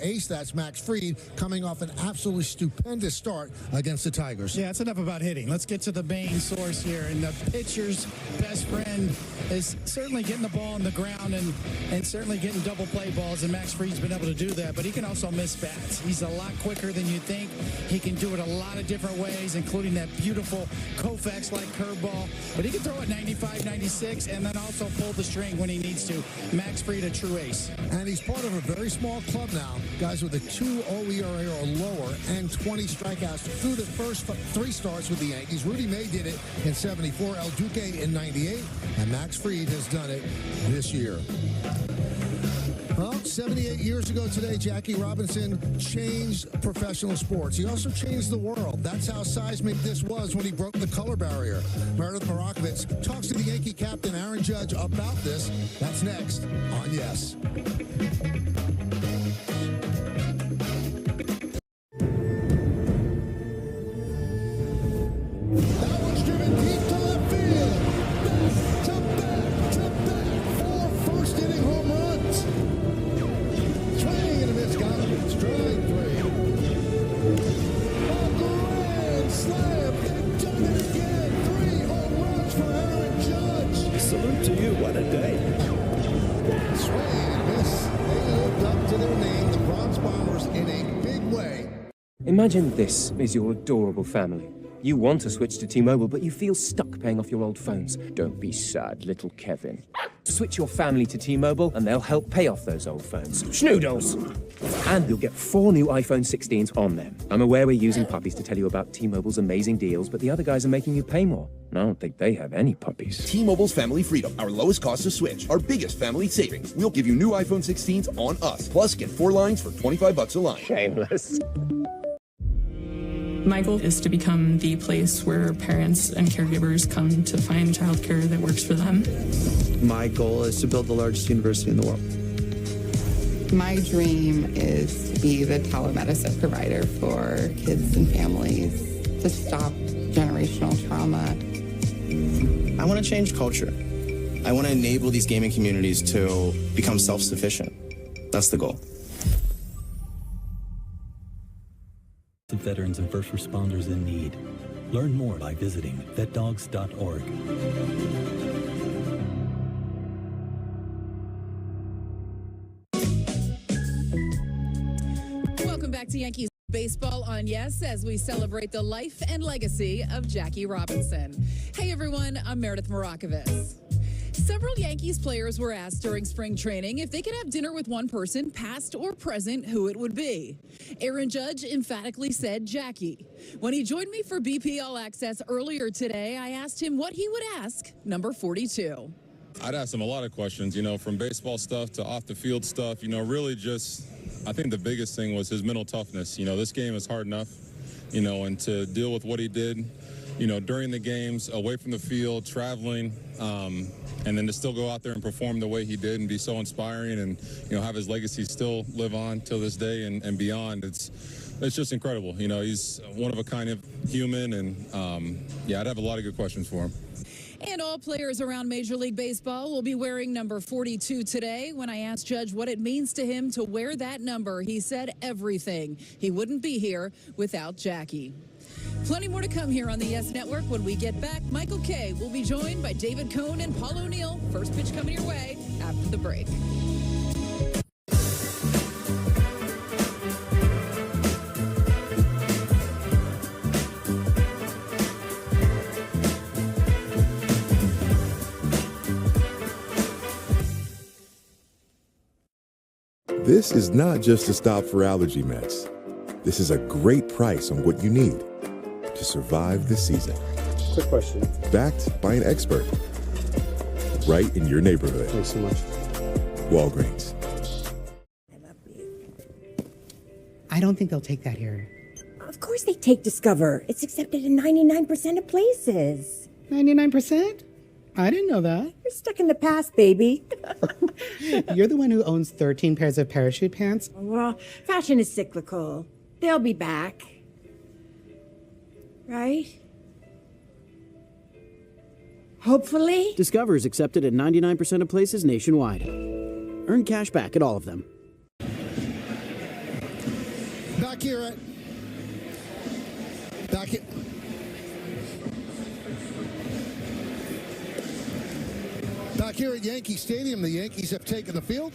Ace, that's Max Fried, coming off an absolutely stupendous start against the Tigers. Yeah, it's enough about hitting. Let's get to the main source here. And the pitcher's best friend is certainly getting the ball on the ground and certainly getting double play balls. And Max Fried's been able to do that, but he can also miss bats. He's a lot quicker than you think. He can do it a lot of different ways, including that beautiful Koufax-like curveball. But he can throw it 95, 96, and then also pull the string when he needs to. Max Fried, a true ace. And he's part of a very small club now. Guys with a 2 OERA or lower and 20 strikeouts through the first 3 starts with the Yankees. Rudy May did it in 74, El Duque in 98, and Max Fried has done it this year. Well, 78 years ago today, Jackie Robinson changed professional sports. He also changed the world. That's how seismic this was when he broke the color barrier. Meredith Morakovitz talks to the Yankee captain, Aaron Judge, about this. That's next on Yes. That one's driven deep to left field. Back to back. 4 first-inning home runs. Swing and a miss. Got him. Strike 3. A grand slam. They've done it again. 3 home runs for Aaron Judge. Salute to you. What a day. Swing and a miss. They lived up to their name, the Bronze Bombers, in a big way. Imagine this is your adorable family. You want to switch to T-Mobile, but you feel stuck paying off your old phones. Don't be sad, little Kevin. Switch your family to T-Mobile, and they'll help pay off those old phones. Schnoodles! And you'll get 4 new iPhone 16s on them. I'm aware we're using puppies to tell you about T-Mobile's amazing deals, but the other guys are making you pay more. And I don't think they have any puppies. T-Mobile's Family Freedom, our lowest cost to switch, our biggest family savings. We'll give you new iPhone 16s on us. Plus, get 4 lines for $25 a line. Shameless. My goal is to become the place where parents and caregivers come to find childcare that works for them. My goal is to build the largest university in the world. My dream is to be the telemedicine provider for kids and families to stop generational trauma. I want to change culture. I want to enable these gaming communities to become self-sufficient. That's the goal. Veterans and first responders in need. Learn more by visiting vetdogs.org. Welcome back to Yankees Baseball on Yes as we celebrate the life and legacy of Jackie Robinson. Hey everyone, I'm Meredith Morakovitz. Several Yankees players were asked during spring training if they could have dinner with one person, past or present, who it would be. Aaron Judge emphatically said Jackie. When he joined me for BP All Access earlier today, I asked him what he would ask number 42. I'd ask him a lot of questions, you know, from baseball stuff to off the field stuff, you know, really just, I think the biggest thing was his mental toughness. You know, this game is hard enough, you know, and to deal with what he did, you know, during the games, away from the field, traveling, and then to still go out there and perform the way he did and be so inspiring and, you know, have his legacy still live on till this day and beyond. It's just incredible. You know, he's one of a kind of human, and yeah, I'd have a lot of good questions for him. And all players around Major League Baseball will be wearing number 42 today. When I asked Judge what it means to him to wear that number, he said everything. He wouldn't be here without Jackie. Plenty more to come here on the Yes Network. When we get back, Michael Kay will be joined by David Cohn and Paul O'Neill. First pitch coming your way after the break. This is not just a stop for allergy meds. This is a great price on what you need to survive the season. Quick question. Backed by an expert. Right in your neighborhood. Thanks so much. Walgreens. I don't think they'll take that here. Of course they take Discover. It's accepted in 99% of places. 99%? I didn't know that. You're stuck in the past, baby. You're the one who owns 13 pairs of parachute pants? Well, fashion is cyclical. They'll be back. Right? Hopefully. Discover is accepted at 99% of places nationwide. Earn cash back at all of them. Back here at Yankee Stadium, the Yankees have taken the field.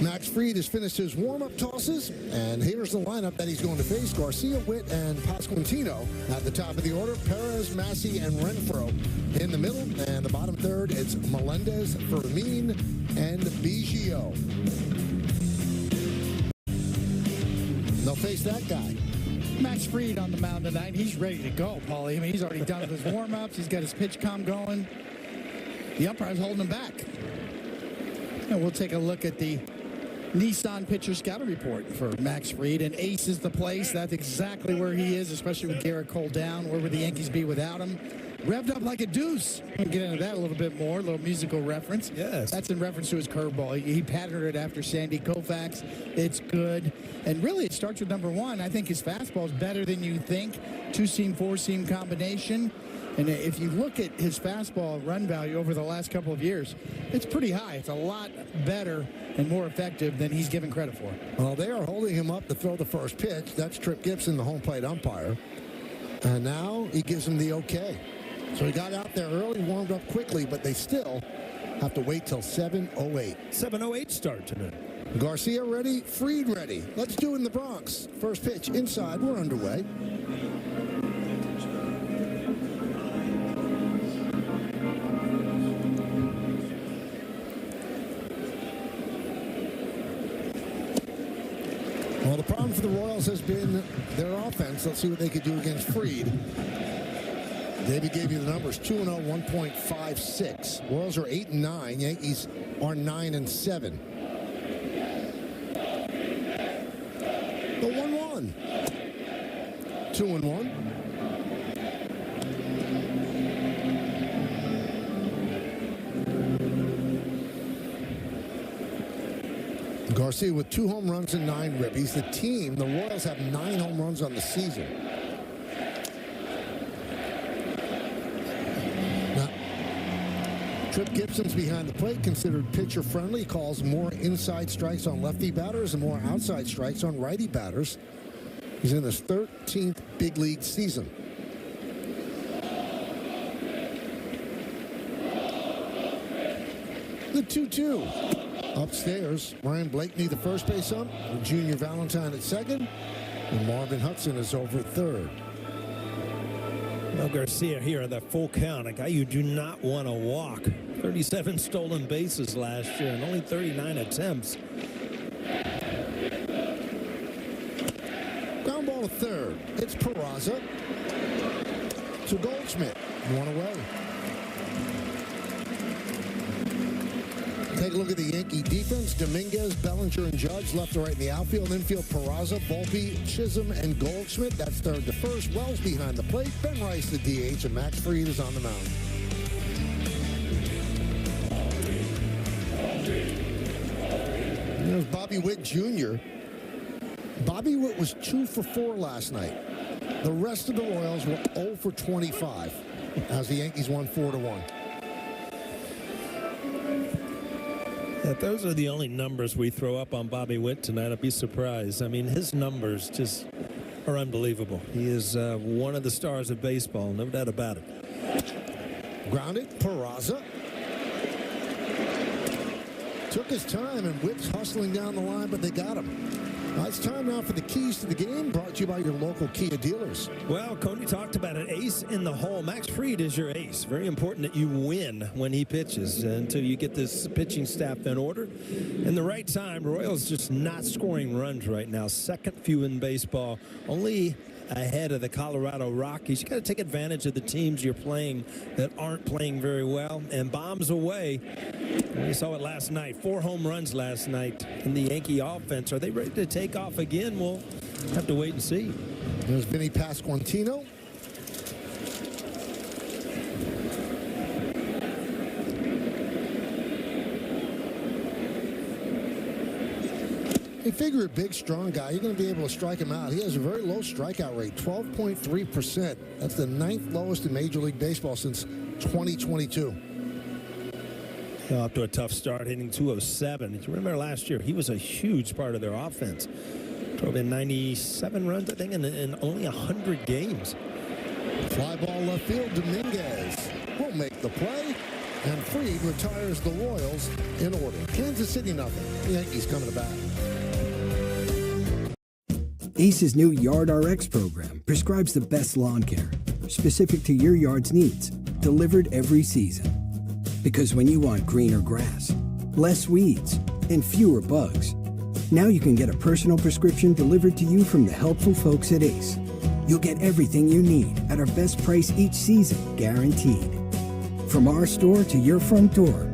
Max Fried has finished his warm-up tosses, and here's the lineup that he's going to face. Garcia, Witt, and Pasquantino at the top of the order. Perez, Massey, and Renfroe in the middle. And the bottom third, it's Melendez, Fermin, and Biggio. They'll face that guy. Max Fried on the mound tonight. He's ready to go, Paulie. I mean, he's already done his warm-ups. He's got his pitch comm going. The umpire's holding him back. And we'll take a look at the Nissan pitcher scouting report for Max Fried. And ace is the place. That's exactly where he is, especially with Garrett Cole down. Where would the Yankees be without him? Revved up like a deuce. We'll get into that a little bit more. A little musical reference. Yes. That's in reference to his curveball. He patterned it after Sandy Koufax. It's good. And really, it starts with number one. I think his fastball is better than you think. Two-seam, four-seam combination. And if you look at his fastball run value over the last couple of years, it's pretty high. It's a lot better and more effective than he's given credit for. Well, they are holding him up to throw the first pitch. That's Trip Gibson, the home plate umpire. And now he gives him the okay. So he got out there early, warmed up quickly, but they still have to wait till 7:08. 7:08 start tonight. Garcia ready, Fried ready. Let's do it in the Bronx. First pitch inside, we're underway. Well, the problem for the Royals has been their offense. Let's see what they could do against Fried. David gave you the numbers, 2-0, 1.56. Royals are 8-9. Yankees are 9-7. The 1-1. 2-1. Garcia with 2 home runs and 9 ribbies. The team, the Royals, have 9 home runs on the season. Now, Trip Gibson's behind the plate, considered pitcher friendly. Calls more inside strikes on lefty batters and more outside strikes on righty batters. He's in his 13th big league season. The 2-2. Upstairs, Ryan Blakeney, the first base ump, Junior Valentine at second, and Marvin Hudson is over at third. Well, Garcia here at that full count, a guy you do not want to walk. 37 stolen bases last year and only 39 attempts. Ground ball to third. It's Peraza to Goldschmidt. 1 away. Take a look at the Yankee defense. Dominguez, Bellinger, and Judge left to right in the outfield. Infield, Peraza, Volpe, Chisholm, and Goldschmidt. That's third to first. Wells behind the plate. Ben Rice, the DH, and Max Fried is on the mound. There's Bobby Witt Jr. Bobby Witt was 2 for 4 last night. The rest of the Royals were 0 for 25 as the Yankees won 4-1. If those are the only numbers we throw up on Bobby Witt tonight, I'd be surprised. I mean, his numbers just are unbelievable. He is one of the stars of baseball, no doubt about it. Grounded, Peraza. Took his time, and Witt's hustling down the line, but they got him. It's time now for the keys to the game, brought to you by your local Kia dealers. Well, Cody talked about an ace in the hole. Max Fried is your ace. Very important that you win when he pitches until you get this pitching staff in order. In the right time, Royals just not scoring runs right now. Second few in baseball, only ahead of the Colorado Rockies. You got to take advantage of the teams you're playing that aren't playing very well, and bombs away. We saw it last night. 4 home runs last night in the Yankee offense. Are they ready to take off again? We'll have to wait and see. There's Vinny Pasquantino. You figure a big, strong guy, you're going to be able to strike him out. He has a very low strikeout rate, 12.3%. That's the 9th lowest in Major League Baseball since 2022. Off to a tough start, hitting 207. You remember last year, he was a huge part of their offense. drove in 97 runs, I think, in only 100 games. Fly ball left field. Dominguez will make the play. And Fried retires the Royals in order. Kansas City nothing. The Yankees coming to bat. ACE's new Yard RX program prescribes the best lawn care, specific to your yard's needs, delivered every season. Because when you want greener grass, less weeds, and fewer bugs, now you can get a personal prescription delivered to you from the helpful folks at ACE. You'll get everything you need at our best price each season, guaranteed. From our store to your front door,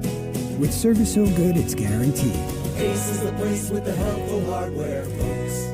with service so good it's guaranteed. ACE is the place with the helpful hardware, folks.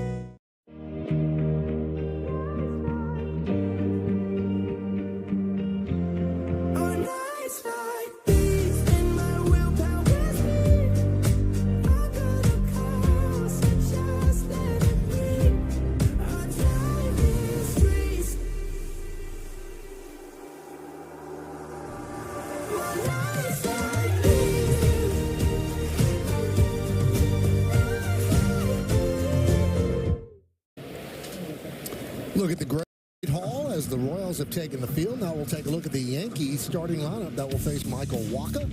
Look at the great Hall as the Royals have taken the field. Now we'll take a look at the Yankees starting lineup that will face Michael Wacha.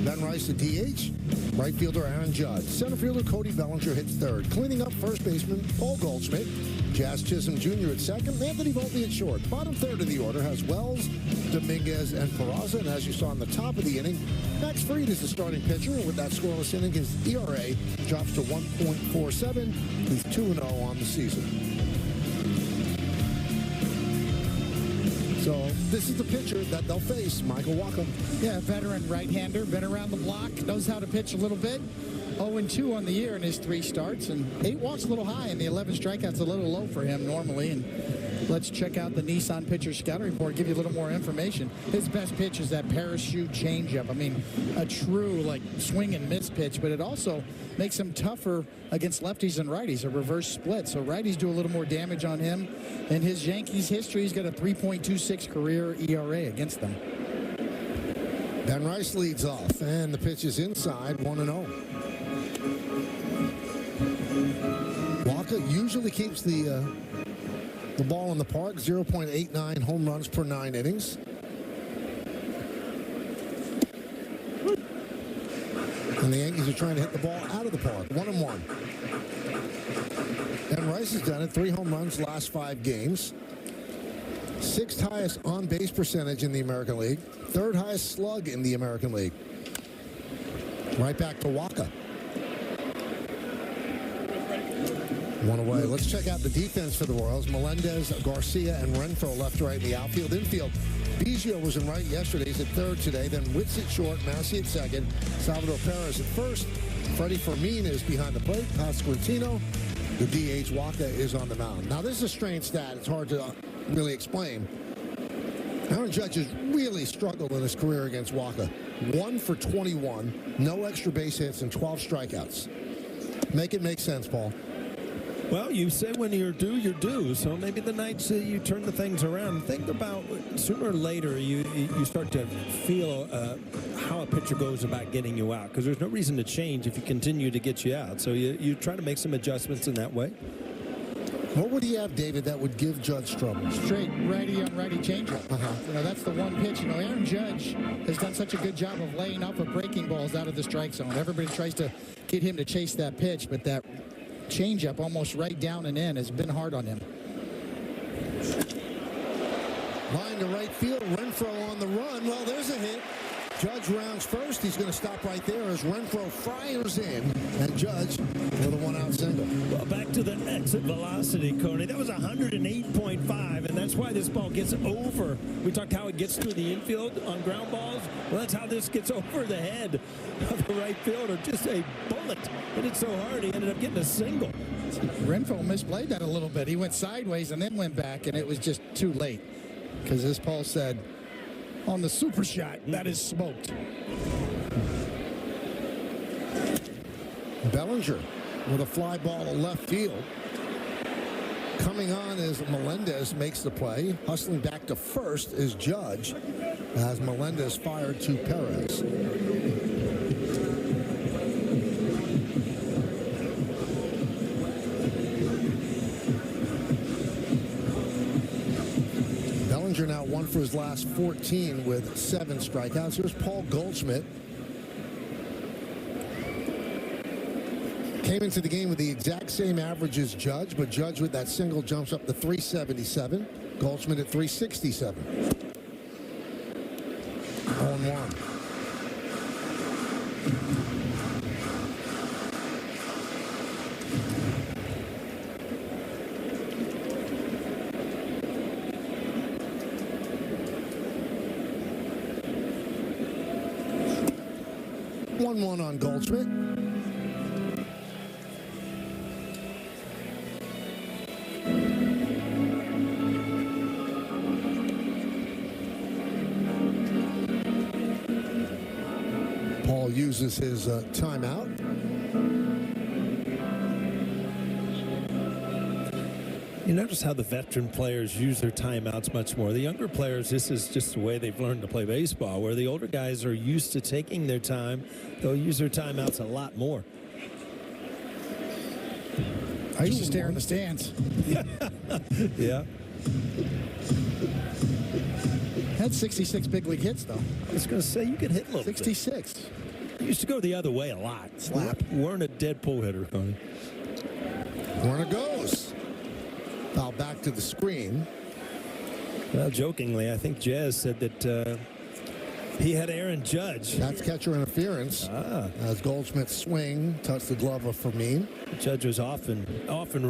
Ben Rice at DH. Right fielder Aaron Judge. Center fielder Cody Bellinger hits third. Cleaning up first baseman Paul Goldschmidt. Jazz Chisholm Jr. at second. Anthony Volpe at short. Bottom third of the order has Wells, Dominguez, and Peraza. And as you saw in the top of the inning, Max Fried is the starting pitcher. And with that scoreless inning, his ERA drops to 1.47. He's 2-0 on the season. So this is the pitcher that they'll face, Michael Wacha. Yeah, veteran right-hander, been around the block, knows how to pitch a little bit. 0-2 on the year in his 3 starts, and 8 walks a little high, and the 11 strikeouts a little low for him normally. And let's check out the Nissan Pitcher Scouting Report, give you a little more information. His best pitch is that parachute changeup. I mean, a true, like, swing and miss pitch, but it also makes him tougher against lefties and righties, a reverse split. So righties do a little more damage on him. In his Yankees history, he's got a 3.26 career ERA against them. Ben Rice leads off, and the pitch is inside, 1-0. Wacha usually keeps the ball in the park, 0.89 home runs per 9 innings. And the Yankees are trying to hit the ball out of the park, 1-1. Ben Rice has done it, 3 home runs last 5 games. 6th highest on-base percentage in the American League. 3rd highest slug in the American League. Right back to Wacha. 1 away. Let's check out the defense for the Royals. Melendez, Garcia, and Renfroe left to right in the outfield. Infield, Biggio was in right yesterday. He's at third today. Then Witz at short, Massey at second, Salvador Perez at first. Freddie Fermin is behind the plate. Pasquantino, the DH Wacha is on the mound. Now, this is a strange stat. It's hard to really explain. Aaron Judge has really struggled in his career against Wacha. 1 for 21, no extra base hits, and 12 strikeouts. Make it make sense, Paul. Well, you say when you're due, you're due. So maybe the nights you turn the things around. Think about sooner or later you start to feel how a pitcher goes about getting you out, because there's no reason to change if you continue to get you out. So you try to make some adjustments in that way. What would he have, David, that would give Judge trouble? Straight righty on righty changeup. You know, that's the one pitch. You know, Aaron Judge has done such a good job of laying off of breaking balls out of the strike zone. Everybody tries to get him to chase that pitch, but that changeup almost right down and in has been hard on him. Line to right field. Renfroe on the run. Well, there's a hit. Judge rounds first. He's going to stop right there as Renfroe fires in, and Judge with a 1-out single. Well, back to the exit velocity, Coney. That was 108.5, and that's why this ball gets over. We talked how it gets through the infield on ground balls. Well, that's how this gets over the head of the right fielder. Just a bullet. Hit it so hard, he ended up getting a single. Renfroe misplayed that a little bit. He went sideways and then went back, and it was just too late. Because as Paul said, on the super shot, that is smoked. Bellinger with a fly ball to left field. Coming on as Melendez makes the play. Hustling back to first is Judge as Melendez fired to Perez. manager now 1 for his last 14 with 7 strikeouts. Here's Paul Goldschmidt. Came into the game with the exact same average as Judge, but Judge with that single jumps up to 377. Goldschmidt at 367. 0-1. One on Goldschmidt. Paul uses his timeout. You notice how the veteran players use their timeouts much more. The younger players, this is just the way they've learned to play baseball, where the older guys are used to taking their time. They'll use their timeouts a lot more. I used to stare in the stands. Yeah. Had 66 big league hits, though. I was going to say, you could hit a little 66. bit. You used to go the other way a lot. Slap. You weren't a dead pull hitter, Tony. Warner goes. Foul back to the screen. Well, jokingly, I think Jazz said that he had Aaron Judge. That's catcher interference. As Goldschmidt's swing touched the glove of Fermin. Judge was often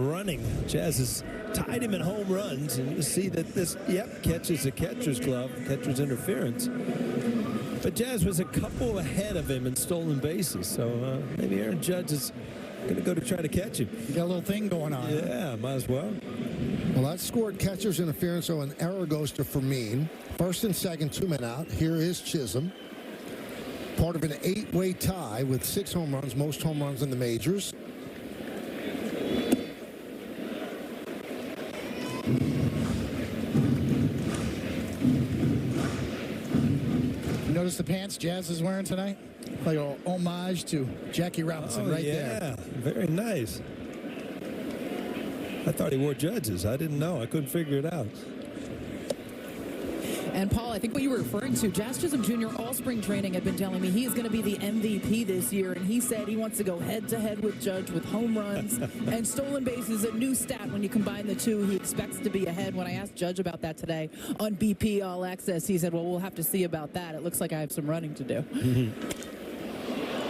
running. Jazz has tied him in home runs, and you see that this, catch is a catcher's glove, catcher's interference. But Jazz was a couple ahead of him in stolen bases, so maybe Aaron Judge is going to go to try to catch him. You got a little thing going on. Yeah, might as well. Well, that scored catcher's interference, so an error goes to Fermin. First and second, 2 men out. Here is Chisholm. Part of an 8-way tie with 6 home runs, most home runs in the majors. Notice the pants Jazz is wearing tonight? Like a homage to Jackie Robinson there. Yeah, very nice. I thought he wore Judge's. I didn't know. I couldn't figure it out. And Paul, I think what you were referring to, Jazz Chisholm Jr. all spring training had been telling me he's going to be the MVP this year, and he said he wants to go head-to-head with Judge with home runs and stolen bases, a new stat. When you combine the two, he expects to be ahead. When I asked Judge about that today on BP All Access, he said, well, we'll have to see about that. It looks like I have some running to do.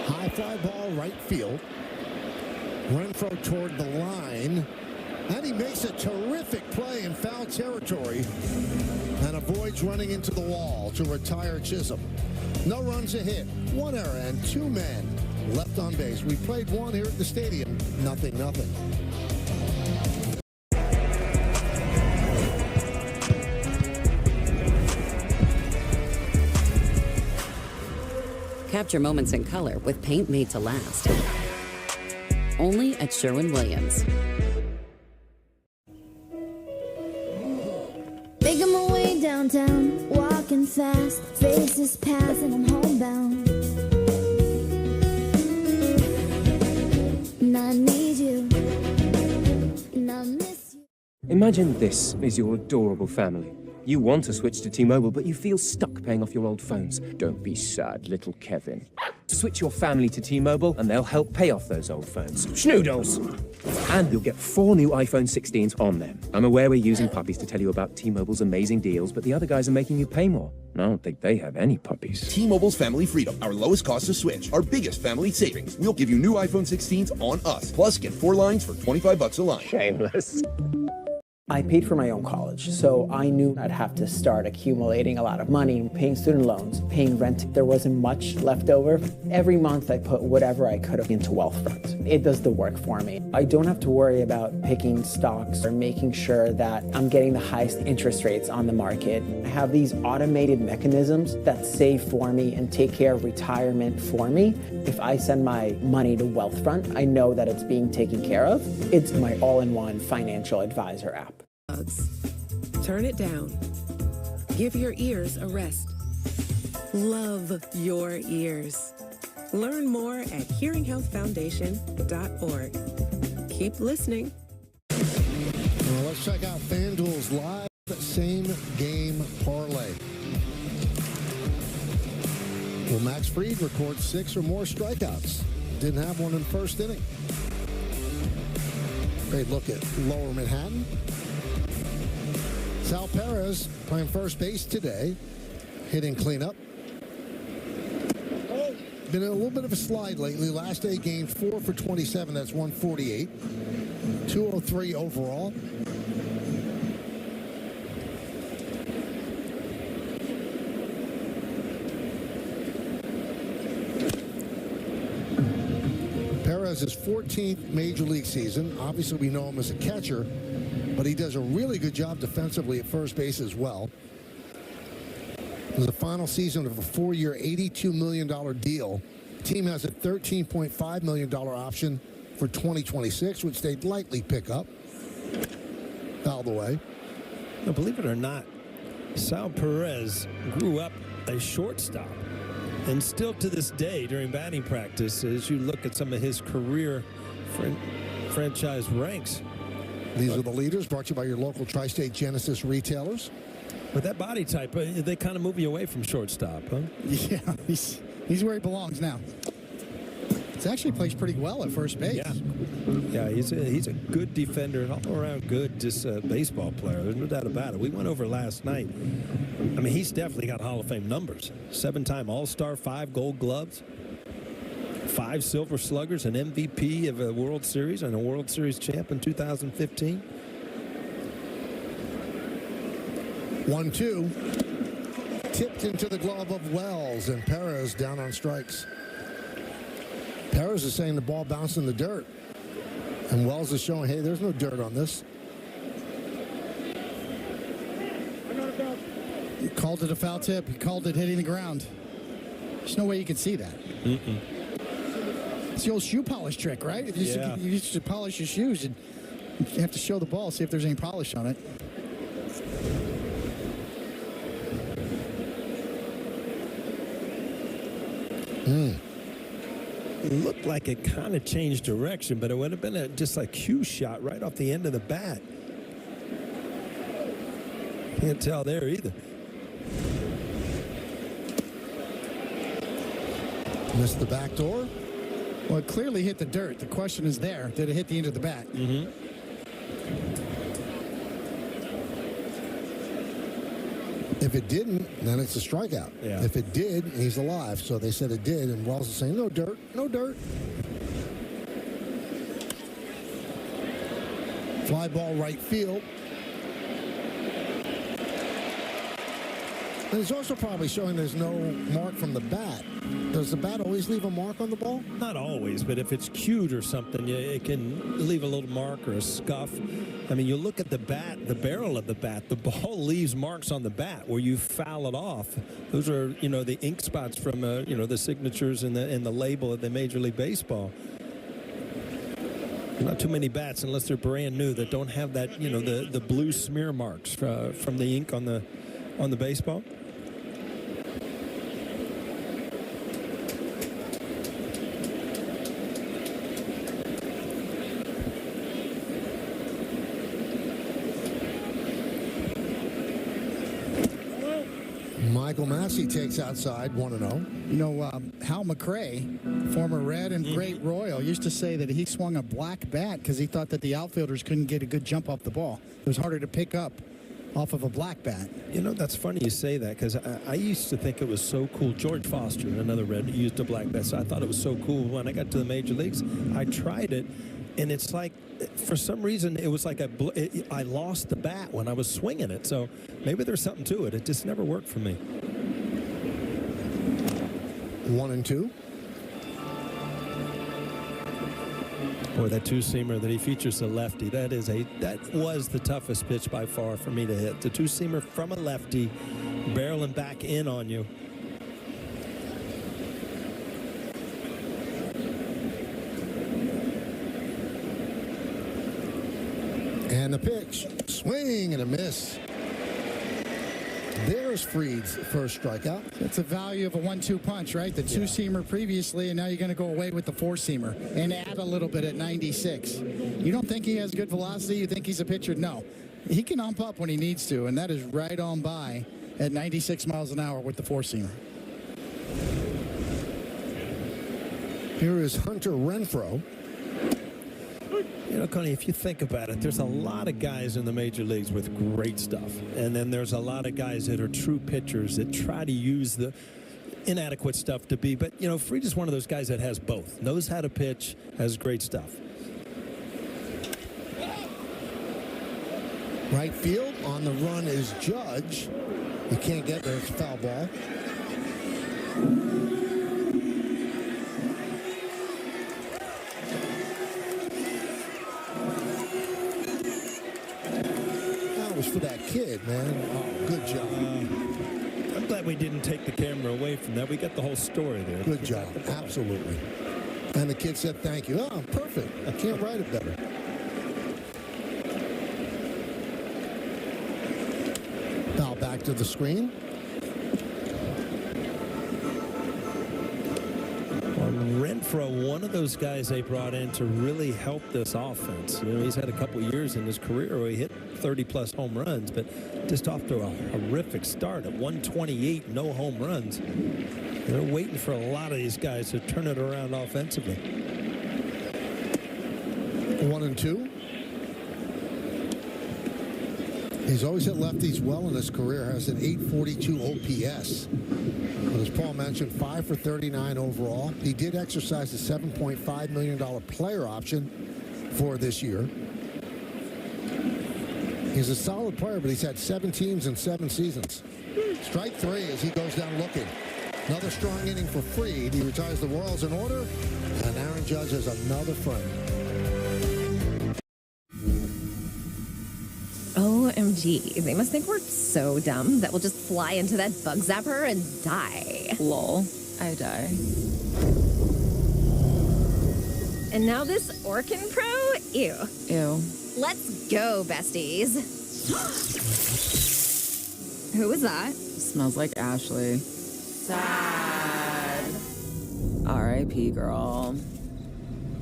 High fly ball right field. Renfroe toward the line. And he makes a terrific play in foul territory and avoids running into the wall to retire Chisholm. No runs, a hit, 1 error, and 2 men left on base. We played 1 here at the stadium. 0-0. Capture moments in color with paint made to last. Only at Sherwin-Williams. Making my way downtown, walking fast, faces pass, and I'm homebound. And I need you, and I miss you. Imagine this is your adorable family. You want to switch to T-Mobile, but you feel stuck paying off your old phones. Don't be sad, little Kevin. Switch your family to T-Mobile, and they'll help pay off those old phones. Schnoodles! And you'll get 4 new iPhone 16s on them. I'm aware we're using puppies to tell you about T-Mobile's amazing deals, but the other guys are making you pay more. I don't think they have any puppies. T-Mobile's Family Freedom, our lowest cost to switch, our biggest family savings. We'll give you new iPhone 16s on us. Plus, get 4 lines for $25 a line. Shameless. I paid for my own college, so I knew I'd have to start accumulating a lot of money, paying student loans, paying rent. There wasn't much left over. Every month I put whatever I could have into wealth funds. It does the work for me. I don't have to worry about picking stocks or making sure that I'm getting the highest interest rates on the market. I have these automated mechanisms that save for me and take care of retirement for me. If I send my money to Wealthfront, I know that it's being taken care of. It's my all-in-one financial advisor app. Turn it down. Give your ears a rest. Love your ears. Learn more at hearinghealthfoundation.org. Keep listening. Well, let's check out FanDuel's live same-game parlay. Will Max Fried record 6 or more strikeouts? Didn't have one in the first inning. Great look at Lower Manhattan. Sal Perez playing first base today, hitting cleanup. Been in a little bit of a slide lately. Last 8 games, 4 for 27. That's 148. 203 overall. Perez's 14th major league season. Obviously, we know him as a catcher, but he does a really good job defensively at first base as well. It was the final season of a 4-year, $82 million deal. The team has a $13.5 million option for 2026, which they'd likely pick up. Fouled away. Now, believe it or not, Sal Perez grew up a shortstop. And still to this day, during batting practice, as you look at some of his career franchise ranks. These are the leaders, brought to you by your local Tri-State Genesis retailers. With that body type, they kind of move you away from shortstop, huh? Yeah, he's where he belongs now. He actually plays pretty well at first base. Yeah, he's a good defender and all-around good baseball player. There's no doubt about it. We went over last night. I mean, he's definitely got Hall of Fame numbers. 7-time All-Star, 5 Gold Gloves, 5 Silver Sluggers, an MVP of a World Series, and a World Series champ in 2015. 1-2. Tipped into the glove of Wells, and Perez down on strikes. Perez is saying the ball bounced in the dirt. And Wells is showing, hey, there's no dirt on this. He called it a foul tip. He called it hitting the ground. There's no way you can see that. It's the old shoe polish trick, right? If you used to polish your shoes, and you have to show the ball, see if there's any polish on it. It looked like it kind of changed direction, but it would have been just a cue shot right off the end of the bat. Can't tell there either. Missed the back door. Well, it clearly hit the dirt. The question is there. Did it hit the end of the bat? If it didn't, then it's a strikeout. Yeah. If it did, he's alive. So they said it did, and Wells is saying, no dirt, no dirt. Fly ball right field. And it's also probably showing there's no mark from the bat. Does the bat always leave a mark on the ball? Not always, but if it's cued or something, it can leave a little mark or a scuff. I mean, you look at the bat, the barrel of the bat, the ball leaves marks on the bat where you foul it off. Those are, the ink spots from, the signatures and the label of the Major League Baseball. Not too many bats, unless they're brand new, that don't have that, the blue smear marks from the ink on the baseball. Michael Massey takes outside 1-0. Hal McRae, former Red and great Royal, used to say that he swung a black bat because he thought that the outfielders couldn't get a good jump off the ball. It was harder to pick up off of a black bat. That's funny you say that, because I used to think it was so cool. George Foster, another Red, used a black bat, so I thought it was so cool. When I got to the major leagues, I tried it, and it's like, for some reason, it was like I lost the bat when I was swinging it. So maybe there's something to it. It just never worked for me. 1-2. Boy, that two-seamer that he features the lefty, that was the toughest pitch by far for me to hit. The two-seamer from a lefty, barreling back in on you. And the pitch, swing and a miss. There's Fried's first strikeout. It's the value of a 1-2 punch, right? The two-seamer previously, and now you're going to go away with the four-seamer and add a little bit at 96. You don't think he has good velocity? You think he's a pitcher? No. He can ump up when he needs to, and that is right on by at 96 miles an hour with the four-seamer. Here is Hunter Renfroe. You know, Connie, if you think about it, there's a lot of guys in the major leagues with great stuff. And then there's a lot of guys that are true pitchers that try to use the inadequate stuff to be. But, you know, Fried is one of those guys that has both. Knows how to pitch, has great stuff. Right field, on the run is Judge. He can't get there. It's a foul ball. That was for that kid, man. Oh, good job. I'm glad we didn't take the camera away from that. We got the whole story there. Good job. Absolutely. And the kid said thank you. Oh, perfect. I can't write it better. Foul back to the screen. Well, Renfroe, one of those guys they brought in to really help this offense. You know, he's had a couple years in his career where he hit 30-plus home runs, but just off to a horrific start at 128, no home runs. They're waiting for a lot of these guys to turn it around offensively. 1-2. He's always hit lefties well in his career, has an 842 OPS. But as Paul mentioned, 5 for 39 overall. He did exercise the $7.5 million player option for this year. He's a solid player, but he's had 7 teams in 7 seasons. Strike 3 as he goes down looking. Another strong inning for Fried. He retires the Royals in order, and Aaron Judge has another frame. OMG, they must think we're so dumb that we'll just fly into that bug zapper and die. Lol, I die. And now this Orkin Pro? Ew. Ew. Let's go, besties. Who was that? Smells like Ashley. Sad. R.I.P. girl.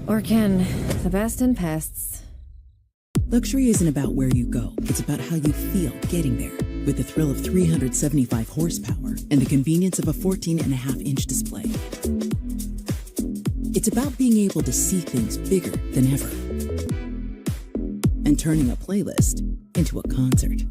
Orkin, the best in pests. Luxury isn't about where you go. It's about how you feel getting there. With the thrill of 375 horsepower and the convenience of a 14.5-inch display. It's about being able to see things bigger than ever. And turning a playlist into a concert.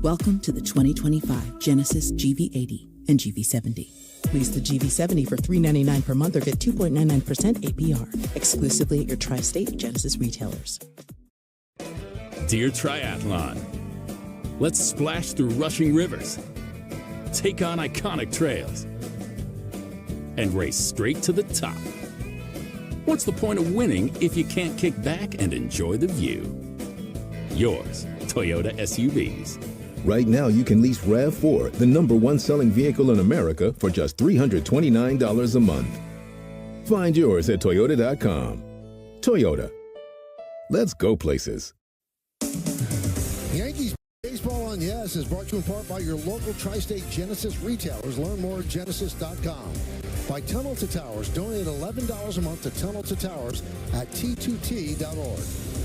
Welcome to the 2025 Genesis GV80 and GV70. Lease the GV70 for $399 per month or get 2.99% APR. Exclusively at your tri-state Genesis retailers. Dear Triathlon, let's splash through rushing rivers, take on iconic trails, and race straight to the top. What's the point of winning if you can't kick back and enjoy the view? Yours, Toyota SUVs. Right now, you can lease RAV4, the #1 selling vehicle in America, for just $329 a month. Find yours at Toyota.com. Toyota. Let's go places. Yankees Baseball on Yes is brought to you in part by your local tri-state Genesis retailers. Learn more at Genesis.com. By Tunnel to Towers. Donate $11 a month to Tunnel to Towers at T2T.org.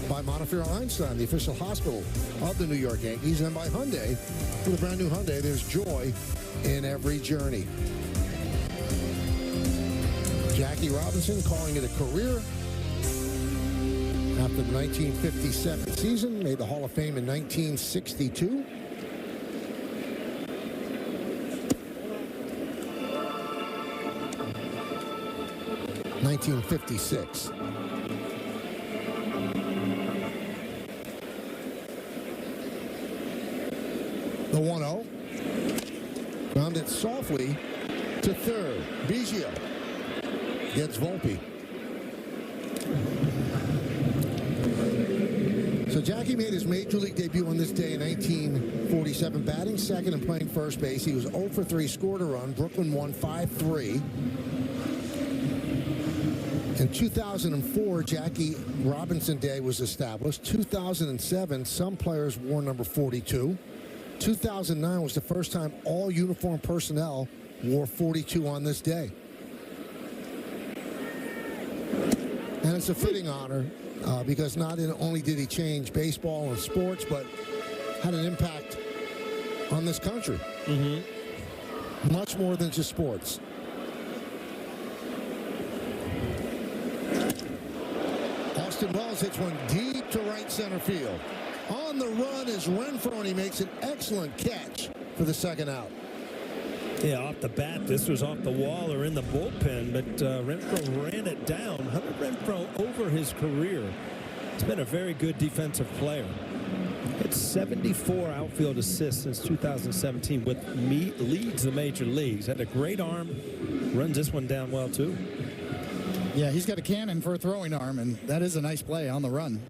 By Montefiore Einstein, the official hospital of the New York Yankees. And by Hyundai. For the brand new Hyundai, there's joy in every journey. Jackie Robinson calling it a career. After the 1957 season, made the Hall of Fame in 1962. '56. The 1-0. Grounded softly to third. Biggio gets Volpe. So Jackie made his Major League debut on this day in 1947, batting second and playing first base. He was 0 for 3, scored a run. Brooklyn won 5-3. In 2004, Jackie Robinson Day was established. 2007, some players wore number 42. 2009 was the first time all uniform personnel wore 42 on this day. And it's a fitting honor because not only did he change baseball and sports, but had an impact on this country. Much more than just sports. Austin Wells hits one deep to right center field. On the run is Renfroe, and he makes an excellent catch for the second out. Yeah, off the bat, this was off the wall or in the bullpen, but Renfroe ran it down. Hunter Renfroe, over his career, has been a very good defensive player. It's 74 outfield assists since 2017, with leads the major leagues. Had a great arm, runs this one down well too. Yeah, he's got a cannon for a throwing arm, and that is a nice play on the run.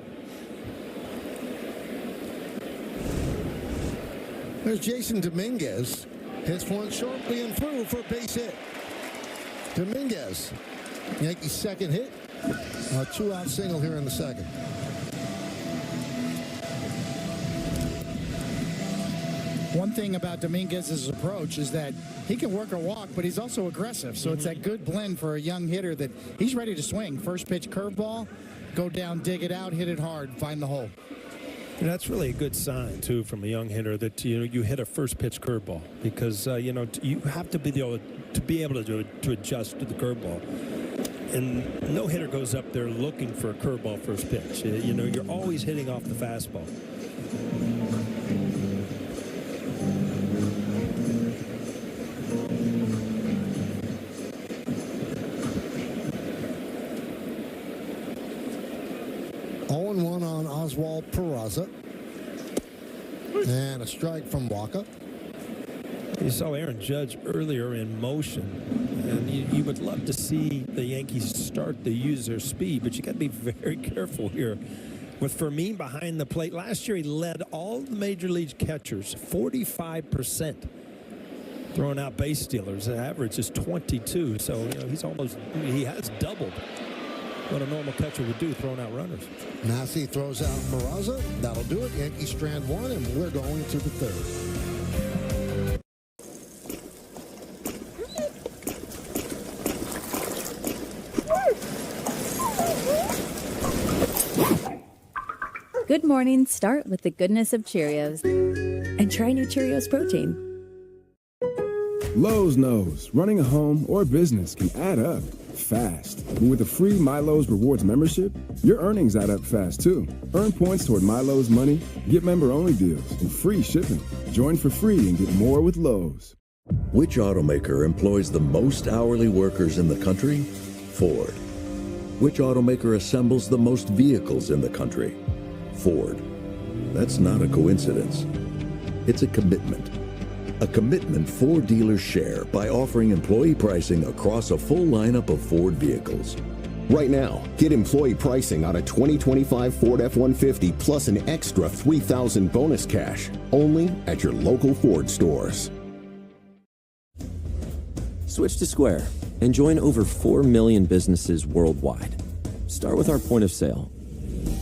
There's Jason Dominguez. Hits one sharply and through for a base hit. Dominguez, Yankees' second hit. A two-out single here in the second. One thing about Dominguez's approach is that he can work or walk, but he's also aggressive. So it's that good blend for a young hitter that he's ready to swing. First pitch curveball, go down, dig it out, hit it hard, find the hole. And that's really a good sign too from a young hitter that you hit a first pitch curveball, because you have to be able to adjust to the curveball. And no hitter goes up there looking for a curveball first pitch. You're always hitting off the fastball. Oswald Peraza. And a strike from Walker. You saw Aaron Judge earlier in motion, and you would love to see the Yankees start to use their speed, but you got to be very careful here. With Fermin behind the plate, last year he led all the major league catchers, 45%. Throwing out base stealers. The average is 22, so he has doubled what a normal catcher would do, throwing out runners. Massey throws out Peraza. That'll do it. Yankees strand one, and we're going to the third. Good mornings start with the goodness of Cheerios. And try new Cheerios protein. Lowe's knows running a home or business can add up fast. But with a free MyLowe's Rewards membership, your earnings add up fast too. Earn points toward MyLowe's money, get member-only deals, and free shipping. Join for free and get more with Lowe's. Which automaker employs the most hourly workers in the country? Ford. Which automaker assembles the most vehicles in the country? Ford. That's not a coincidence. It's a commitment. A commitment Ford dealers share by offering employee pricing across a full lineup of Ford vehicles. Right now, get employee pricing on a 2025 Ford F-150 plus an extra $3,000 bonus cash, only at your local Ford stores. Switch to Square and join over 4 million businesses worldwide. Start with our point of sale.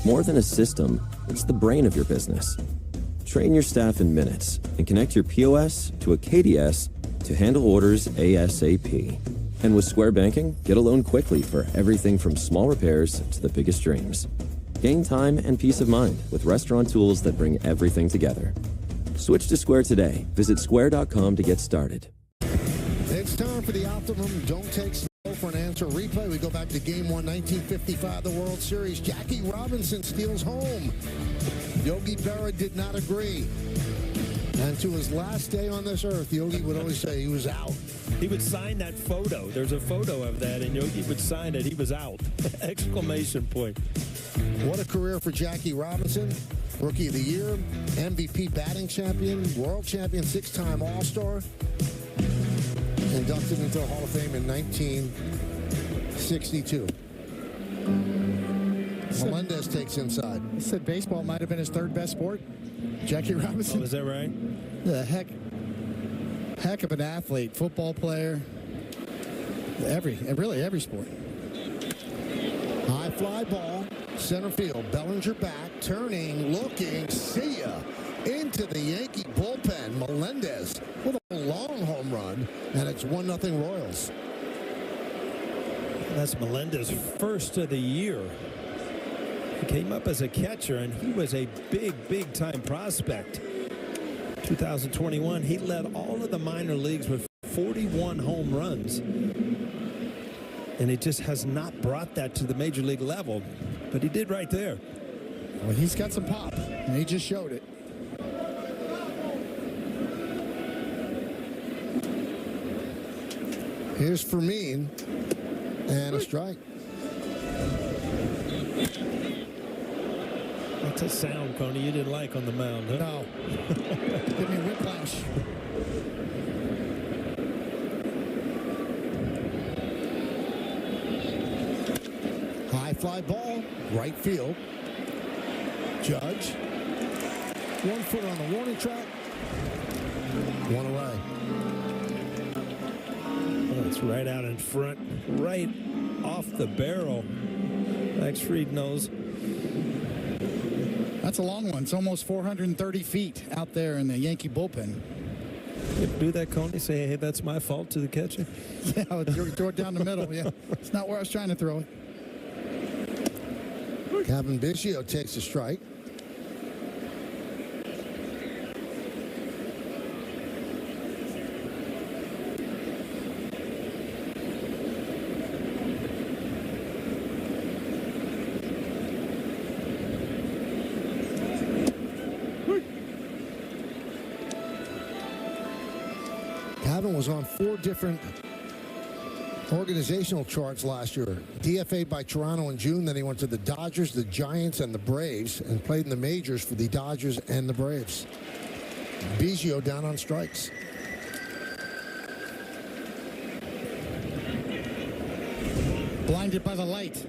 More than a system, it's the brain of your business. Train your staff in minutes and connect your POS to a KDS to handle orders ASAP. And with Square Banking, get a loan quickly for everything from small repairs to the biggest dreams. Gain time and peace of mind with restaurant tools that bring everything together. Switch to Square today. Visit square.com to get started. It's time for the Optimum Don't Take Slow for an answer replay. We go back to Game 1, 1955, the World Series. Jackie Robinson steals home. Yogi Berra did not agree. And to his last day on this earth, Yogi would always say he was out. He would sign that photo. There's a photo of that, and Yogi would sign it. He was out. Exclamation point. What a career for Jackie Robinson. Rookie of the Year, MVP batting champion, world champion, 6-time All-Star. Inducted into the Hall of Fame in 1962. Melendez takes inside. He said baseball might have been his third best sport. Jackie Robinson. Oh, is that right? The heck of an athlete, football player. Really every sport. High fly ball, center field. Bellinger back, turning, looking, see ya. into the Yankee bullpen. Melendez with a long home run, and it's 1-0 Royals. That's Melendez' first of the year. He came up as a catcher, and he was a big time prospect. 2021, he led all of the minor leagues with 41 home runs. And he just has not brought that to the major league level, but he did right there. Well, he's got some pop, and he just showed it. Here's Fermin, and a strike. That's a sound, Coney, you didn't like on the mound, huh? No. Give me whiplash. High fly ball, right field. Judge. 1 foot on the warning track. 1 away. Oh, it's right out in front, right off the barrel. Max Fried knows. That's a long one. It's almost 430 feet out there in the Yankee bullpen. You do that, Coney? Say, hey, that's my fault to the catcher? Yeah, throw it down the middle. Yeah, it's not where I was trying to throw it. Kevin Biggio takes a strike. Gavin was on 4 different organizational charts last year. DFA'd by Toronto in June, then he went to the Dodgers, the Giants, and the Braves, and played in the majors for the Dodgers and the Braves. Biggio down on strikes. Blinded by the light.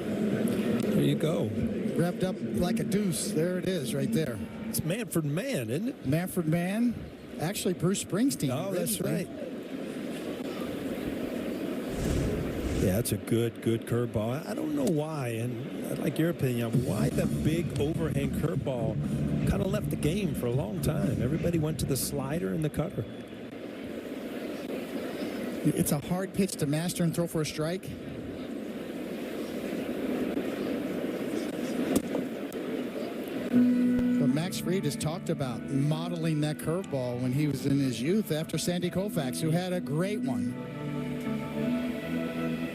There you go. Wrapped up like a deuce. There it is, right there. It's Manfred Mann, isn't it? Manfred Mann. Actually, Bruce Springsteen. Oh, that's right. Yeah, that's a good curveball. I don't know why, and I'd like your opinion on why that big overhand curveball kind of left the game for a long time. Everybody went to the slider and the cutter. It's a hard pitch to master and throw for a strike. But Max Fried has talked about modeling that curveball when he was in his youth after Sandy Koufax, who had a great one.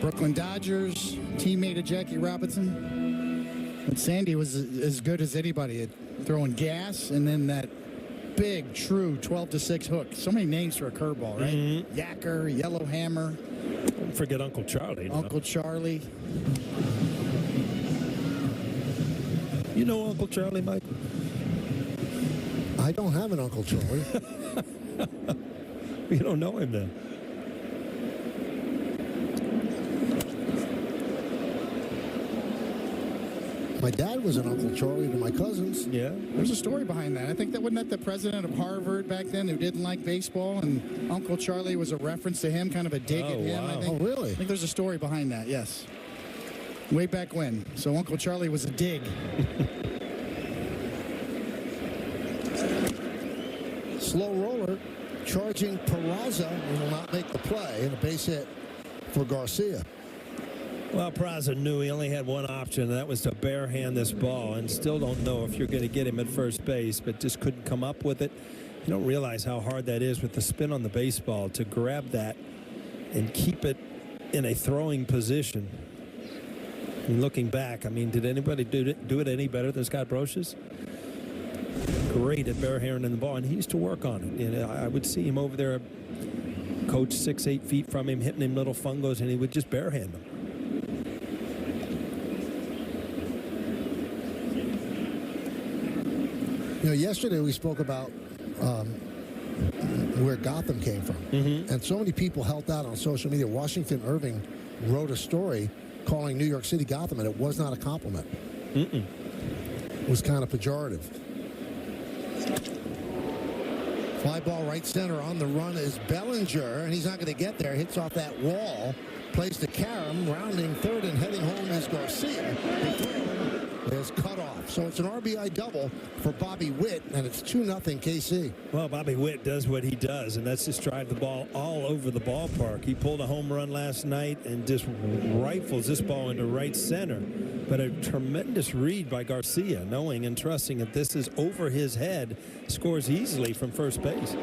Brooklyn Dodgers, teammate of Jackie Robinson. But Sandy was as good as anybody at throwing gas and then that big, true 12-6 hook. So many names for a curveball, right? Mm-hmm. Yacker, Yellow Hammer. Don't forget Uncle Charlie. Uncle Charlie. You know Uncle Charlie, Mike? I don't have an Uncle Charlie. You don't know him then. My dad was an Uncle Charlie to my cousins. Yeah. There's a story behind that. I think that wasn't that the president of Harvard back then who didn't like baseball, and Uncle Charlie was a reference to him, kind of a dig at him, wow. I think. Oh, really? I think there's a story behind that, yes. Way back when. So Uncle Charlie was a dig. Slow roller, charging Peraza, and will not make the play, and a base hit for Garcia. Well, Peraza knew he only had one option, and that was to barehand this ball, and still don't know if you're going to get him at first base, but just couldn't come up with it. You don't realize how hard that is with the spin on the baseball to grab that and keep it in a throwing position. And looking back, I mean, did anybody do it any better than Scott Brocious? Great at barehanding the ball, and he used to work on it. You know, I would see him over there, coach 6-8 feet from him, hitting him little fungos, and he would just barehand them. You know, yesterday we spoke about where Gotham came from. Mm-hmm. And so many people held out on social media. Washington Irving wrote a story calling New York City Gotham, and it was not a compliment. It was kind of pejorative. Fly ball right center. On the run is Bellinger, and he's not going to get there. Hits off that wall. Plays to Karam, rounding third and heading home is Garcia. is cut off. So it's an RBI double for Bobby Witt, and it's 2-0 KC. Well, Bobby Witt does what he does, and that's just drive the ball all over the ballpark. He pulled a home run last night and just rifles this ball into right center. But a tremendous read by Garcia, knowing and trusting that this is over his head, scores easily from first base.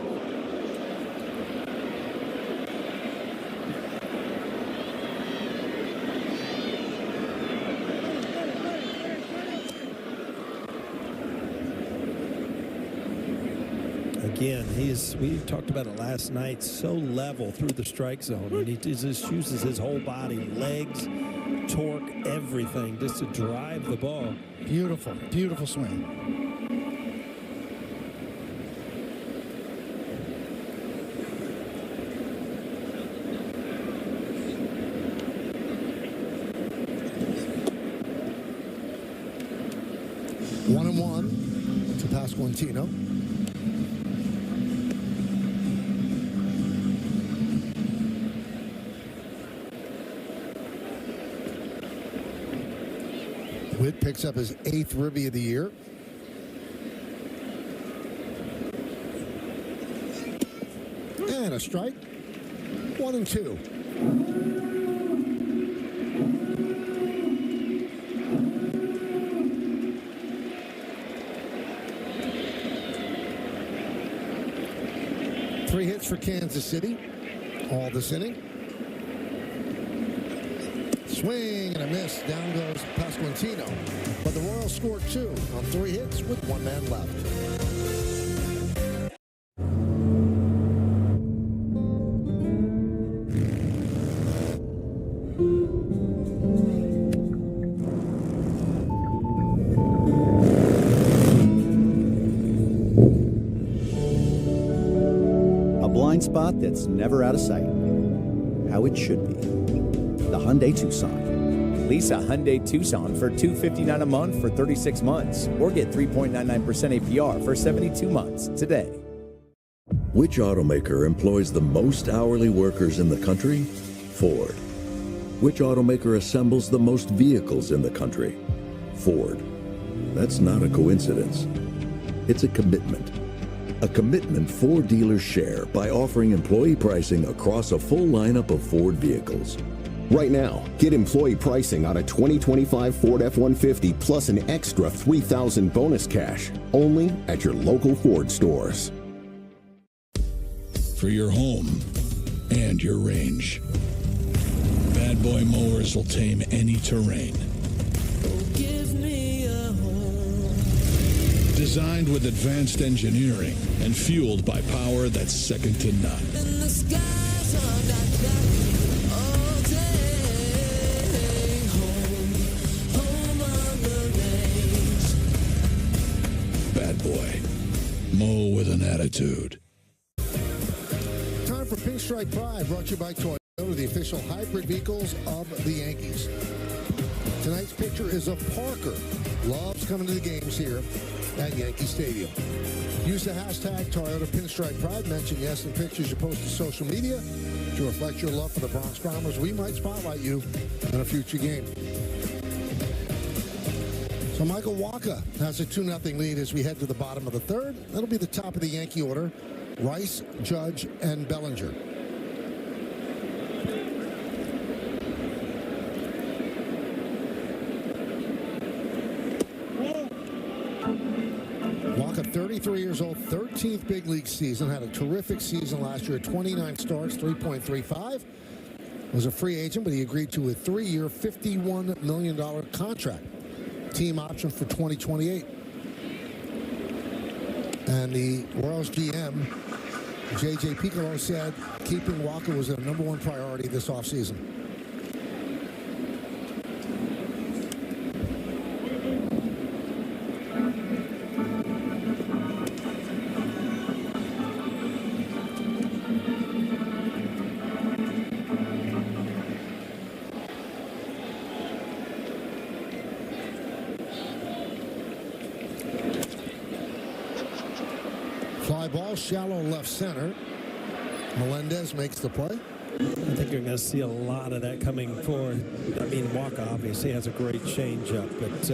Again, we talked about it last night, so level through the strike zone. And he just uses his whole body, legs, torque, everything, just to drive the ball. Beautiful, beautiful swing. One and one to Pasquantino. Witt picks up his 8th ribby of the year. And a strike. 1-2. Three hits for Kansas City all this inning. Swing and a miss. Down goes Pasquantino. But the Royals scored 2 on 3 hits with 1 man left. A blind spot that's never out of sight. How it should be. The Hyundai Tucson. Lease a Hyundai Tucson for $259 a month for 36 months, or get 3.99% APR for 72 months today. Which automaker employs the most hourly workers in the country? Ford. Which automaker assembles the most vehicles in the country? Ford. That's not a coincidence. It's a commitment. A commitment Ford dealers share by offering employee pricing across a full lineup of Ford vehicles. Right now, get employee pricing on a 2025 Ford F-150 plus an extra $3,000 bonus cash, only at your local Ford stores. For your home and your range, Bad Boy Mowers will tame any terrain. Give me a home. Designed with advanced engineering and fueled by power that's second to none. And the skies are not black. Boy, mow with an attitude. Time for Pinstripe Pride, brought to you by Toyota, the official hybrid vehicles of the Yankees. Tonight's picture is of Parker. Loves coming to the games here at Yankee Stadium. Use the hashtag Toyota Pinstripe Pride. Mention yes in pictures you post to social media to reflect your love for the Bronx Bombers. We might spotlight you in a future game. So Michael Wacha has a 2-0 lead as we head to the bottom of the third. That'll be the top of the Yankee order. Rice, Judge, and Bellinger. Wacha, 33 years old, 13th big league season. Had a terrific season last year, 29 starts, 3.35. Was a free agent, but he agreed to a 3-year, $51 million contract. Team option for 2028. And the Royals GM, J.J. Piccolo, said keeping Wacha was their #1 priority this offseason. Fly ball, shallow left center. Melendez makes the play. I think you're going to see a lot of that coming forward. I mean, Walker obviously has a great changeup, but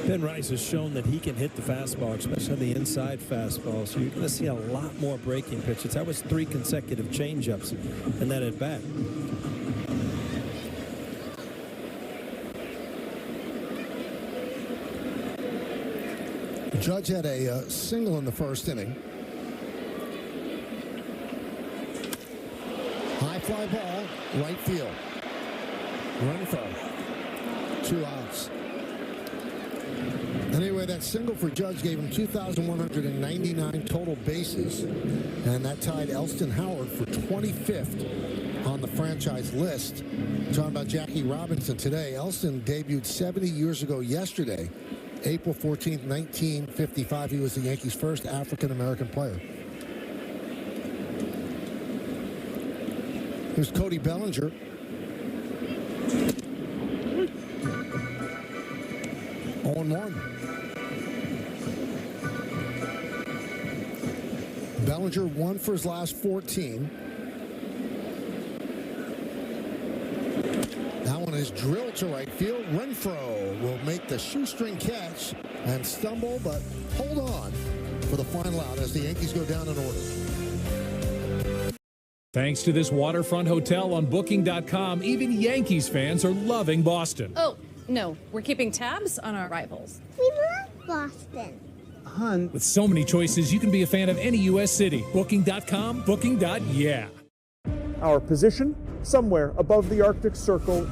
Ben Rice has shown that he can hit the fastball, especially the inside fastball. So you're going to see a lot more breaking pitches. That was 3 consecutive changeups in that at bat. Judge had a single in the first inning. High fly ball, right field. Run for 2 outs. Anyway, that single for Judge gave him 2,199 total bases, and that tied Elston Howard for 25th on the franchise list. Talking about Jackie Robinson today. Elston debuted 70 years ago yesterday, April 14th, 1955. He was the Yankees' first African-American player. Here's Cody Bellinger. On 1. Bellinger 1 for his last 14. That one is drilled to right field. Renfroe will make the shoestring catch and stumble, but hold on for the final out as the Yankees go down in order. Thanks to this waterfront hotel on Booking.com, even Yankees fans are loving Boston. Oh, no, we're keeping tabs on our rivals. We love Boston. Hun. With so many choices, you can be a fan of any U.S. city. Booking.com, Booking.yeah. Our position? Somewhere above the Arctic Circle.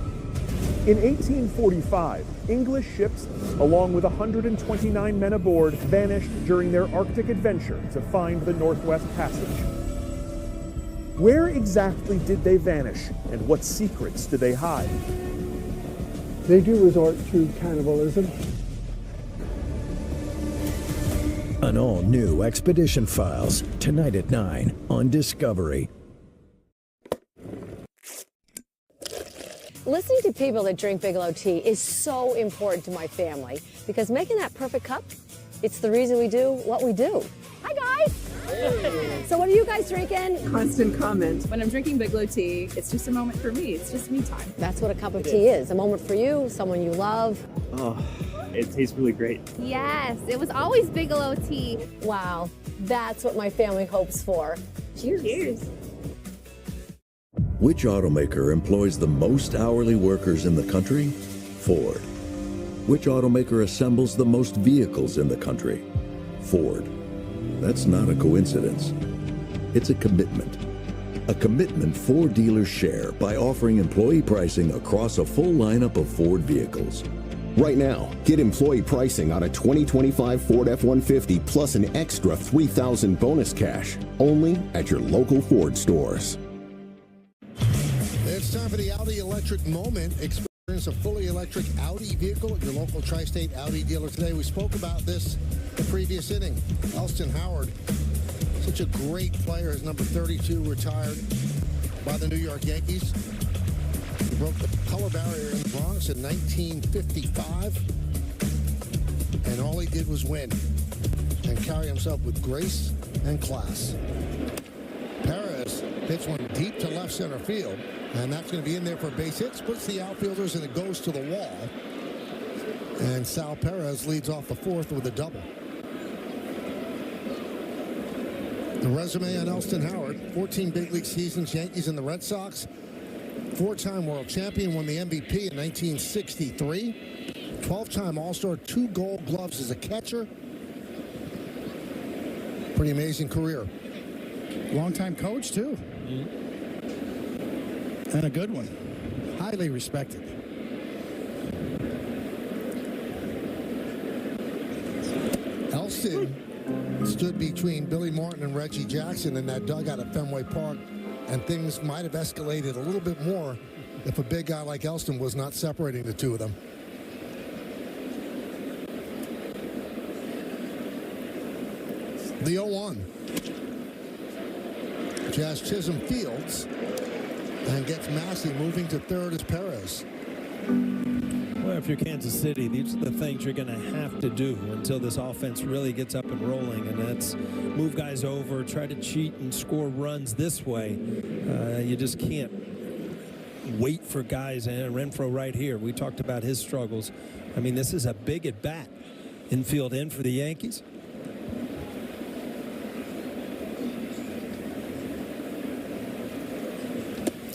In 1845, English ships, along with 129 men aboard, vanished during their Arctic adventure to find the Northwest Passage. Where exactly did they vanish, and what secrets did they hide? They do resort to cannibalism. An all-new Expedition Files, tonight at 9 on Discovery. Listening to people that drink Bigelow tea is so important to my family because making that perfect cup, it's the reason we do what we do. Hi, guys. So what are you guys drinking? Constant comment. When I'm drinking Bigelow tea, it's just a moment for me. It's just me time. That's what a cup of tea is. A moment for you, someone you love. Oh, it tastes really great. Yes, it was always Bigelow tea. Wow, that's what my family hopes for. Cheers. Cheers. Which automaker employs the most hourly workers in the country? Ford. Which automaker assembles the most vehicles in the country? Ford. That's not a coincidence. It's a commitment. A commitment Ford dealers share by offering employee pricing across a full lineup of Ford vehicles. Right now, get employee pricing on a 2025 Ford F-150 plus an extra $3,000 bonus cash, only at your local Ford stores. It's time for the Audi Electric Moment. Experience a fully electric Audi vehicle at your local Tri-State Audi dealer today. We spoke about this the previous inning. Elston Howard, such a great player, is number 32, retired by the New York Yankees. He broke the color barrier in the Bronx in 1955, and all he did was win and carry himself with grace and class. Perez hits one deep to left center field, and that's going to be in there for a base hit. Splits the outfielders, and it goes to the wall. And Sal Perez leads off the fourth with a double. The resume on Elston Howard: 14 big league seasons, Yankees and the Red Sox. 4-time world champion, won the MVP in 1963. 12-time All-Star, 2 Gold Gloves as a catcher. Pretty amazing career. Long-time coach, too. And a good one. Highly respected. Elston stood between Billy Martin and Reggie Jackson in that dugout at Fenway Park, and things might have escalated a little bit more if a big guy like Elston was not separating the two of them. The 0-1. Jazz Chisholm fields and gets Massey. Moving to third is Perez. Well, if you're Kansas City, these are the things you're going to have to do until this offense really gets up and rolling, and that's move guys over, try to cheat and score runs this way. You just can't wait for guys, and Renfroe right here. We talked about his struggles. I mean, this is a big at bat. Infield in for the Yankees.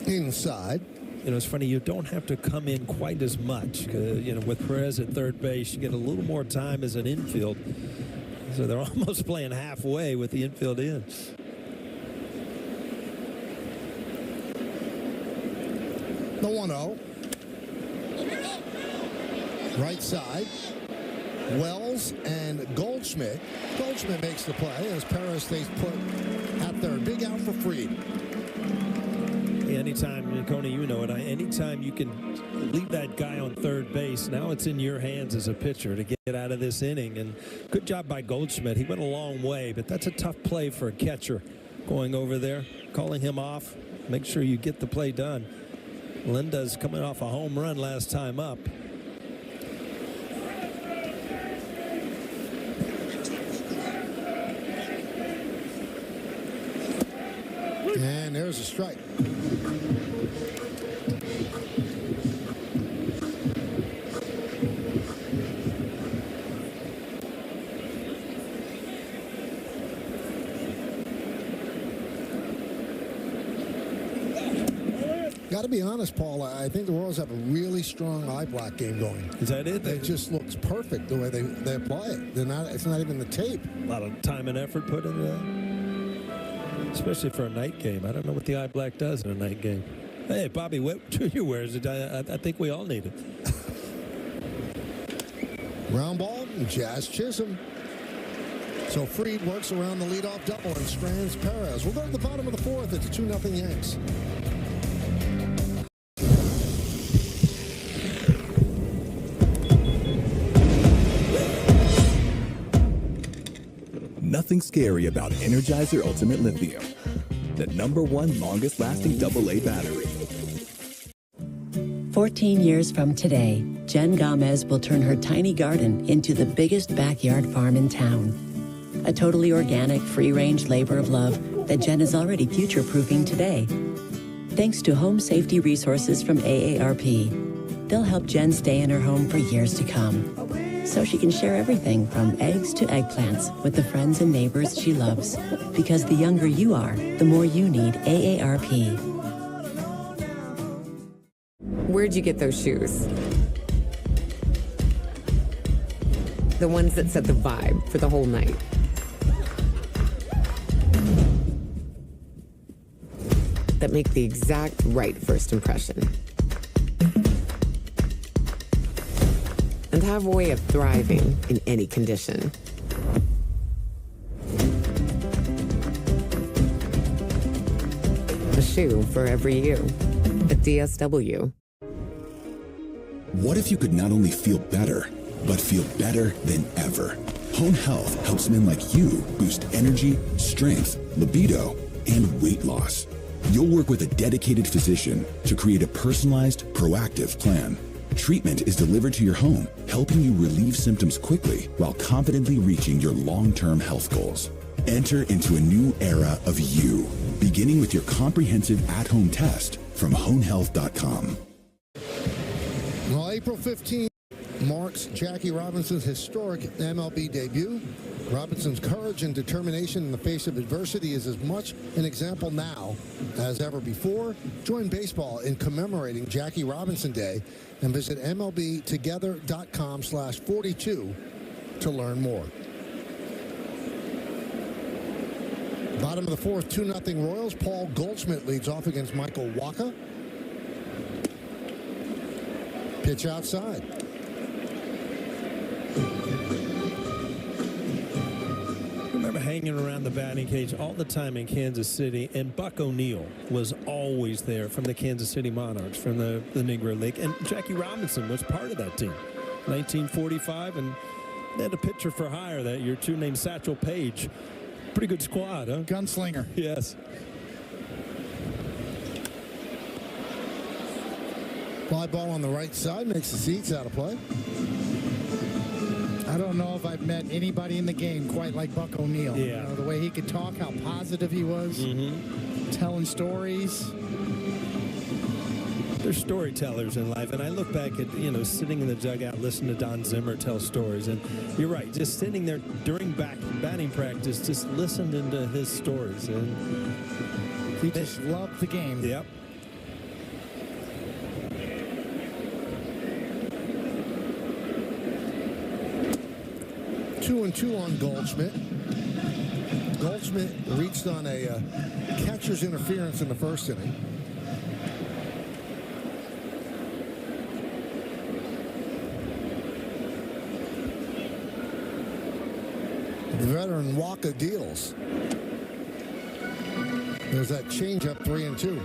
Inside. You know, it's funny, you don't have to come in quite as much. You know, with Perez at third base, you get a little more time as an infield. So they're almost playing halfway with the infield in. The 1-0. Right side. Wells and Goldschmidt. Goldschmidt makes the play as Perez stays put at third. Big out for Fried. Anytime, Coney, you know it. Anytime you can leave that guy on third base, now it's in your hands as a pitcher to get out of this inning. And good job by Goldschmidt. He went a long way, but that's a tough play for a catcher going over there, calling him off. Make sure you get the play done. Linda's coming off a home run last time up. And there's a strike. Got to be honest, Paul, I think the Royals have a really strong eye black game going. Is that it? It just looks perfect the way they apply it. It's not even the tape. A lot of time and effort put into that, especially for a night game. I don't know what the eye black does in a night game. Hey, Bobby Witt Jr. wears it. I think we all need it. Ground ball, Jazz Chisholm. So Fried works around the leadoff double and strands Perez. We'll go to the bottom of the fourth. It's 2-0 Yanks. Nothing scary about Energizer Ultimate Lithium, the #1 longest-lasting AA battery. 14 years from today, Jen Gomez will turn her tiny garden into the biggest backyard farm in town. A totally organic, free-range labor of love that Jen is already future-proofing today. Thanks to home safety resources from AARP, they'll help Jen stay in her home for years to come, so she can share everything from eggs to eggplants with the friends and neighbors she loves. Because the younger you are, the more you need AARP. Where'd you get those shoes? The ones that set the vibe for the whole night. That make the exact right first impression. And have a way of thriving in any condition. A shoe for every you. At DSW. What if you could not only feel better, but feel better than ever? Hone Health helps men like you boost energy, strength, libido, and weight loss. You'll work with a dedicated physician to create a personalized, proactive plan. Treatment is delivered to your home, helping you relieve symptoms quickly while confidently reaching your long-term health goals. Enter into a new era of you, beginning with your comprehensive at-home test from honehealth.com. Well, April 15th marks Jackie Robinson's historic MLB debut. Robinson's courage and determination in the face of adversity is as much an example now as ever before. Join baseball in commemorating Jackie Robinson Day and visit MLBtogether.com/42 to learn more. Bottom of the fourth, 2-0 Royals. Paul Goldschmidt leads off against Michael Wacha. Pitch outside. Remember hanging around the batting cage all the time in Kansas City, and Buck O'Neill was always there from the Kansas City Monarchs, from the Negro League, and Jackie Robinson was part of that team. 1945, and they had a pitcher for hire that year too named Satchel Paige. Pretty good squad, huh? Gunslinger. Yes. Fly ball on the right side makes the seats out of play. I don't know if I've met anybody in the game quite like Buck O'Neill. Yeah. You know, the way he could talk, how positive he was, telling stories. They're storytellers in life, and I look back at, sitting in the dugout, listening to Don Zimmer tell stories, and you're right, just sitting there during batting practice, just listening to his stories. And he just loved the game. Yep. Two and two on Goldschmidt. Goldschmidt reached on a catcher's interference in the first inning. The veteran Waka deals. There's that changeup, 3-2.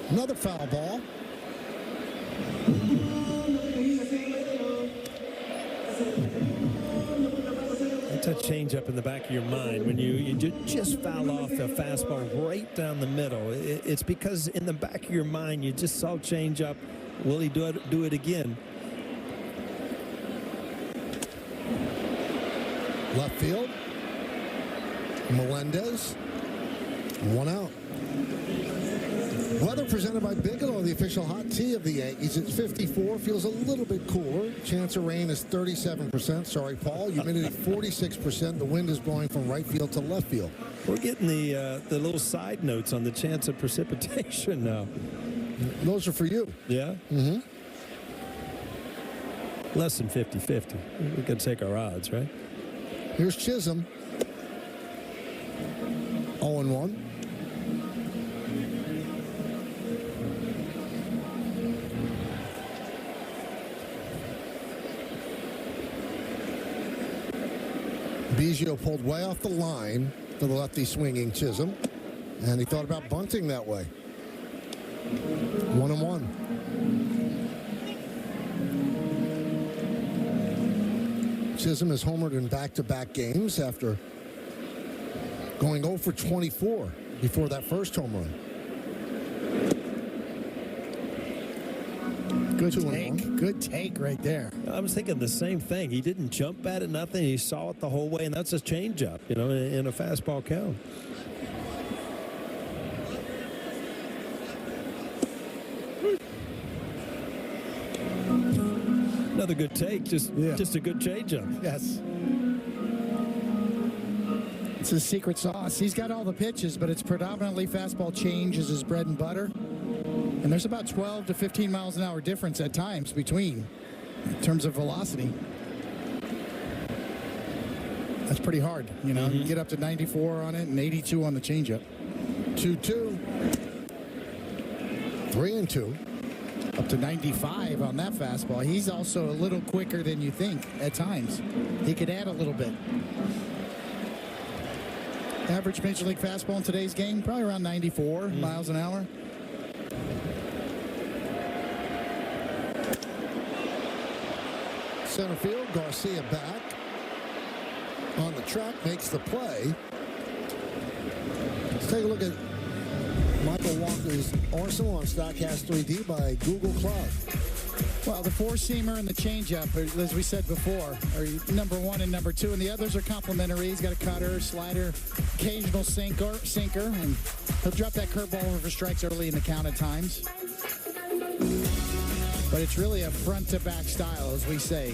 Another foul ball. It's a change up in the back of your mind when you just foul off a fastball right down the middle. It's because in the back of your mind you just saw change up. Will he do it again? Left field. Melendez. One out. Weather presented by Bigelow, the official hot tea of the Yankees. It's 54, feels a little bit cooler. Chance of rain is 37%. Sorry, Paul. Humidity 46%. The wind is blowing from right field to left field. We're getting the little side notes on the chance of precipitation now. Those are for you. Yeah? Mm-hmm. Less than 50-50. We can take our odds, right? Here's Chisholm. 0-1. Biggio pulled way off the line for the lefty swinging Chisholm, and he thought about bunting that way. 1-1. Chisholm has homered in back-to-back games after going 0 for 24 before that first home run. Good take right there. I was thinking the same thing. He didn't jump at it, nothing. He saw it the whole way, and that's a changeup, in a fastball count. Another good take, just a good changeup. Yes. It's his secret sauce. He's got all the pitches, but it's predominantly fastball change is his bread and butter. And there's about 12 to 15 miles an hour difference at times between in terms of velocity. That's pretty hard, You get up to 94 on it and 82 on the changeup. 2-2. 3-2. Up to 95 on that fastball. He's also a little quicker than you think at times. He could add a little bit. Average Major League fastball in today's game, probably around 94 miles an hour. Center field, Garcia back. On the track, makes the play. Let's take a look at Michael Walker's arsenal on StatCast 3D by Google Cloud. Well, the four-seamer and the changeup, as we said before, are number one and number two, and the others are complementary. He's got a cutter, slider, occasional sinker, and he'll drop that curveball over for strikes early in the count at times. But it's really a front-to-back style, as we say.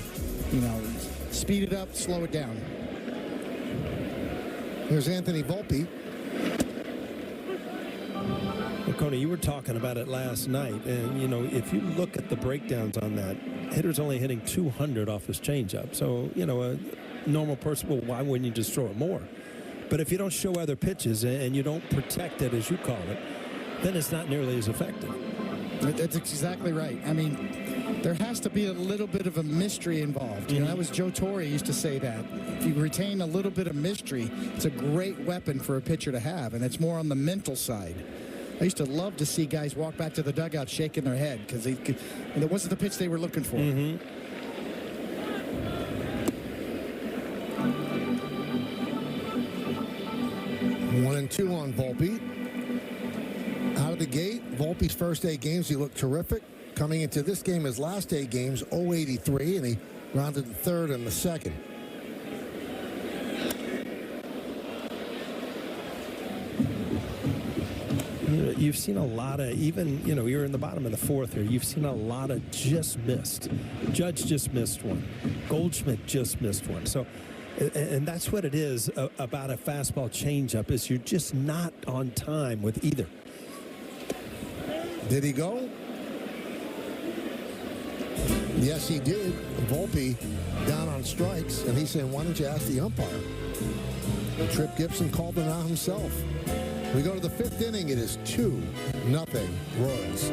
Speed it up, slow it down. Here's Anthony Volpe. Well, Coney, you were talking about it last night, and, if you look at the breakdowns on that, hitter's only hitting 200 off his changeup. So, a normal person, well, why wouldn't you just throw it more? But if you don't show other pitches and you don't protect it, as you call it, then it's not nearly as effective. That's exactly right. I mean, there has to be a little bit of a mystery involved. That was Joe Torre used to say that. If you retain a little bit of mystery, it's a great weapon for a pitcher to have, and it's more on the mental side. I used to love to see guys walk back to the dugout shaking their head because it wasn't the pitch they were looking for. 1-2 on Volpe. Out of the gate, Volpe's first 8 games, he looked terrific. Coming into this game, his last 8 games, 083, and he rounded the third and the second. You've seen a lot of, even, you're in the bottom of the fourth here. You've seen a lot of just missed. Judge just missed one. Goldschmidt just missed one. So, and that's what it is about a fastball changeup, is you're just not on time with either. Did he go? Yes, he did. Volpe down on strikes, and he's saying, why don't you ask the umpire? Trip Gibson called it out himself. We go to the 5th inning. It is 2-0 Royals.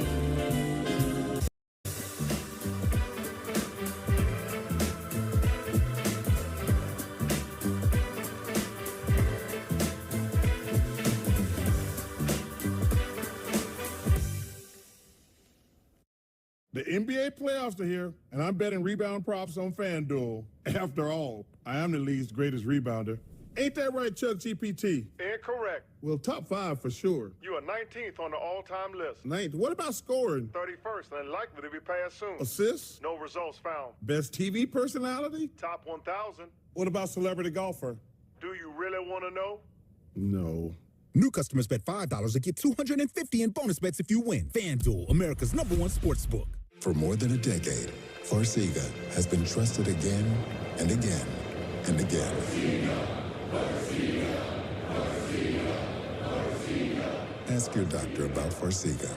The NBA playoffs are here, and I'm betting rebound props on FanDuel. After all, I am the league's greatest rebounder. Ain't that right, Chuck GPT? Incorrect. Well, top 5 for sure. You are 19th on the all-time list. 9th. What about scoring? 31st and likely to be passed soon. Assists? No results found. Best TV personality? Top 1,000. What about celebrity golfer? Do you really want to know? No. New customers bet $5 to get $250 in bonus bets if you win. FanDuel, America's #1 sportsbook. For more than a decade, Farxiga has been trusted again and again and again. Ask your doctor about Farxiga.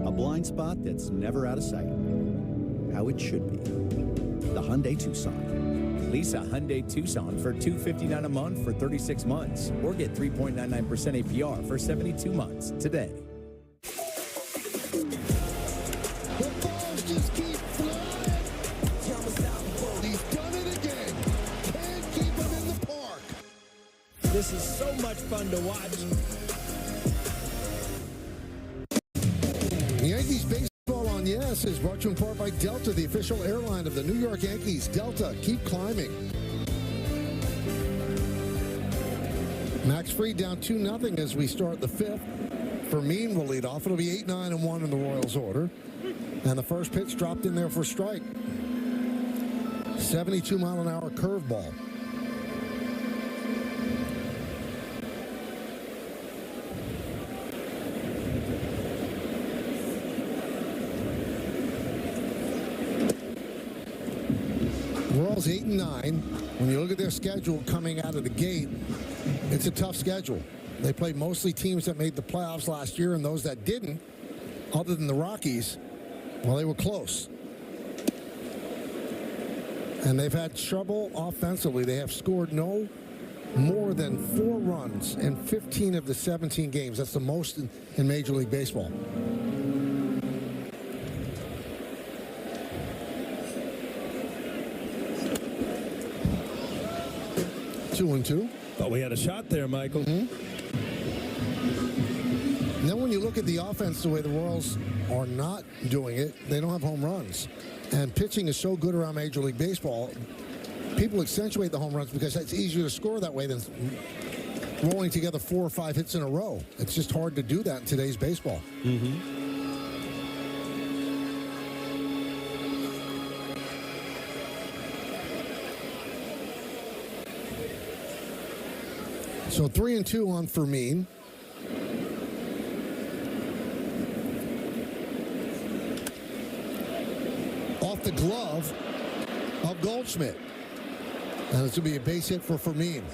A blind spot that's never out of sight. How it should be. The Hyundai Tucson. Lease a Hyundai Tucson for $259 a month for 36 months, or get 3.99% APR for 72 months today. The balls just keep flying. He's done it again. Can't keep him in the park. This is so much fun to watch. The Yankees baseball on Yes is brought to you in part by Delta, the official airline of the New York Yankees. Delta, keep climbing. Max Fried down 2-0 as we start the 5th. Fermin will lead off. It'll be 8-9-1 in the Royals order. And the first pitch dropped in there for strike. 72-mile-an-hour curveball. Royals 8-9. When you look at their schedule coming out of the gate, it's a tough schedule. They played mostly teams that made the playoffs last year, and those that didn't, other than the Rockies, well, they were close. And they've had trouble offensively. They have scored no more than 4 runs in 15 of the 17 games. That's the most in Major League Baseball. Two and two. But we had a shot there, Michael. And then when you look at the offense, the way the Royals are not doing it, they don't have home runs. And pitching is so good around Major League Baseball, people accentuate the home runs because it's easier to score that way than rolling together 4 or 5 hits in a row. It's just hard to do that in today's baseball. So 3-2 on Fermin. Off the glove of Goldschmidt. And it's going to be a base hit for Fermin.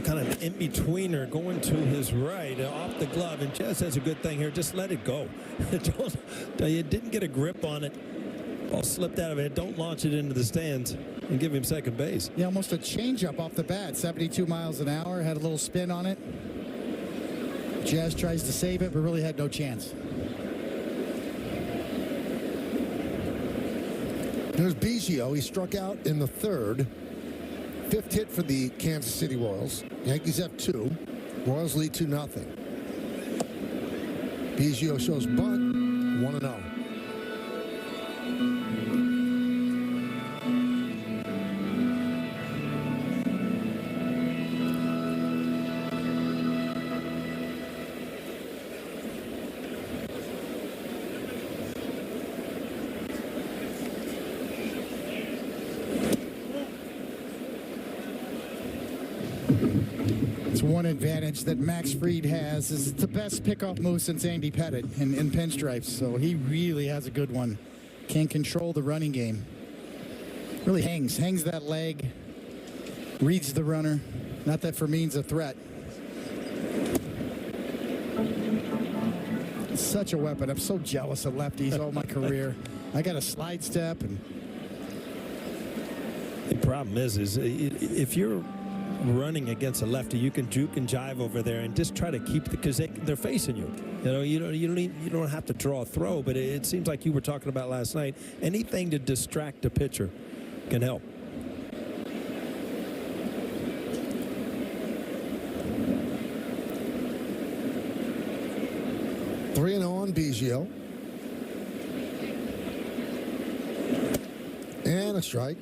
Kind of in-betweener going to his right, off the glove, and Jazz has a good thing here. Just let it go. You didn't get a grip on it. Ball slipped out of it. Don't launch it into the stands and give him second base. Yeah, almost a changeup off the bat. 72 miles an hour. Had a little spin on it. Jazz tries to save it, but really had no chance. There's Biggio. He struck out in the 3rd. fifth hit for the Kansas City Royals. Yankees have 2. Royals lead 2-0. Biggio shows bunt, 1-0. One advantage that Max Fried has is it's the best pickoff move since Andy Pettit in pinstripes. So he really has a good one. Can control the running game. Really hangs that leg, reads the runner. Not that Fermin's a threat. Such a weapon. I'm so jealous of lefties all my career. I got a slide step. And the problem is if you're running against a lefty, you can juke and jive over there and just try to keep because they're facing you. You don't have to draw a throw, but it seems like you were talking about last night. Anything to distract a pitcher can help. Three and on Biggio. And a strike.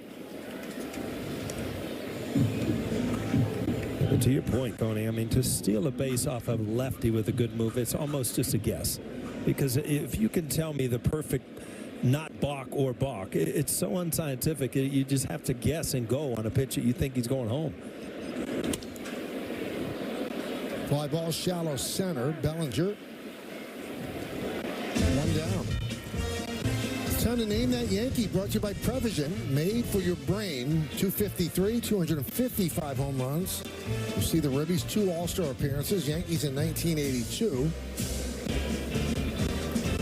To your point, Coney, I mean, to steal a base off of lefty with a good move, it's almost just a guess. Because if you can tell me the perfect not balk or balk, it's so unscientific. You just have to guess and go on a pitch that you think he's going home. Fly ball shallow center. Bellinger. One down. It's time to name that Yankee. Brought to you by Prevision. Made for your brain. 253, 255 home runs. You see the Ribbies, 2 All-Star appearances. Yankees in 1982.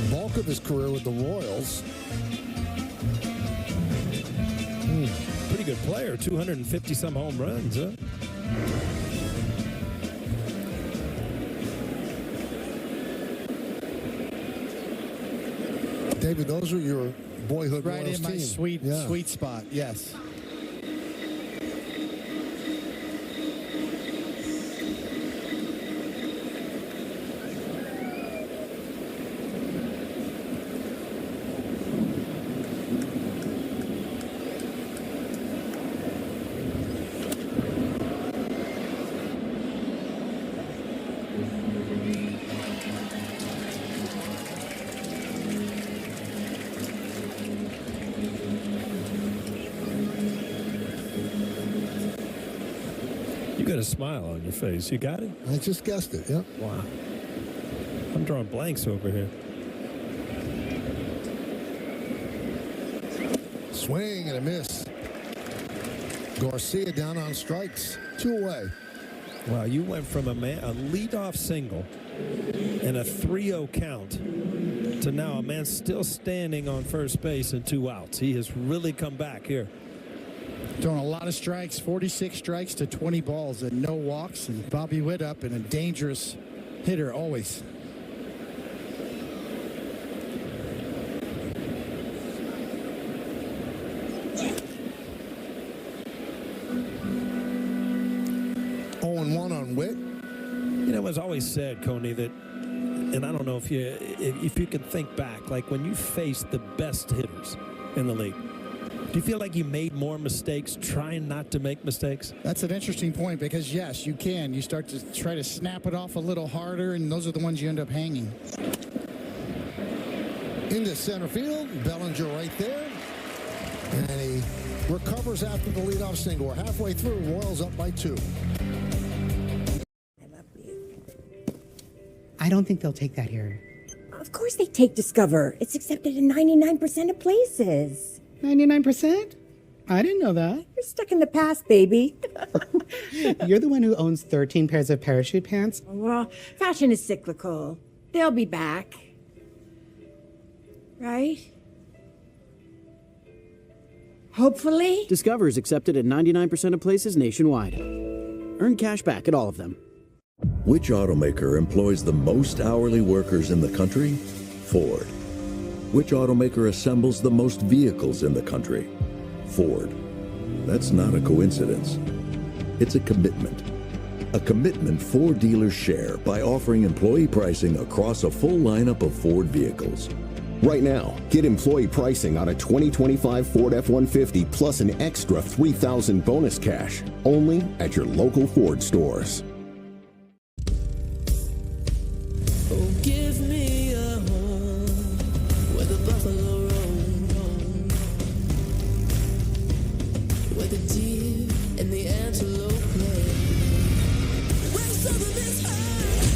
Bulk of his career with the Royals. Pretty good player. 250-some home runs, huh? David, those are your boyhood right Royals in my team. sweet spot. Yes. Got a smile on your face. You got it? I just guessed it, yeah. Wow. I'm drawing blanks over here. Swing and a miss. Garcia down on strikes. 2 away. Wow, you went from a leadoff single and a 3-0 count to now a man still standing on first base and 2 outs. He has really come back here. Throwing a lot of strikes, 46 strikes to 20 balls and no walks. And Bobby Witt up and a dangerous hitter always. On Witt. You know, it was always said, Coney, that, and I don't know if you can think back, like when you face the best hitters in the league, do you feel like you made more mistakes trying not to make mistakes? That's an interesting point because, yes, you can. You start to try to snap it off a little harder, and those are the ones you end up hanging. Into center field. Bellinger right there. And he recovers after the leadoff single. We're halfway through. Royals up by 2. I don't think they'll take that here. Of course they take Discover. It's accepted in 99% of places. 99%? I didn't know that. You're stuck in the past, baby. You're the one who owns 13 pairs of parachute pants? Well, fashion is cyclical. They'll be back. Right? Hopefully. Discover is accepted at 99% of places nationwide. Earn cash back at all of them. Which automaker employs the most hourly workers in the country? Ford. Which automaker assembles the most vehicles in the country? Ford. That's not a coincidence. It's a commitment. A commitment Ford dealers share by offering employee pricing across a full lineup of Ford vehicles. Right now, get employee pricing on a 2025 Ford F-150 plus an extra $3,000 bonus cash, only at your local Ford stores. Oh, give me a home where the buffalo roam, where the deer and the antelope play, where the southern is heard,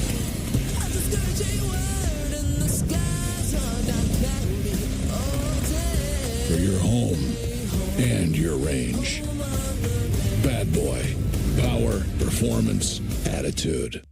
and the scourging word, and the skies are not cloudy all day. For your home and your range. Bad Boy. Power, performance, attitude.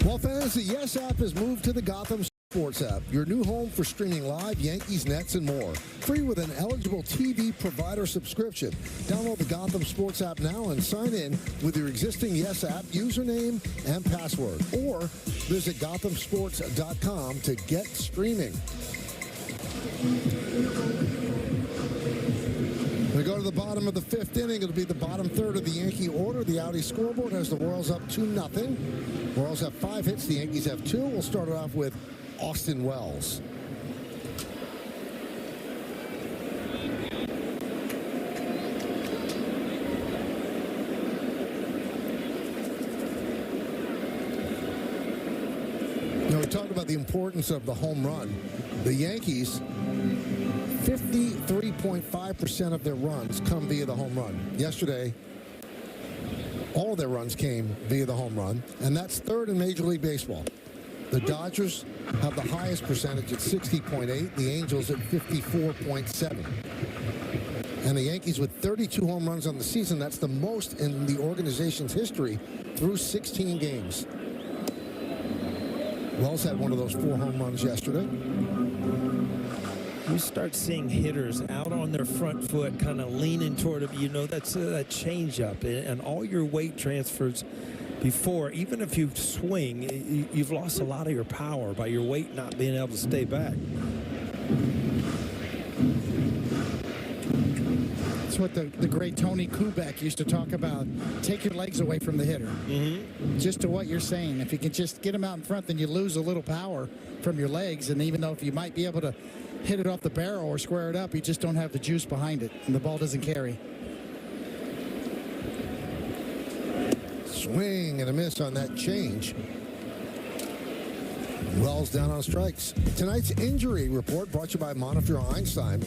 Well, fans, the Yes app has moved to the Gotham Sports app, your new home for streaming live Yankees, Nets, and more. Free with an eligible TV provider subscription. Download the Gotham Sports app now and sign in with your existing Yes app username and password. Or visit GothamSports.com to get streaming. We go to the bottom of the fifth inning. It'll be the bottom third of the Yankee order. The Audi scoreboard has the Royals up 2-0. Royals have 5 hits. The Yankees have 2. We'll start it off with Austin Wells. Now, we talked about the importance of the home run. The Yankees, 53.5% of their runs come via the home run. Yesterday, all their runs came via the home run, and that's third in Major League Baseball. The Dodgers have the highest percentage at 60.8, the Angels at 54.7. And the Yankees with 32 home runs on the season, that's the most in the organization's history through 16 games. Wells had one of those 4 home runs yesterday. You start seeing hitters out on their front foot, kind of leaning toward him. You know, that's a changeup, and all your weight transfers before. Even if you swing, you've lost a lot of your power by your weight not being able to stay back. That's what the great Tony Kubek used to talk about. Take your legs away from the hitter. Just to what you're saying. If you can just get him out in front, then you lose a little power from your legs. And even though if you might be able to hit it off the barrel or square it up, you just don't have the juice behind it, and the ball doesn't carry. Swing and a miss on that change. Wells down on strikes. Tonight's injury report brought to you by Montefiore Einstein,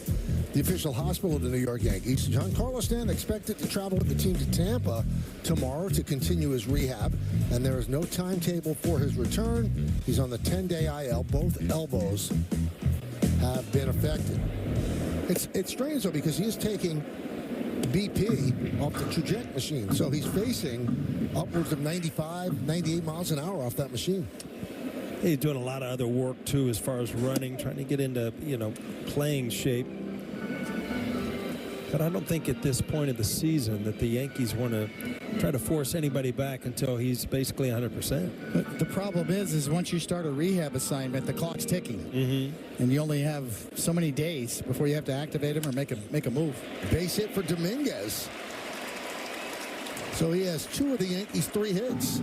the official hospital of the New York Yankees. Giancarlo Stanton expected to travel with the team to Tampa tomorrow to continue his rehab, and there is no timetable for his return. He's on the 10-day IL. Both elbows have been affected. It's strange, though, because he is taking BP off the trajectory machine, so he's facing upwards of 95, 98 miles an hour off that machine. He's doing a lot of other work, too, as far as running, trying to get into, playing shape. But I don't think at this point of the season that the Yankees want to try to force anybody back until he's basically 100%. But the problem is once you start a rehab assignment, the clock's ticking. And you only have so many days before you have to activate him or make a move. Base hit for Dominguez. So he has 2 of the Yankees' 3 hits.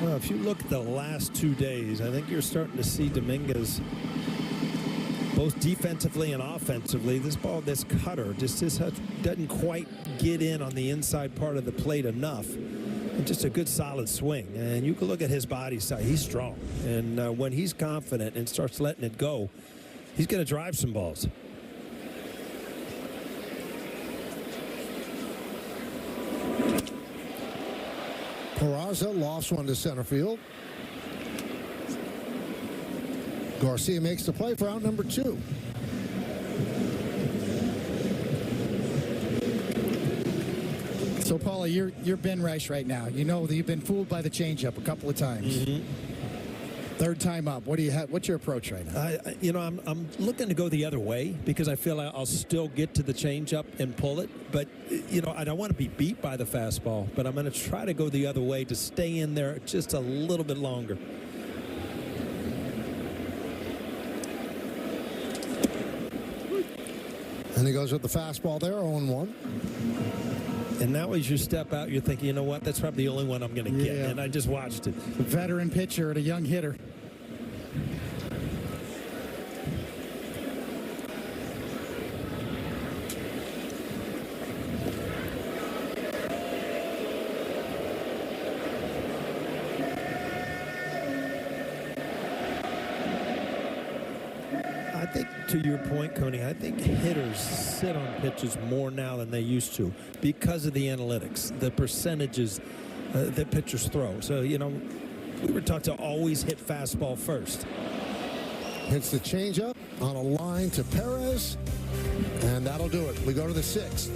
Well, if you look at the last 2 days, I think you're starting to see Dominguez both defensively and offensively. This cutter just doesn't quite get in on the inside part of the plate enough. And just a good solid swing. And you can look at his body side. He's strong. And when he's confident and starts letting it go, he's going to drive some balls. Peraza lofts one to center field. Garcia makes the play for out number 2. So, Paula, you're Ben Rice right now. You know that you've been fooled by the changeup a couple of times. Third time up. What do you have? What's your approach right now? I'm looking to go the other way because I feel I'll still get to the changeup and pull it. But, I don't want to be beat by the fastball. But I'm going to try to go the other way to stay in there just a little bit longer. And he goes with the fastball there, 0-1. And now as you step out, you're thinking, you know what, that's probably the only one I'm going to get. And I just watched it. A veteran pitcher and a young hitter. I think, to your point, Coney, I think hitters sit on pitches more now than they used to because of the analytics, the percentages that pitchers throw. So, we were taught to always hit fastball first. Hits the changeup on a line to Perez, and that'll do it. We go to the 6th.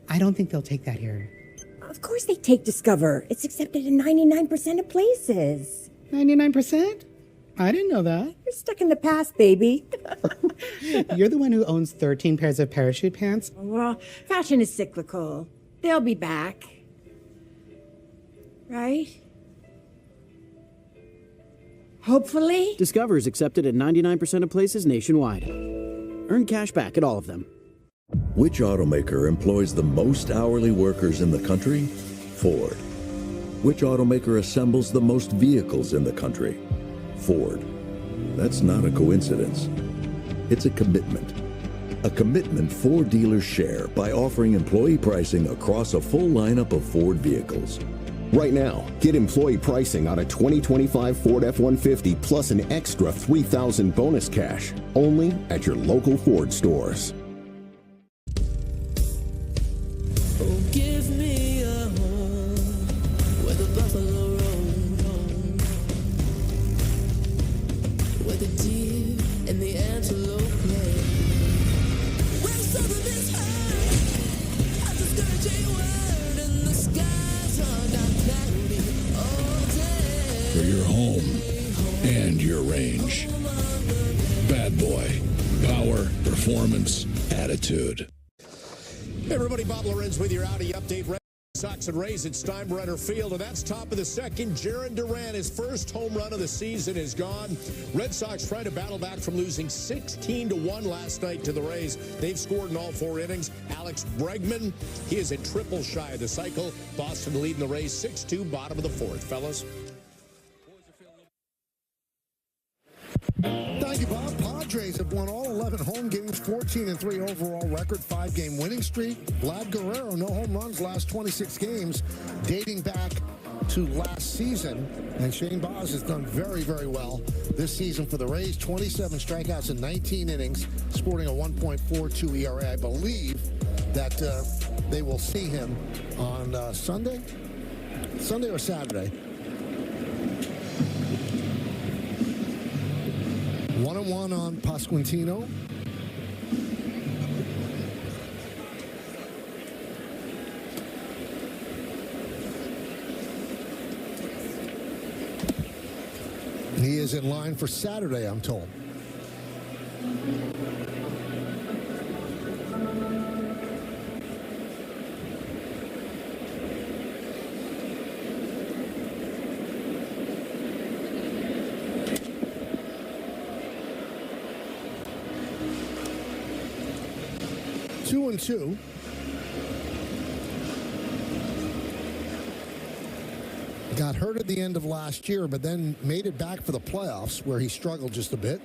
I don't think they'll take that here. Of course they take Discover. It's accepted in 99% of places. 99%? I didn't know that. You're stuck in the past, baby. You're the one who owns 13 pairs of parachute pants? Well, fashion is cyclical. They'll be back. Right? Hopefully. Discover is accepted at 99% of places nationwide. Earn cash back at all of them. Which automaker employs the most hourly workers in the country? Ford. Which automaker assembles the most vehicles in the country? Ford. That's not a coincidence. It's a commitment. A commitment Ford dealers share by offering employee pricing across a full lineup of Ford vehicles. Right now, get employee pricing on a 2025 Ford F-150 plus an extra $3,000 bonus cash only at your local Ford stores. Oh, give me a home where the buffalo roam, where the deer and the antelope play, where southern is high, at the scourging word, and the skies are not cloudy all day. For your home and your range. Bad Boy. Power, performance, attitude. Hey everybody, Bob Lorenz with your Audi update. Red Sox and Rays at Steinbrenner Field, and that's top of the second. Jarren Duran, his first home run of the season, is gone. Red Sox trying to battle back from losing 16-1 last night to the Rays. They've scored in all 4 innings. Alex Bregman, he is a triple shy of the cycle. Boston leading the Rays 6-2, bottom of the 4th, fellas. Thank you, Bob. Padres have won all 11 home games, 14-3 overall record, 5-game winning streak. Vlad Guerrero, no home runs last 26 games, dating back to last season. And Shane Baz has done very, very well this season for the Rays. 27 strikeouts in 19 innings, sporting a 1.42 ERA. I believe that they will see him on Sunday or Saturday. 1-1 on Pasquantino. He is in line for Saturday, I'm told. Two and two. Got hurt at the end of last year, but then made it back for the playoffs, where he struggled just a bit.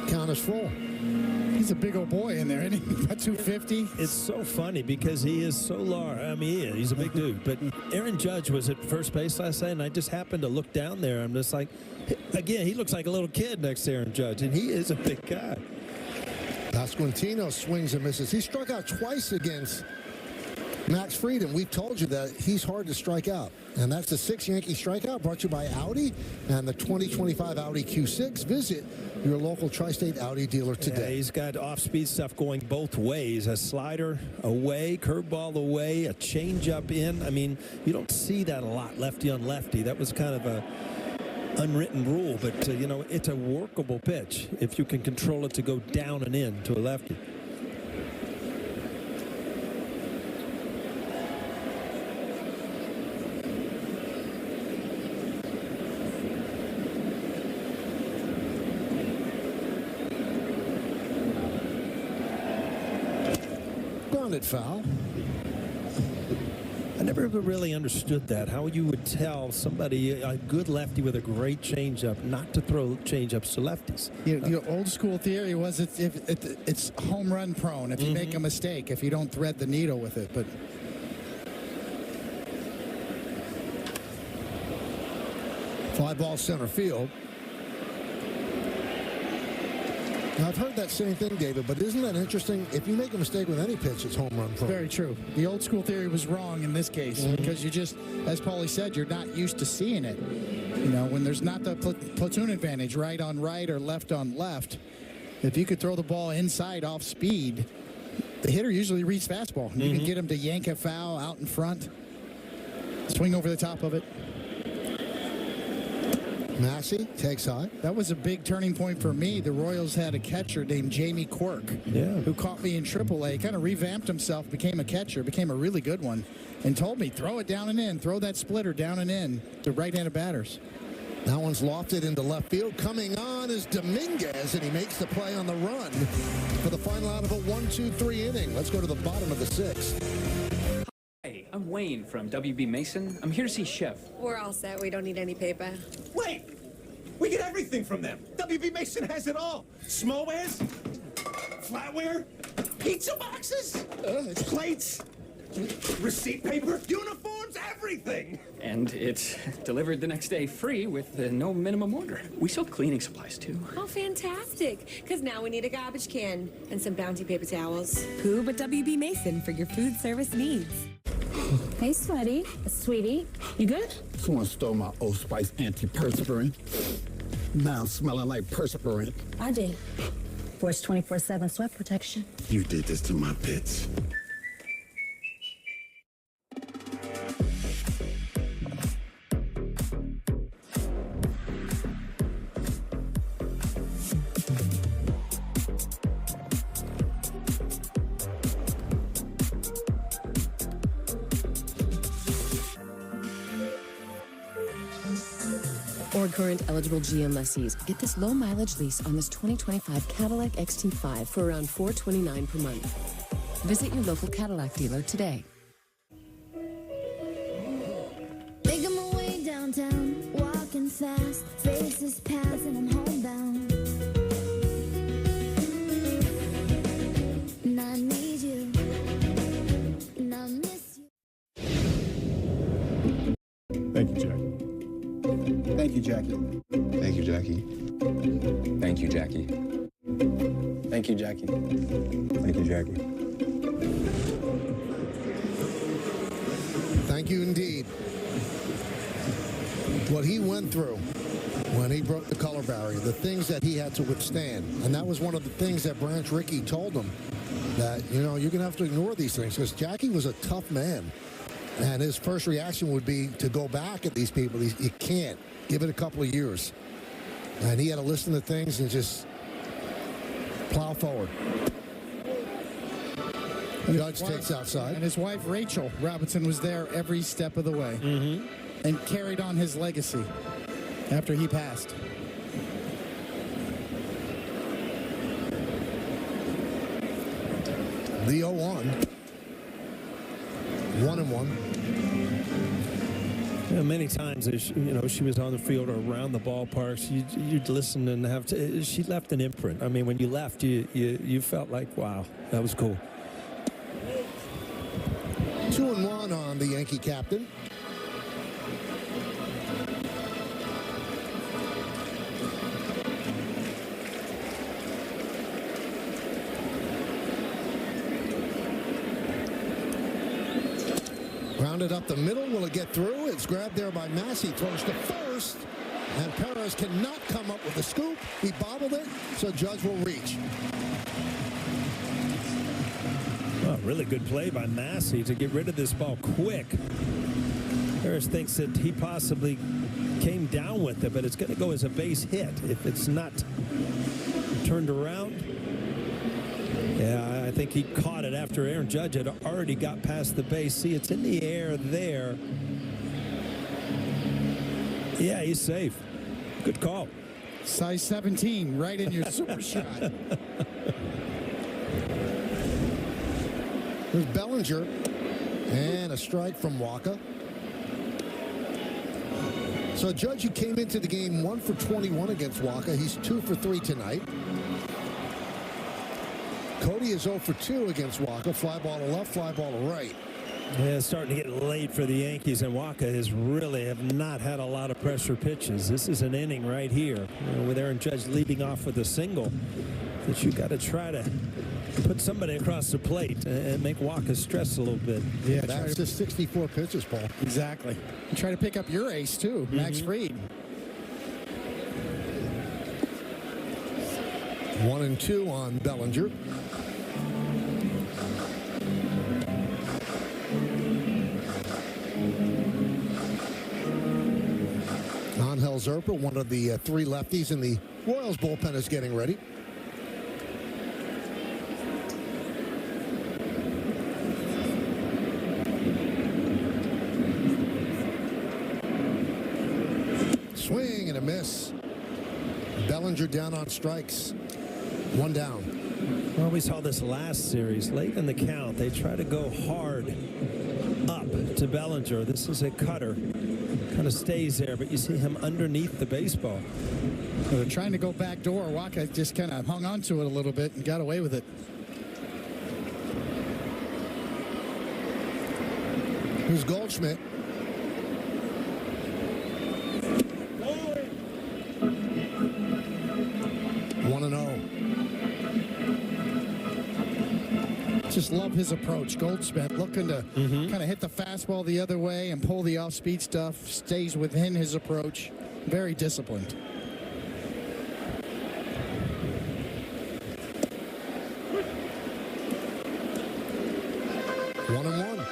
Count is full. He's a big old boy in there, isn't he? About 250. It's so funny because he is so large. I mean, he's a big dude. But Aaron Judge was at first base last night, and I just happened to look down there. I'm just like, again, he looks like a little kid next to Aaron Judge, and he is a big guy. Pasquantino swings and misses. He struck out twice against Max Fried, we've told you that he's hard to strike out. And that's the 6th Yankee strikeout brought to you by Audi and the 2025 Audi Q6. Visit your local Tri-State Audi dealer today. Yeah, he's got off-speed stuff going both ways. A slider away, curveball away, a changeup in. I mean, you don't see that a lot, lefty on lefty. That was kind of a unwritten rule, but, you know, it's a workable pitch if you can control it to go down and in to a lefty. Grounded foul. I never really understood that, how you would tell somebody, a good lefty with a great changeup, not to throw changeups to lefties. Your old school theory was it's home run prone if you make a mistake, if you don't thread the needle with it. But fly ball center field. Now, I've heard that same thing, David, but isn't that interesting? If you make a mistake with any pitch, it's home run prone. Very true. The old school theory was wrong in this case because you just, as Paulie said, you're not used to seeing it. You know, when there's not the platoon advantage, right on right or left on left, if you could throw the ball inside off speed, the hitter usually reads fastball. You can get him to yank a foul out in front, swing over the top of it. Massey takes high. That was a big turning point for me. The Royals had a catcher named Jamie Quirk, who caught me in AAA, kind of revamped himself, became a catcher, became a really good one, and told me, throw it down and in, throw that splitter down and in to right-handed batters. That one's lofted into left field. Coming on is Dominguez, and he makes the play on the run for the final out of a 1-2-3 inning. Let's go to the bottom of the 6th. Hey, I'm Wayne from WB Mason. I'm here to see Chef. We're all set. We don't need any paper. Wait! We get everything from them. WB Mason has it all. Smallwares, flatware, pizza boxes, plates, receipt paper, uniforms, everything. And it's delivered the next day free with no minimum order. We sell cleaning supplies, too. Oh, fantastic. Because now we need a garbage can and some Bounty paper towels. Who but WB Mason for your food service needs? Hey, Sweaty. Sweetie, you good? Someone stole my Old Spice antiperspirant. Now I'm smelling like perspirant. I did. Force 24/7 sweat protection. You did this to my pits. Or current eligible GM lessees get this low mileage lease on this 2025 Cadillac XT5 for around $429 per month. Visit your local Cadillac dealer today. Making my way downtown, walking fast, faces pass and I'm homebound. And I need you, and I miss you. Thank you, Jackie. Thank you, Jackie. Thank you, Jackie. Thank you, Jackie. Thank you, Jackie. Thank you, Jackie. Thank you indeed. What he went through when he broke the color barrier, the things that he had to withstand. And that was one of the things that Branch Rickey told him, that, you know, you're going to have to ignore these things, because Jackie was a tough man. And his first reaction would be to go back at these people. You can't. Give it a couple of years. And he had to listen to things and just plow forward. Judge takes outside. And his wife, Rachel Robinson, was there every step of the way and carried on his legacy after he passed. The 0-1. 1-1. You know, many times, as she was on the field or around the ballpark, you'd listen and have to. She left an imprint. I mean, when you left, you felt like, wow, that was cool. 2-1 on the Yankee captain. Grounded up the middle. Will it get through? It's grabbed there by Massey. Throws to first. And Perez cannot come up with the scoop. He bobbled it, so Judge will reach. Well, really good play by Massey to get rid of this ball quick. Harris thinks that he possibly came down with it, but it's going to go as a base hit if it's not turned around. Yeah, I think he caught it after Aaron Judge had already got past the base. See, it's in the air there. Yeah, he's safe. Good call. Size 17, right in your super shot. There's Bellinger. And a strike from Walker. So Judge, who came into the game 1 for 21 against Walker. He's 2 for 3 tonight. Cody is 0 for 2 against Walker. Fly ball to left, fly ball to right. Yeah, it's starting to get late for the Yankees, and Walker have not had a lot of pressure pitches. This is an inning right here, with Aaron Judge leading off with a single, that you got to try to put somebody across the plate and make Walker stress a little bit. Yeah, that's just 64 pitches, Paul. Exactly. And try to pick up your ace, too, Max Fried. 1-2 on Bellinger. Angel Zerpa, one of the 3 lefties in the Royals bullpen, is getting ready. Swing and a miss. Bellinger down on strikes. 1 down. Well, we saw this last series. Late in the count, they try to go hard up to Bellinger. This is a cutter. Kind of stays there, but you see him underneath the baseball. Well, they're trying to go back door. Waka just kind of hung on to it a little bit and got away with it. Here's Goldschmidt. Just love his approach. Goldschmidt looking to kind of hit the fastball the other way and pull the off-speed stuff. Stays within his approach. Very disciplined. One and one.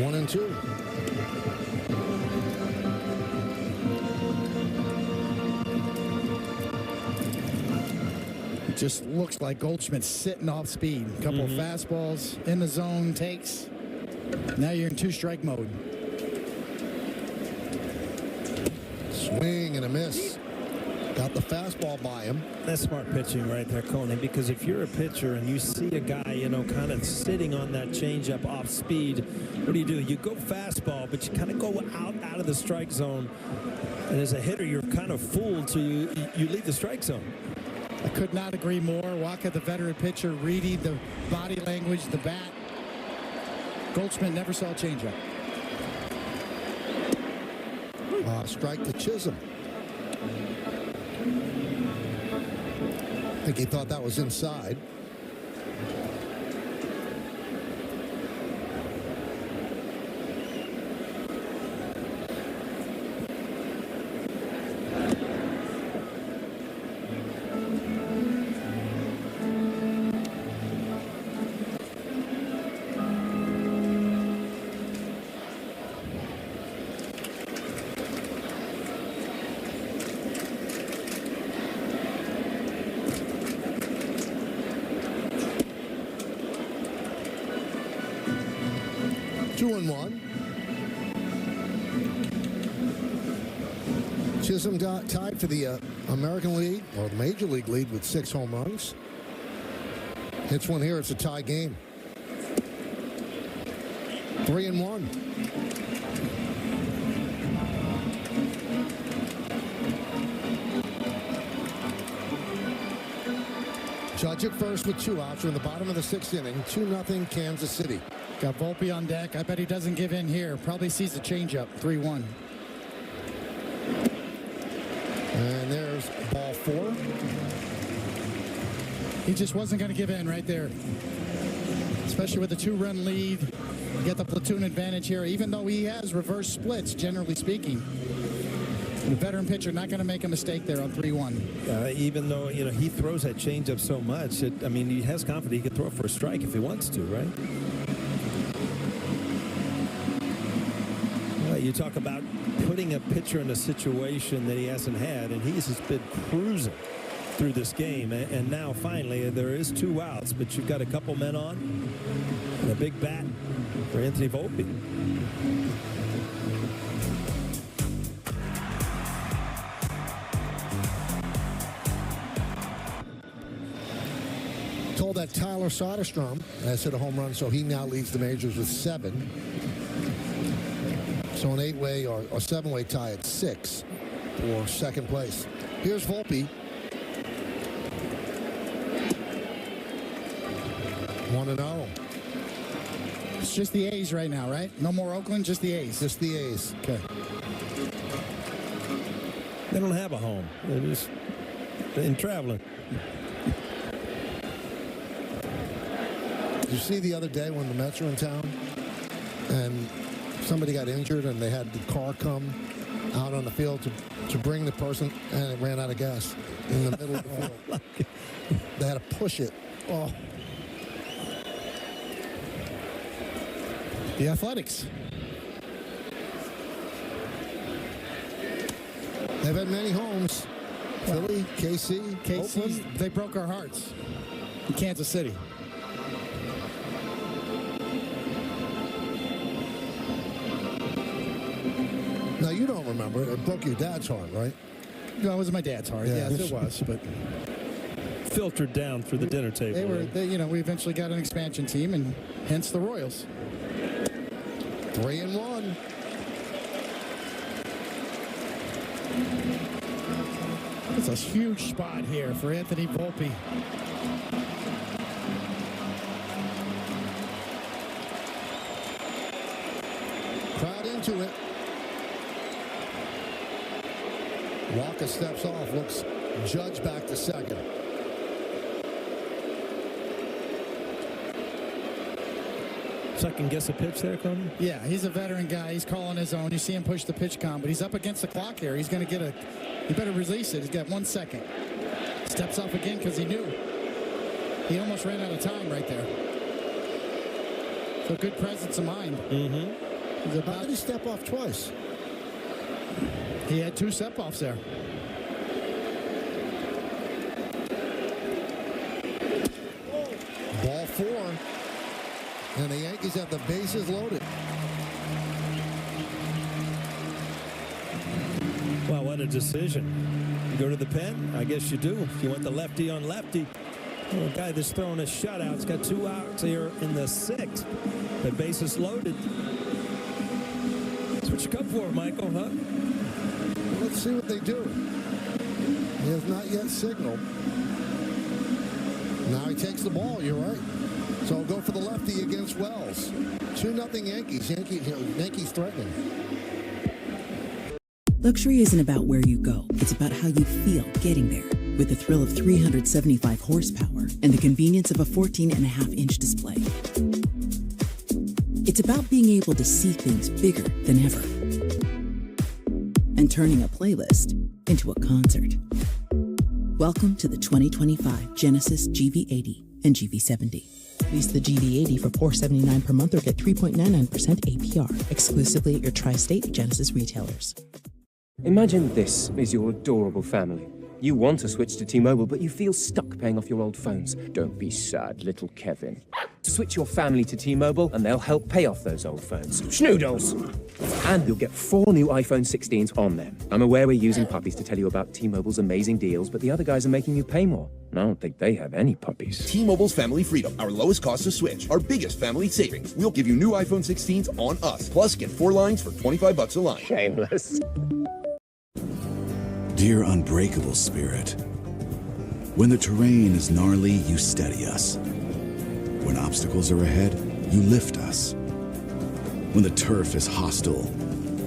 One and two. It just looks like Goldschmidt's sitting off speed. A couple of fastballs in the zone, takes. Now you're in 2-strike mode. Swing and a miss. Got the fastball by him. That's smart pitching right there, Coney, because if you're a pitcher and you see a guy, you know, kind of sitting on that changeup off speed, what do? You go fastball, but you kind of go out of the strike zone. And as a hitter, you're kind of fooled, so you leave the strike zone. I could not agree more. Waka, the veteran pitcher, reading the body language, the bat. Goldschmidt never saw a changeup. Strike to Chisholm. I think he thought that was inside. Chisholm got tied for the American League, or the Major League lead, with 6 home runs. Hits one here, it's a tie game. 3-1. Judge at first with 2 outs. We're in the bottom of the 6th inning. 2-0 Kansas City. Got Volpe on deck. I bet he doesn't give in here. Probably sees the changeup. 3-1. And there's ball 4. He just wasn't going to give in right there. Especially with a 2-run lead. You get the platoon advantage here, even though he has reverse splits, generally speaking. The veteran pitcher not going to make a mistake there on 3-1. Even though, he throws that changeup so much, he has confidence he can throw it for a strike if he wants to, right? You talk about putting a pitcher in a situation that he hasn't had, and he's just been cruising through this game. And now, finally, there is 2 outs, but you've got a couple men on and a big bat for Anthony Volpe. Told that Tyler Soderstrom has hit a home run, so he now leads the majors with 7. So an 8-way or 7-way tie at 6 for second place. Here's Volpe. 1-0. It's just the A's right now, right? No more Oakland, just the A's. Just the A's. Okay. They don't have a home. They're just in traveling. Did you see the other day when the Mets were in town and somebody got injured and they had the car come out on the field to bring the person, and it ran out of gas in the middle of the field. They had to push it. Oh. The Athletics. They've had many homes. Philly, KC, Oakland. They broke our hearts in Kansas City. Now, you don't remember. It broke your dad's heart, right? No, it was my dad's heart. Yeah. Yes, it was. But filtered down through the dinner table. We eventually got an expansion team, and hence the Royals. 3-1. It's a huge spot here for Anthony Volpe. Crowd into it. Walker steps off, looks Judge back to second. Second guess a pitch there, Coney? Yeah, he's a veteran guy. He's calling his own. You see him push the pitch count, but he's up against the clock here. He's going to get he better release it. He's got 1 second. Steps off again because he knew. He almost ran out of time right there. So good presence of mind. Mm-hmm. How did he step off twice? He had 2 step-offs there. Ball 4. And the Yankees have the bases loaded. Well, what a decision. You go to the pen? I guess you do. If you want the lefty on lefty. Well, a guy that's throwing a shutout. He's got 2 outs here in the 6th. The bases loaded. That's what you come for, Michael, huh? Let's see what they do. He has not yet signaled. Now he takes the ball, you're right. So I'll go for the lefty against Wells. 2-0 Yankees. Yankees threatening. Luxury isn't about where you go. It's about how you feel getting there. With the thrill of 375 horsepower and the convenience of a 14.5-inch display. It's about being able to see things bigger than ever. And turning a playlist into a concert. Welcome to the 2025 Genesis GV80 and GV70. Lease the GV80 for $479 per month or get 3.99% APR. Exclusively at your tri-state Genesis retailers. Imagine this is your adorable family. You want to switch to T-Mobile, but you feel stuck paying off your old phones. Don't be sad, little Kevin. Switch your family to T-Mobile, and they'll help pay off those old phones. Schnoodles! And you'll get 4 new iPhone 16s on them. I'm aware we're using puppies to tell you about T-Mobile's amazing deals, but the other guys are making you pay more. And I don't think they have any puppies. T-Mobile's Family Freedom, our lowest cost to switch, our biggest family savings. We'll give you new iPhone 16s on us. Plus, get 4 lines for $25 a line. Shameless. Dear unbreakable spirit, When the terrain is gnarly, you steady us. When obstacles are ahead, you lift us. When the turf is hostile,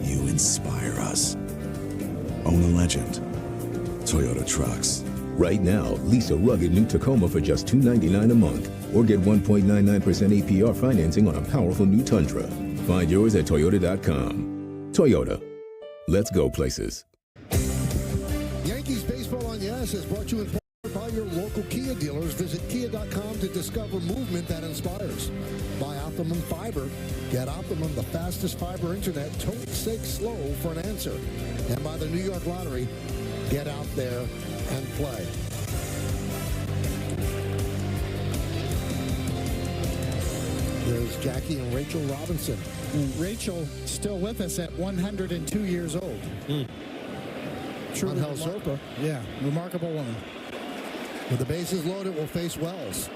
you inspire us. Own a legend. Toyota Trucks. Right now, lease a rugged new Tacoma for just $299 a month, or get 1.99% APR financing on a powerful new Tundra. Find yours at Toyota.com. Toyota. Let's go places. Yankees Baseball on Yes is brought to you in part by your local Kia dealers. Visit Kia.com to discover movement that inspires. By Optimum Fiber. Get Optimum, the fastest fiber internet. Don't say slow for an answer. And by the New York Lottery. Get out there and play. There's Jackie and Rachel Robinson. And Rachel still with us at 102 years old. Truly Zerpa. Yeah, remarkable woman. With the bases loaded, we'll face Wells.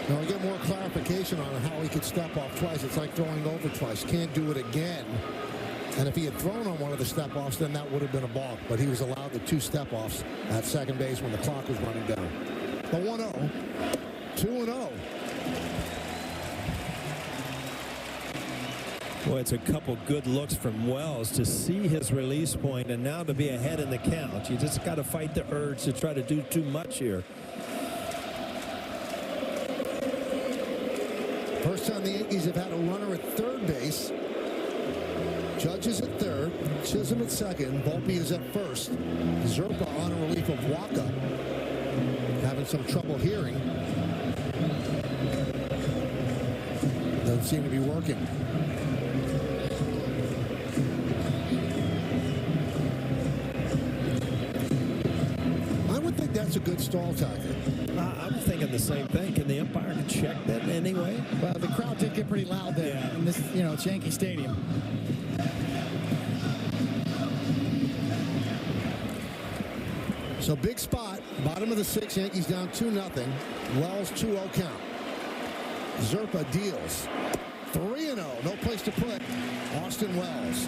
Now we get more clarification on how he could step off twice. It's like throwing over twice. Can't do it again. And if he had thrown on one of the step-offs, then that would have been a balk. But he was allowed the 2 step-offs at second base when the clock was running down. The 1-0. 2-0. Boy, it's a couple good looks from Wells to see his release point and now to be ahead in the count. You just got to fight the urge to try to do too much here. First time the Yankees have had a runner at third base. Judge is at third, Chisholm at second, Volpe is at first. Zerpa on a relief of Waka. Having some trouble hearing. Doesn't seem to be working. I would think that's a good stall tactic. I'm thinking the same thing. Can the umpire check that anyway? Well, the crowd did get pretty loud there. Yeah. And this, it's Yankee Stadium. So big spot, bottom of the 6th, Yankees down 2-0. Wells 2-0 count. Zerpa deals. 3-0, no place to put Austin Wells.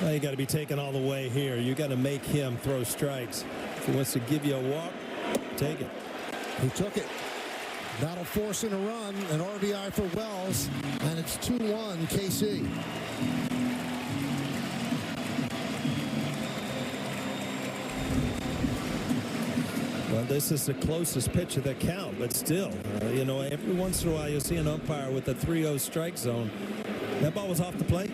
Well, you got to be taken all the way here. You got to make him throw strikes. If he wants to give you a walk, take it. He took it. That'll force in a run, an RBI for Wells, and it's 2-1 KC. Well, this is the closest pitch of the count, but still, every once in a while you'll see an umpire with a 3-0 strike zone. That ball was off the plate.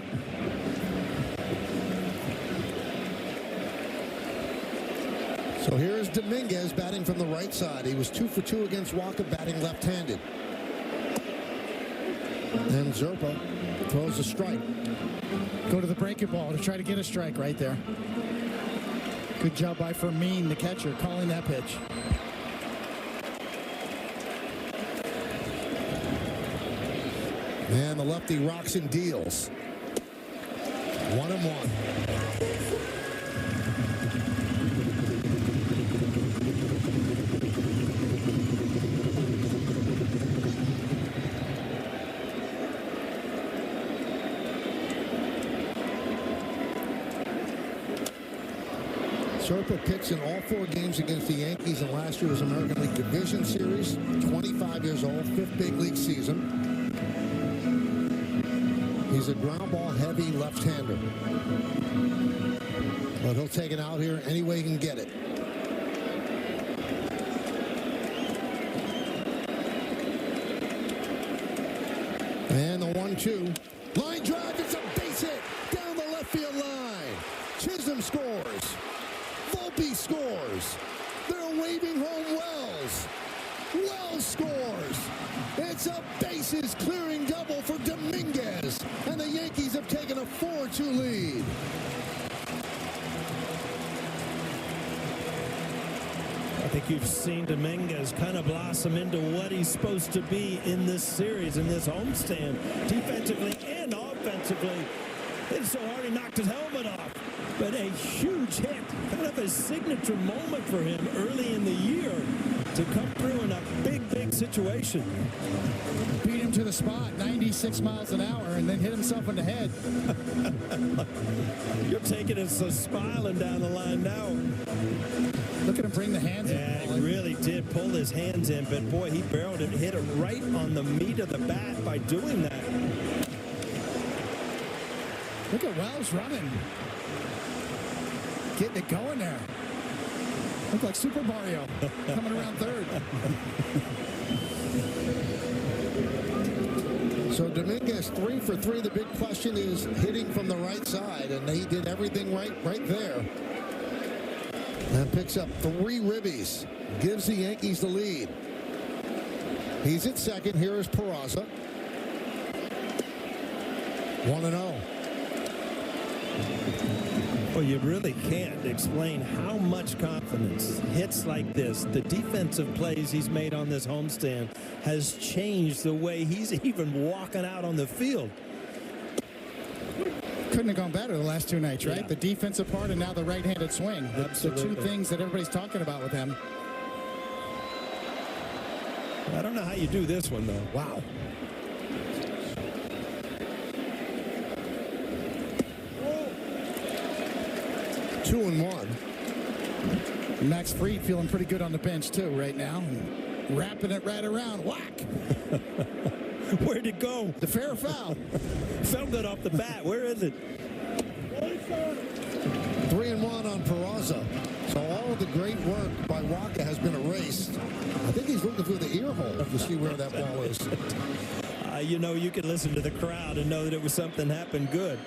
So here's Dominguez batting from the right side. He was 2 for 2 against Waka, batting left-handed. And Zerpa throws a strike. Go to the breaking ball to try to get a strike right there. Good job by Fermin, the catcher, calling that pitch. And the lefty rocks and deals. 1-1. Zerpa pitched in all 4 games against the Yankees in last year's American League Division Series. 25 years old, 5th big league season. He's a ground ball heavy left-hander. But he'll take it out here any way he can get it. And the 1-2. Line drive, it's a base hit down the left field line. Chisholm scores. Volpe scores. They're waving home Wells. Wells scores. It's a bases clearing double for Dominguez. And the Yankees have taken a 4-2 lead. I think you've seen Dominguez kind of blossom into what he's supposed to be in this series, in this homestand, defensively and offensively. It's so hard he knocked his helmet off. But a huge hit, kind of a signature moment for him early in the year. to come through in a big situation. Beat him to the spot, 96 miles an hour, and then hit himself in the head. You're taking us smiling down the line now. Look at him bring the hands in. Yeah, he really did pull his hands in, but boy, he barreled it, hit it right on the meat of the bat by doing that. Look at Wells running. Getting it going there. Look like Super Mario coming around third. So Dominguez 3 for 3. The big question is hitting from the right side, and he did everything right there. And picks up 3 ribbies. Gives the Yankees the lead. He's at second. Here is Peraza. 1-0. Well, you really can't explain how much confidence hits like this, the defensive plays he's made on this homestand, has changed the way he's even walking out on the field. Couldn't have gone better the last 2 nights, right? Yeah. The defensive part and now the right-handed swing. Absolutely. The 2 things that everybody's talking about with him. I don't know how you do this one, though. Wow. Two and 1. Max Fried feeling pretty good on the bench, too, right now. And wrapping it right around. Whack! Where'd it go? The fair foul. Felt good off the bat. Where is it? 3-1 on Peraza. So all of the great work by Waka has been erased. I think he's looking through the ear hole to see where that ball is. You know, you could listen to the crowd and know that it was something happened good.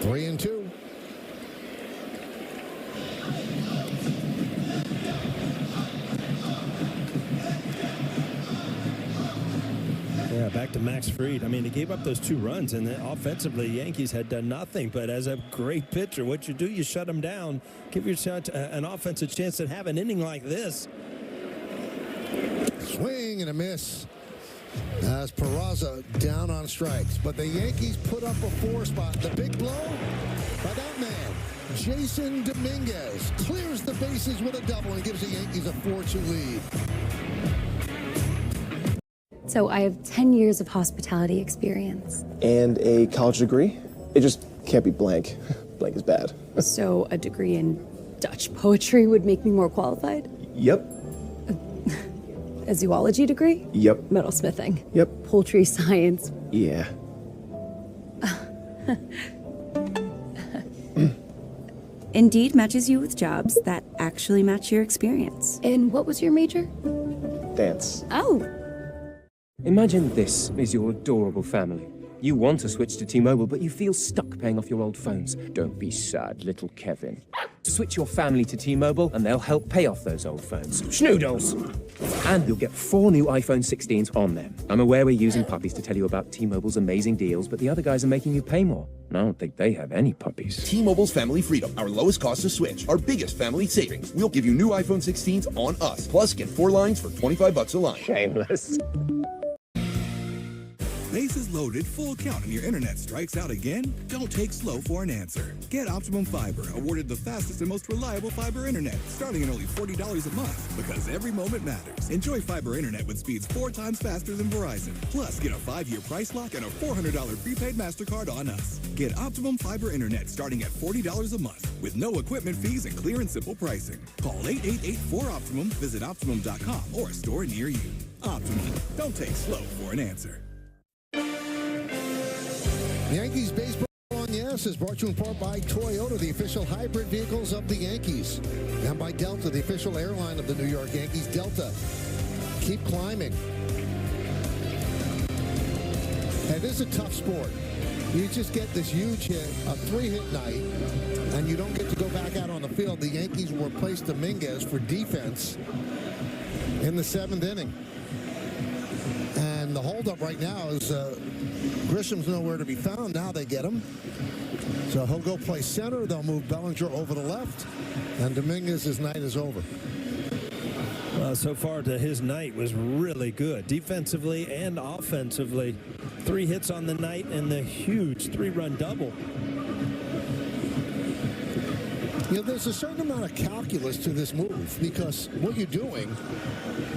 Three and 2. Yeah, back to Max Fried. I mean, he gave up those 2 runs, and then offensively, Yankees had done nothing. But as a great pitcher, what you do, you shut him down, give yourself an offensive chance to have an inning like this. Swing and a miss as Peraza down on strikes. But the Yankees put up a 4 spot. The big blow by that man, Jason Dominguez, clears the bases with a double and gives the Yankees a 4-2 lead. So I have 10 years of hospitality experience. And a college degree? It just can't be blank. Blank is bad. So a degree in Dutch poetry would make me more qualified? Yep. A zoology degree? Yep. Metalsmithing? Yep. Poultry science? Yeah. Indeed matches you with jobs that actually match your experience. And what was your major? Dance. Oh. Imagine this is your adorable family. You want to switch to T-Mobile, but you feel stuck paying off your old phones. Don't be sad, little Kevin. Switch your family to T-Mobile, and they'll help pay off those old phones. Schnoodles! And you'll get 4 new iPhone 16s on them. I'm aware we're using puppies to tell you about T-Mobile's amazing deals, but the other guys are making you pay more. And I don't think they have any puppies. T-Mobile's Family Freedom, our lowest cost to switch, our biggest family savings. We'll give you new iPhone 16s on us. Plus, get 4 lines for $25 a line. Shameless. Bases loaded, full count, and your internet strikes out again? Don't take slow for an answer. Get Optimum Fiber, awarded the fastest and most reliable fiber internet, starting at only $40 a month, because every moment matters. Enjoy fiber internet with speeds 4 times faster than Verizon. Plus, get a 5-year price lock and a $400 prepaid MasterCard on us. Get Optimum Fiber internet starting at $40 a month, with no equipment fees and clear and simple pricing. Call 888-4Optimum, visit Optimum.com, or a store near you. Optimum. Don't take slow for an answer. Yankees Baseball on Yes is brought to you in part by Toyota, the official hybrid vehicles of the Yankees, and by Delta, the official airline of the New York Yankees. Delta, keep climbing. And this is a tough sport. You just get this huge hit, a 3-hit night, and you don't get to go back out on the field. The Yankees will replace Dominguez for defense in the 7th inning. And the holdup right now is Grisham's nowhere to be found. Now they get him. So he'll go play center. They'll move Bellinger over to left. And Dominguez's night is over. Well, so far his night was really good, defensively and offensively. 3 hits on the night and the huge 3-run double. You know, there's a certain amount of calculus to this move because what you're doing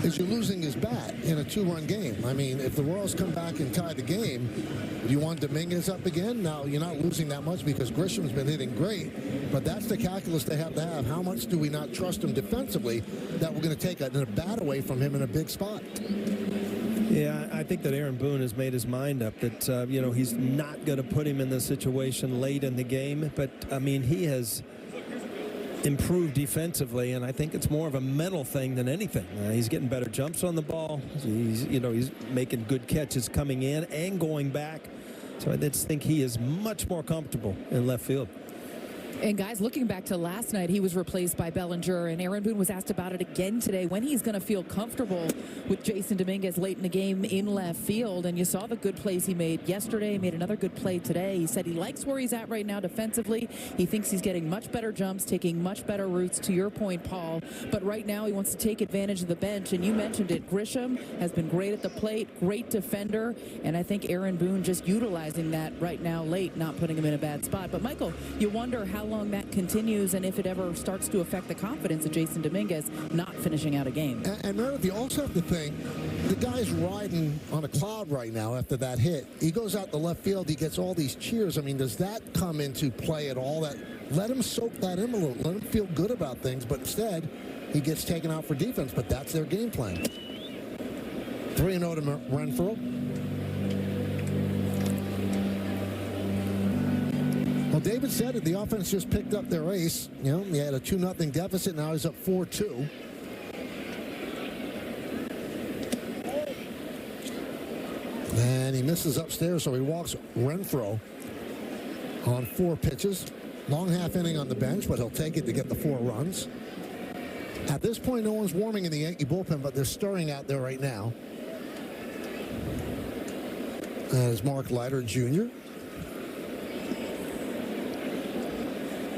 is you're losing his bat in a 2-run game. I mean, if the Royals come back and tie the game, do you want Dominguez up again? Now, you're not losing that much because Grisham's been hitting great, but that's the calculus they have to have. How much do we not trust him defensively that we're going to take a bat away from him in a big spot? Yeah, I think that Aaron Boone has made his mind up that, you know, he's not going to put him in this situation late in the game. But, I mean, he has improved defensively, and I think it's more of a mental thing than anything. He's getting better jumps on the ball. He's making good catches coming in and going back. So I just think he is much more comfortable in left field. And guys, looking back to last night, he was replaced by Bellinger, and Aaron Boone was asked about it again today, when he's going to feel comfortable with Jason Dominguez late in the game in left field. And you saw the good plays he made yesterday, made another good play today. He said he likes where he's at right now defensively. He thinks he's getting much better jumps, taking much better routes, to your point, Paul. But right now he wants to take advantage of the bench, and you mentioned it. Grisham has been great at the plate, great defender, and I think Aaron Boone just utilizing that right now late, not putting him in a bad spot. But Michael, you wonder how long that continues and if it ever starts to affect the confidence of Jason Dominguez not finishing out a game. And Meredith, you also have to think, the guy's riding on a cloud right now after that hit. He goes out to left field, he gets all these cheers. I mean, does that come into play at all? That let him soak that in a little, let him feel good about things, but instead he gets taken out for defense, but that's their game plan. 3-0 to Renfroe. Well, David said it. The offense just picked up their ace. You know, he had a 2-0 deficit. Now he's up 4-2. And he misses upstairs, so he walks Renfroe on 4 pitches. Long half inning on the bench, but he'll take it to get the 4 runs. At this point, no one's warming in the Yankee bullpen, but they're stirring out there right now. As Mark Leiter Jr.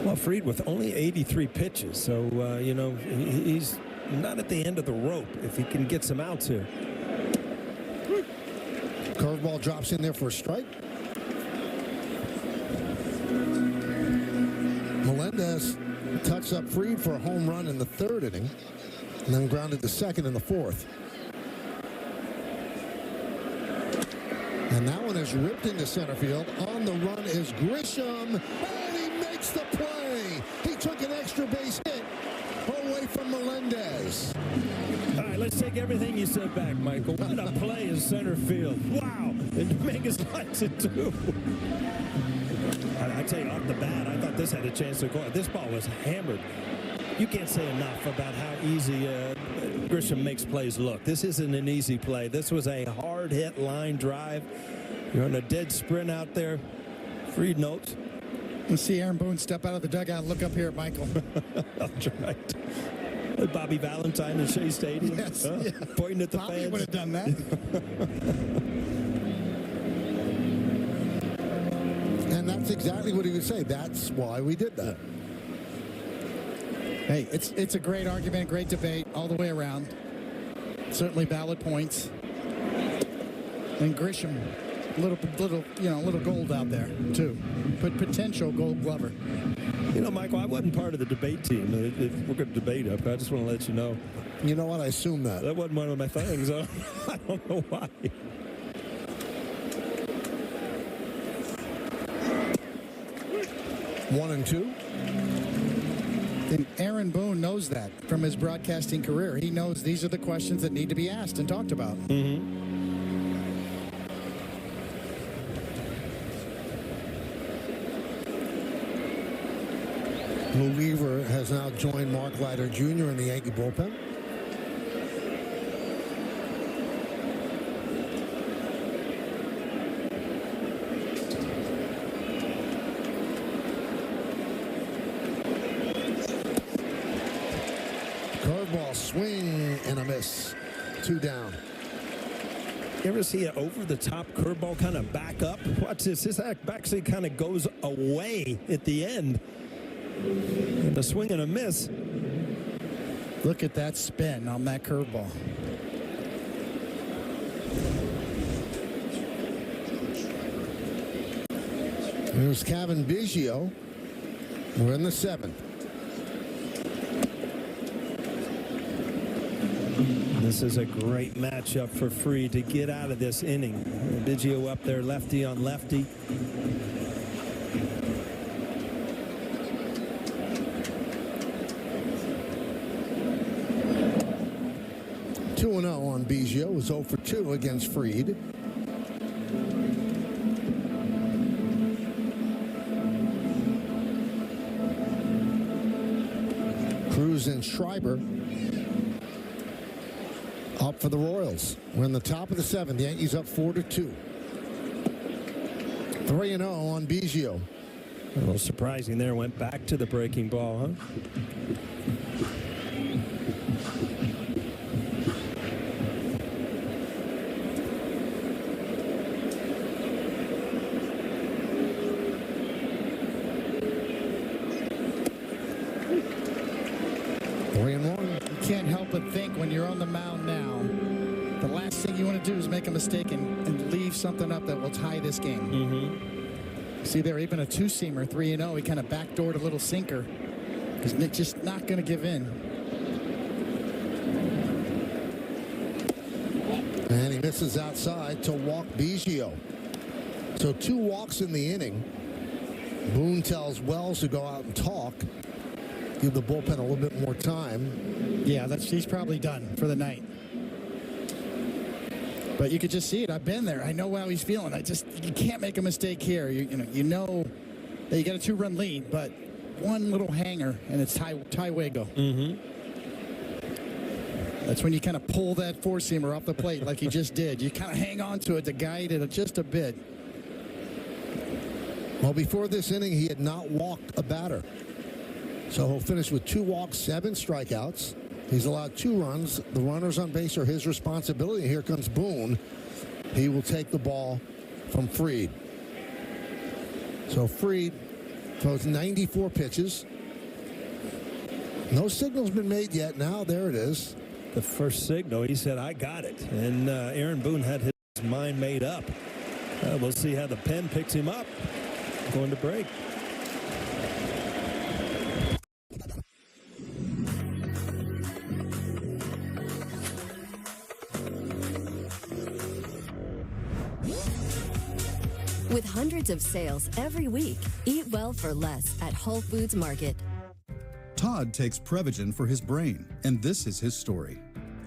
Well, Fried with only 83 pitches, so, you know, he's not at the end of the rope if he can get some outs here. Curveball drops in there for a strike. Melendez touched up Fried for a home run in the 3rd inning, and then grounded to second in the 4th. And that one is ripped into center field. On the run is Grisham. And he makes the play. He took an extra base hit away from Melendez. All right, let's take everything you said back, Michael. What a play in center field. Wow. And Dominguez likes it, too. I tell you, off the bat, I thought this had a chance to go. This ball was hammered. You can't say enough about how easy Grisham makes plays look. This isn't an easy play. This was a hard-hit line drive. You're on a dead sprint out there. Fried notes. We'll see Aaron Boone step out of the dugout and look up here at Michael. That's right. Bobby Valentine in Shea Stadium. Yes, yeah. Pointing at the Bobby fans. would have done that. And that's exactly what he would say. That's why we did that. Hey, it's a great argument, great debate all the way around. Certainly valid points. And Grisham, little gold out there too. But potential Gold Glover. You know, Michael, I wasn't part of the debate team. If we're going to debate up, I just want to let you know. You know what? I assume that. That wasn't one of my things. I don't know why. One and two. And Aaron Boone knows that from his broadcasting career. He knows these are the questions that need to be asked and talked about. Mm-hmm. Lou Weaver has now joined Mark Leiter Jr. in the Yankee bullpen. Curveball swing and a miss. 2 down. You ever see an over-the-top curveball kind of back up? Watch this. This actually kind of goes away at the end. And a swing and a miss. Look at that spin on that curveball. Here's Kevin Biggio. We're in the 7th. This is a great matchup for Fried to get out of this inning. Biggio up there, lefty on lefty. 2-0 on Biggio. Was 0 for 2 against Fried. Cruz and Schreiber up for the Royals. We're in the top of the 7th. The Yankees up 4-2. 3-0 on Biggio. A little surprising there. Went back to the breaking ball, huh? Can't help but think when you're on the mound now, the last thing you want to do is make a mistake and leave something up that will tie this game. See there, even a two-seamer, 3-0, he kind of backdoored a little sinker. He's just not going to give in. And he misses outside to walk Biggio. So 2 walks in the inning. Boone tells Wells to go out and talk. Give the bullpen a little bit more time. Yeah, he's probably done for the night. But you could just see it. I've been there. I know how he's feeling. You can't make a mistake here. You know that you got a 2-run lead, but one little hanger and it's tie Wago. That's when you kind of pull that 4-seamer off the plate like you just did. You kind of hang on to it to guide it just a bit. Well, before this inning, he had not walked a batter. So he'll finish with 2 walks, 7 strikeouts. He's allowed 2 runs. The runners on base are his responsibility. Here comes Boone. He will take the ball from Fried. So Fried throws 94 pitches. No signal's been made yet. Now there it is. The first signal, he said, I got it. And Aaron Boone had his mind made up. We'll see how the pen picks him up. Going to break. With hundreds of sales every week, eat well for less at Whole Foods Market. Todd takes Prevagen for his brain, and this is his story.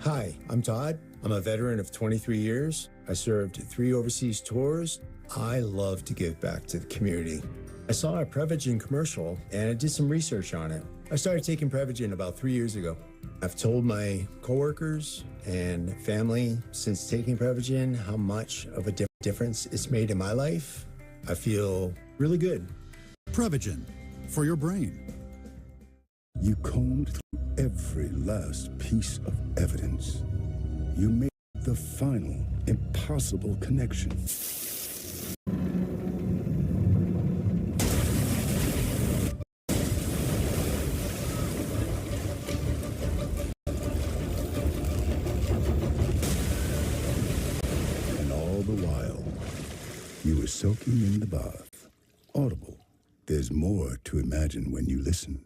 Hi, I'm Todd. I'm a veteran of 23 years. I served 3 overseas tours. I love to give back to the community. I saw a Prevagen commercial, and I did some research on it. I started taking Prevagen about 3 years ago. I've told my coworkers and family since taking Prevagen how much of a difference it's made in my life. I feel really good. Prevagen, for your brain. You combed through every last piece of evidence. You made the final impossible connection. And all the while, you were soaking in the bath. Audible. There's more to imagine when you listen.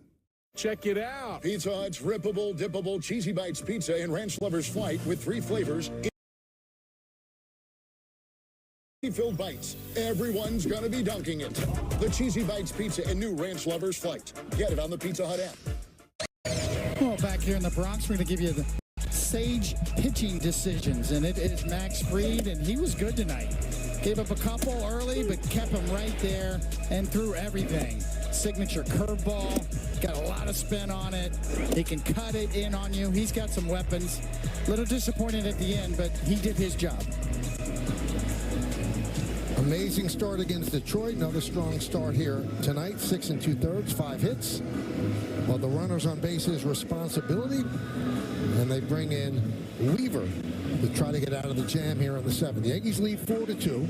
Check it out. Pizza Hut's rippable, dippable, Cheesy Bites pizza in Ranch Lover's Flight with 3 flavors. Filled bites. Everyone's gonna be dunking it. The Cheesy Bites pizza in new Ranch Lover's Flight. Get it on the Pizza Hut app. Well, back here in the Bronx, we're going to give you the sage pitching decisions, and it is Max Fried, and he was good tonight. Gave up a couple early, but kept him right there and threw everything. Signature curveball, got a lot of spin on it. He can cut it in on you. He's got some weapons. A little disappointed at the end, but he did his job. Amazing start against Detroit. Another strong start here tonight. 6 2/3, 5 hits. Well, the runners on base is responsibility. And they bring in Weaver to try to get out of the jam here in the 7th. The Yankees lead 4-2.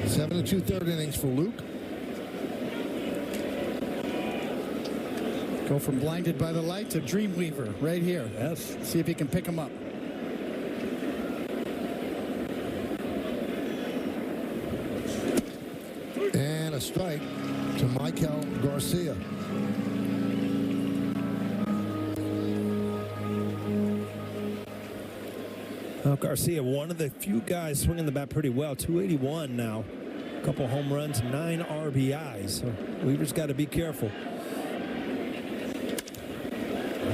Seven 2/3 innings for Luke. Go from blinded by the light to Dreamweaver right here. Yes. See if he can pick him up. And a strike. to Michael Garcia. Well, Garcia, one of the few guys swinging the bat pretty well. 281 now. A couple home runs, 9 RBIs. So Weaver's got to be careful.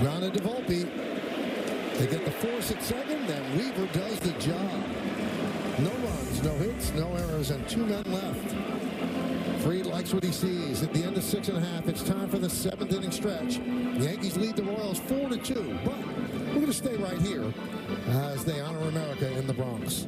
Grounded to Volpe. They get the force at second, then Weaver does the job. No runs, no hits, no errors, and 2 men left. Fried likes what he sees. At the end of 6.5, it's time for the 7th inning stretch. The Yankees lead the Royals 4-2, but we're going to stay right here as they honor America in the Bronx.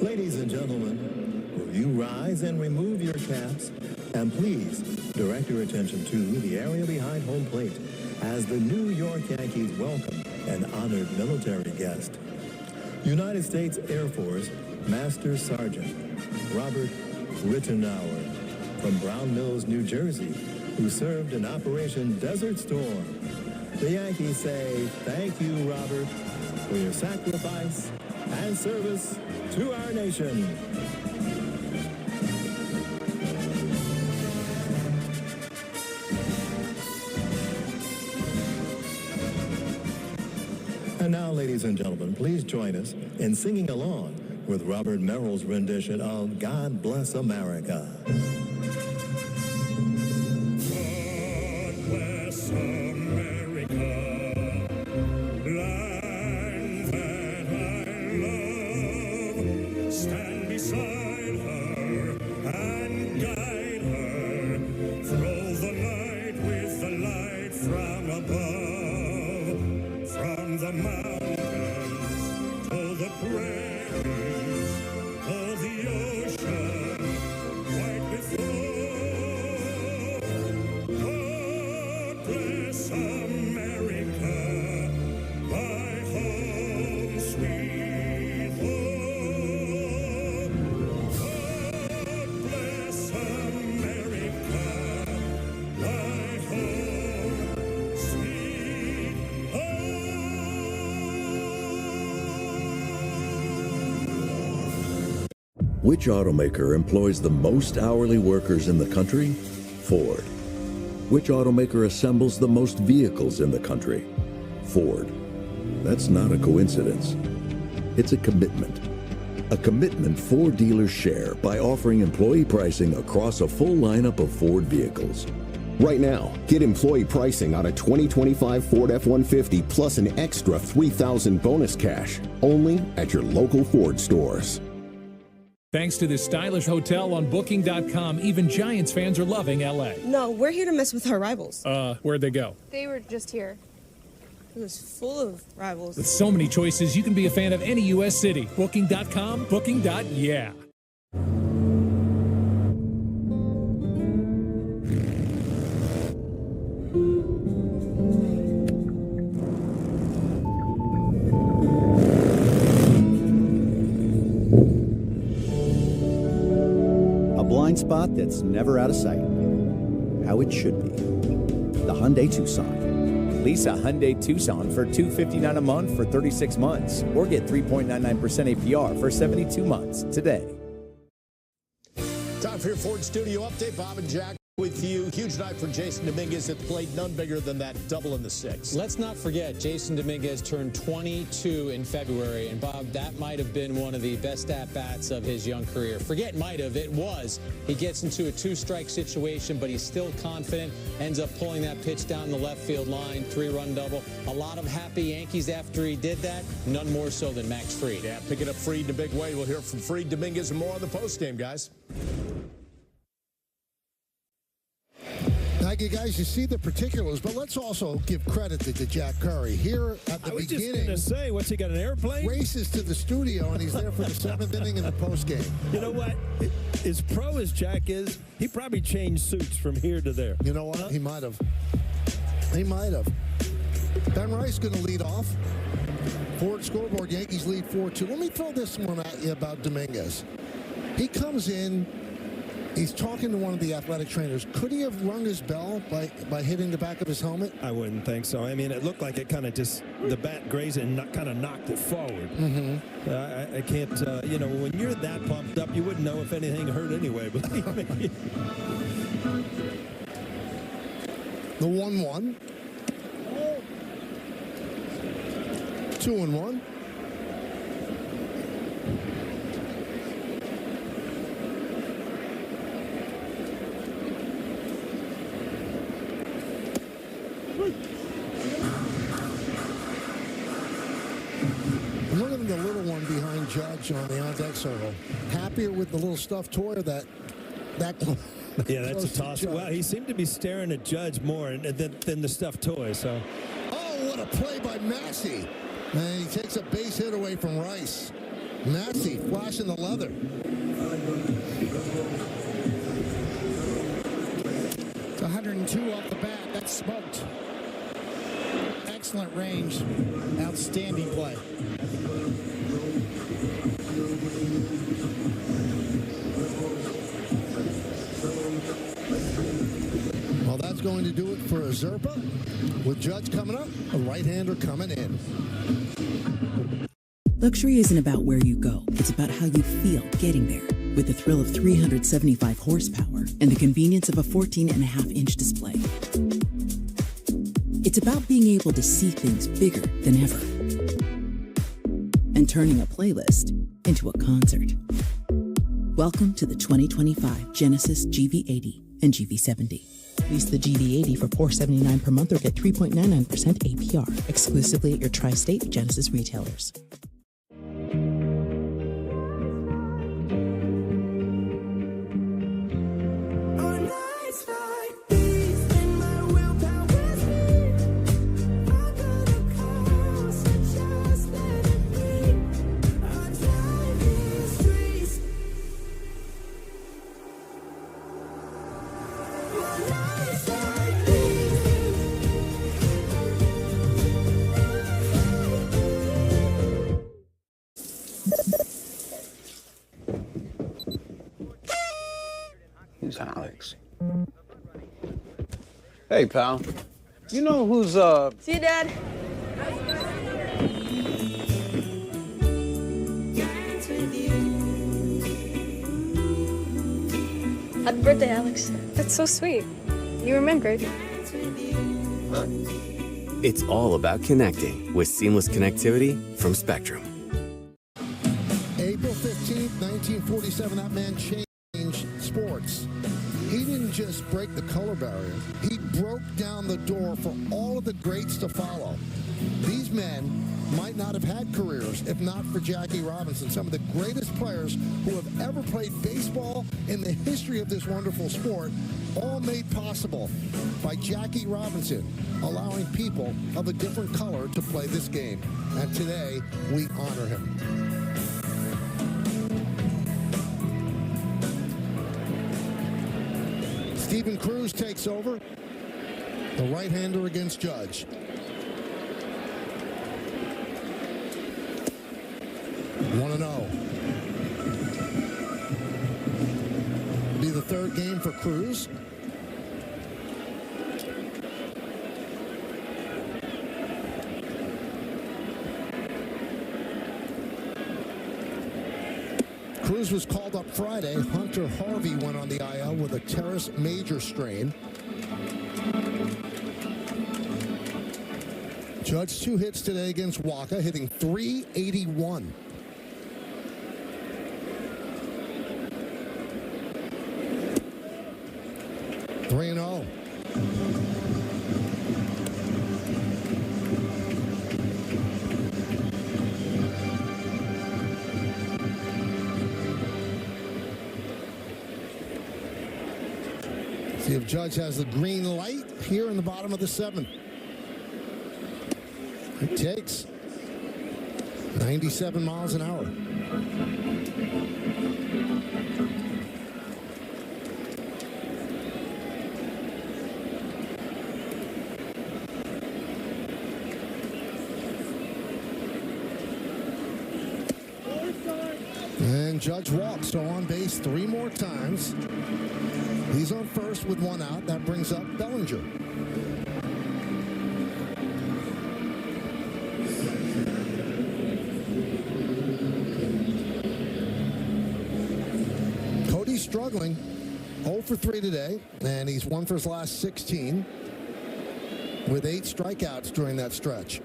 Ladies and gentlemen, will you rise and remove your caps? And please direct your attention to the area behind home plate as the New York Yankees welcome an honored military guest. United States Air Force Master Sergeant Robert Rittenauer from Brown Mills, New Jersey, who served in Operation Desert Storm. The Yankees say, thank you, Robert, for your sacrifice and service to our nation. And now, ladies and gentlemen, please join us in singing along with Robert Merrill's rendition of God Bless America. God bless America, land that I love. Stand beside her and guide her. Throw the light with the light from above. From the mountains to the prairies, to the ocean, white before. God bless America, my home, sweet home. God bless America, my home, sweet home. Which automaker employs the most hourly workers in the country? Ford. Which automaker assembles the most vehicles in the country? Ford. That's not a coincidence. It's a commitment. A commitment Ford dealers share by offering employee pricing across a full lineup of Ford vehicles. Right now, get employee pricing on a 2025 Ford F-150 plus an extra $3,000 bonus cash, only at your local Ford stores. Thanks to this stylish hotel on Booking.com, even Giants fans are loving L.A. No, we're here to mess with our rivals. Where'd they go? They were just here. It was full of rivals. With so many choices, you can be a fan of any U.S. city. Booking.com, Booking.yeah. A blind spot that's never out of sight. How it should be. The Hyundai Tucson. Lease a Hyundai Tucson for $259 a month for 36 months, or get 3.99% APR for 72 months today. Time for your Ford Studio Update. Bob and Jack with you. Huge night for Jason Dominguez at the plate. None bigger than that double in the sixth. Let's not forget, Jason Dominguez turned 22 in February. And, Bob, that might have been one of the best at-bats of his young career. Forget might have. It was. He gets into a two-strike situation, but he's still confident. Ends up pulling that pitch down the left field line. 3-run double. A lot of happy Yankees after he did that. None more so than Max Fried. Yeah, picking up Fried in a big way. We'll hear from Fried, Dominguez, and more on the postgame, guys. Thank you, guys. You see the particulars, but let's also give credit to Jack Curry. Here at the beginning, I was just going to say, what's he got, an airplane? Races to the studio, and he's there for the 7th inning in the postgame. You know what? As pro as Jack is, he probably changed suits from here to there. You know what? He might have. He might have. Ben Rice going to lead off. Ford Scoreboard, Yankees lead 4-2. Let me throw this one at you about Dominguez. He comes in He's talking to one of the athletic trainers. Could he have rung his bell by hitting the back of his helmet? I wouldn't think so. I mean, it looked like it kind of just, the bat grazed it and kind of knocked it forward. I can't, you know, when you're that pumped up, you wouldn't know if anything hurt anyway, believe me. The 1-1. 2-1. Look at the little one behind Judge on the on-deck circle. Happier with the little stuffed toy or that yeah, that's a toss. Well, he seemed to be staring at Judge more than the stuffed toy. So, oh, what a play by Massey! And he takes a base hit away from Rice. Massey flashing the leather. It's 102 off the bat. That's smoked. Excellent range. Outstanding play. Well, that's going to do it for Zerpa. With Judge coming up, a right-hander coming in. Luxury isn't about where you go. It's about how you feel getting there. With the thrill of 375 horsepower and the convenience of a 14.5-inch display. It's about being able to see things bigger than ever. And turning a playlist into a concert. Welcome to the 2025 Genesis GV80 and GV70. Lease the GV80 for $479 per month or get 3.99% APR. Exclusively at your tri-state Genesis retailers. Who's Alex? Hey, pal. You know who's, See you, Dad. Happy birthday, Alex. That's so sweet. You remembered. It's all about connecting with seamless connectivity from Spectrum. April 15th, 1947, that man changed sports. He didn't just break the color barrier. He broke down the door for all of the greats to follow. These men might not have had careers if not for Jackie Robinson, some of the greatest players who have ever played baseball in the history of this wonderful sport, all made possible by Jackie Robinson, allowing people of a different color to play this game. And today, we honor him. Steven Cruz takes over, the right-hander against Judge. One 1-0. Be the third game for Cruz. Cruz was called up Friday. Hunter Harvey went on the IL with a teres major strain. Judge 2 hits today against Waka, hitting .381. .3-0. See if Judge has the green light here in the bottom of the 7th. It takes 97 miles an hour. And Judge walks, so on base 3 more times. He's on first with one out. That brings up Bellinger. Cody's struggling. 0 for 3 today, and he's 1 for his last 16 with 8 strikeouts during that stretch.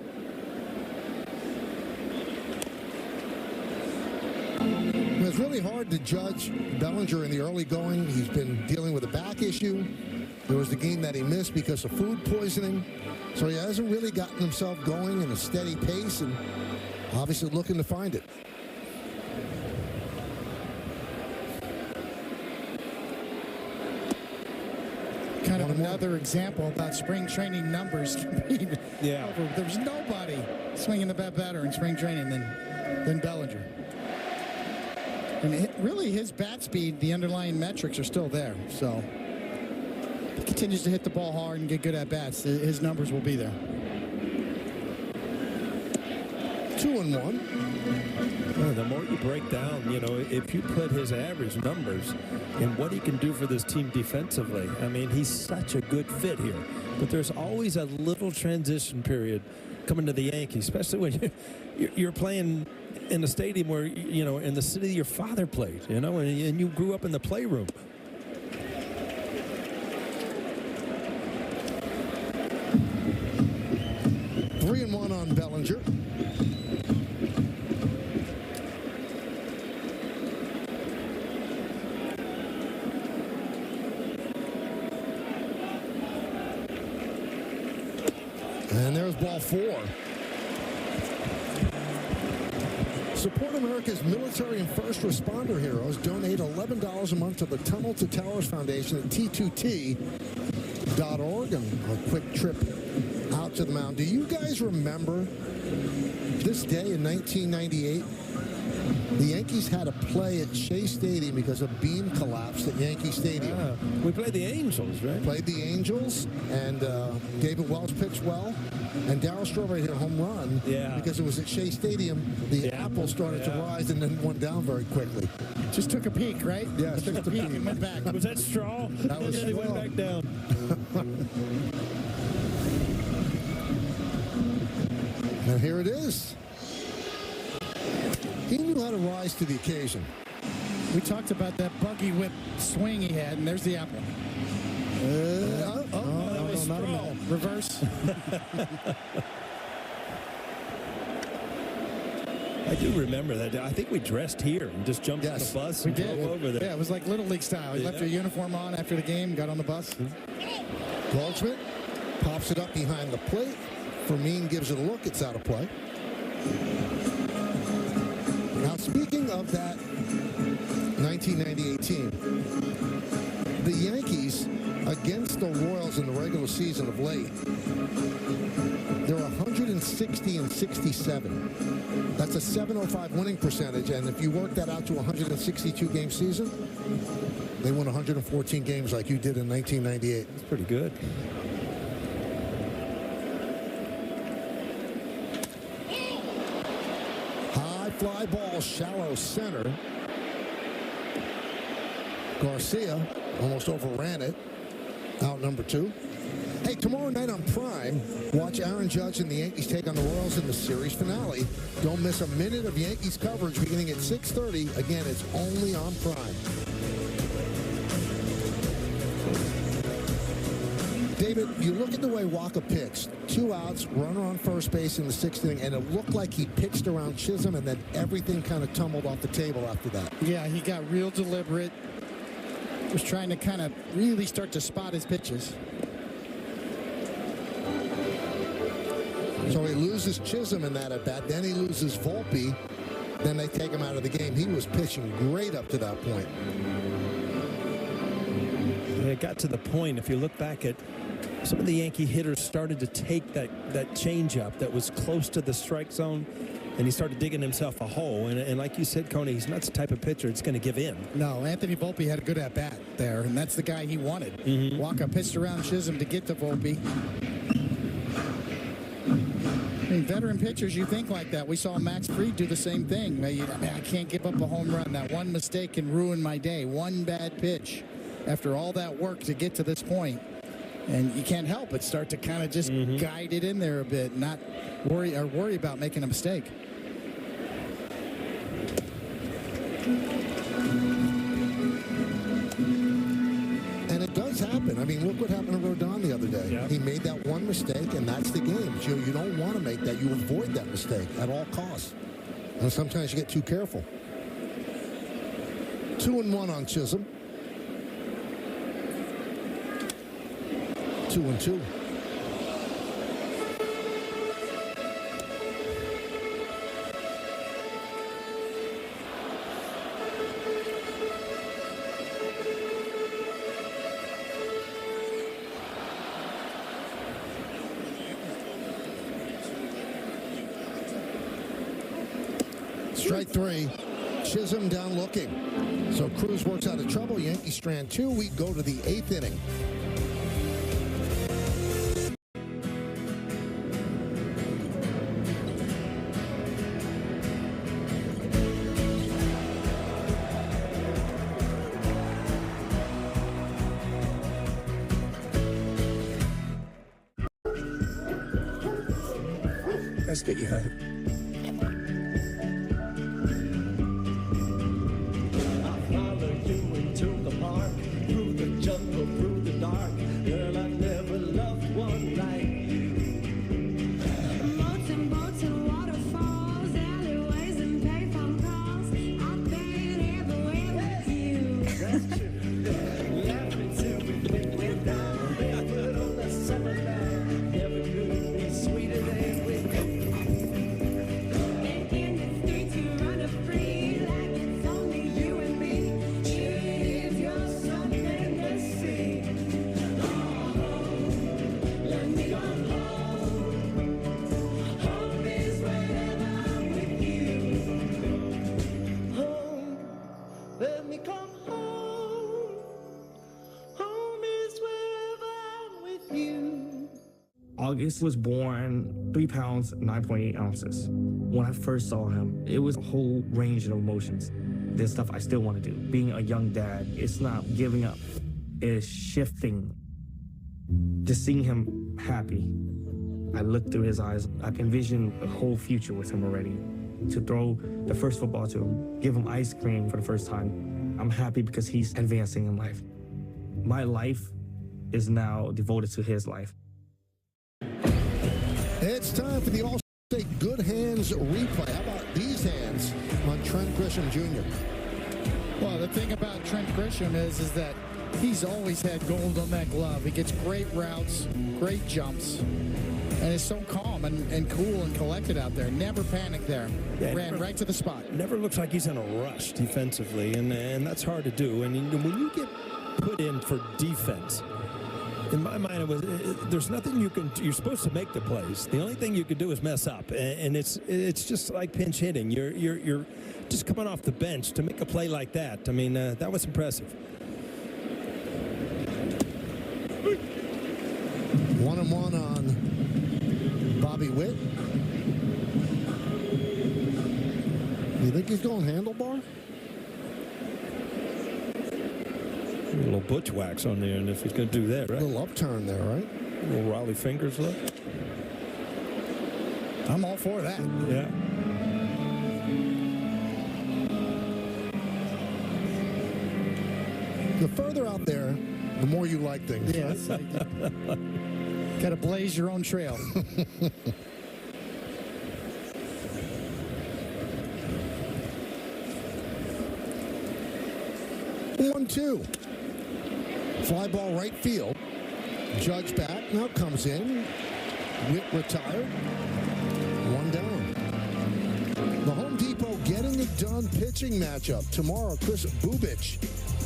It's really hard to judge Bellinger in the early going. He's been dealing with a back issue. There was the game that he missed because of food poisoning. So he hasn't really gotten himself going in a steady pace, and obviously looking to find it. Kind of another example about spring training numbers. Yeah. There's nobody swinging the bat better in spring training than Bellinger. And really, his bat speed, the underlying metrics are still there. So if he continues to hit the ball hard and get good at bats, his numbers will be there. 2-1. Well, the more you break down, if you put his average numbers and what he can do for this team defensively, I mean, he's such a good fit here. But there's always a little transition period coming to the Yankees, especially when you're playing in a stadium where, in the city your father played, and you grew up in the playroom. Three and one on Bellinger. And there's ball 4. Support America's military and first responder heroes. Donate $11 a month to the Tunnel to Towers Foundation at T2T.org. And a quick trip out to the mound. Do you guys remember this day in 1998? The Yankees had to play at Shea Stadium because a beam collapsed at Yankee Stadium. Yeah. We played the Angels, right? Played the Angels, and David Wells pitched well. And Darryl Strawberry hit a home run because it was at Shea Stadium. The apple started to rise and then went down very quickly. Just took a peek, right? Yeah, took a peek and went back. Was that Straw? That was Straw. He went back down. And here it is. He knew how to rise to the occasion. We talked about that buggy whip swing he had, and there's the apple. That was not a reverse. I do remember that. I think we dressed here and just jumped on the bus and drove over there. Yeah, it was like Little League style. He left your uniform on after the game, got on the bus. Goldschmidt pops it up behind the plate. Fermin gives it a look. It's out of play. Now, speaking of that 1998 team, the Yankees against the Royals in the regular season of late, they're 160-67. That's a .705 winning percentage, and if you work that out to a 162-game season, they won 114 games like you did in 1998. That's pretty good. High fly ball, shallow center. Garcia almost overran it. Out number 2. Hey, tomorrow night on Prime, watch Aaron Judge and the Yankees take on the Royals in the series finale. Don't miss a minute of Yankees coverage beginning at 6:30. Again, it's only on Prime. David, you look at the way Waka pitched. 2 outs, runner on first base in the 6th inning, and it looked like he pitched around Chisholm, and then everything kind of tumbled off the table after that. Yeah, he got real deliberate. Was trying to kind of really start to spot his pitches. So he loses Chisholm in that at bat. Then he loses Volpe. Then they take him out of the game. He was pitching great up to that point. It got to the point, if you look back at some of the Yankee hitters started to take that changeup that was close to the strike zone, and he started digging himself a hole. And like you said, Coney, he's not the type of pitcher that's going to give in. No, Anthony Volpe had a good at-bat there, and that's the guy he wanted. Waka pitched around Chisholm to get to Volpe. I mean, veteran pitchers, you think like that. We saw Max Fried do the same thing. I can't give up a home run. That one mistake can ruin my day. One bad pitch. after all that work to get to this point. And you can't help but start to kind of just guide it in there a bit, not worry about making a mistake. And it does happen. I mean, look what happened to Rodon the other day. Yep. He made that one mistake, and that's the game. You don't want to make that. You avoid that mistake at all costs. And sometimes you get too careful. 2-1 on Chisholm. 2-2. Strike 3. Chisholm down looking. So Cruz works out of trouble. Yankees strand 2. We go to the 8th inning. Let's get you home. August was born 3 pounds, 9.8 ounces. When I first saw him, it was a whole range of emotions. There's stuff I still want to do. Being a young dad, it's not giving up. It's shifting. Just seeing him happy, I looked through his eyes. I envisioned a whole future with him already. To throw the first football to him, give him ice cream for the first time. I'm happy because he's advancing in life. My life is now devoted to his life. It's time for the All-State Good Hands replay. How about these hands on Trent Grisham Jr.? Well, the thing about Trent Grisham is that he's always had gold on that glove. He gets great routes, great jumps, and is so calm and cool and collected out there. Never panicked there. Yeah, Ran right to the spot. Never looks like he's in a rush defensively, and that's hard to do. And when you get put in for defense, in my mind, it was there's nothing you can. You're supposed to make the plays. The only thing you can do is mess up, and it's just like pinch hitting. You're just coming off the bench to make a play like that. I mean, that was impressive. 1-1 on Bobby Witt. You think he's going handlebar? A little butch wax on there, and if he's going to do that, right? A little upturn there, right? A little Raleigh fingers look. I'm all for that. Yeah. The further out there, the more you like things. Yes. Got to blaze your own trail. 1-2. Fly ball right field. Judge back. Now comes in. Witt retired. 1 down. The Home Depot getting it done pitching matchup. Tomorrow, Chris Bubich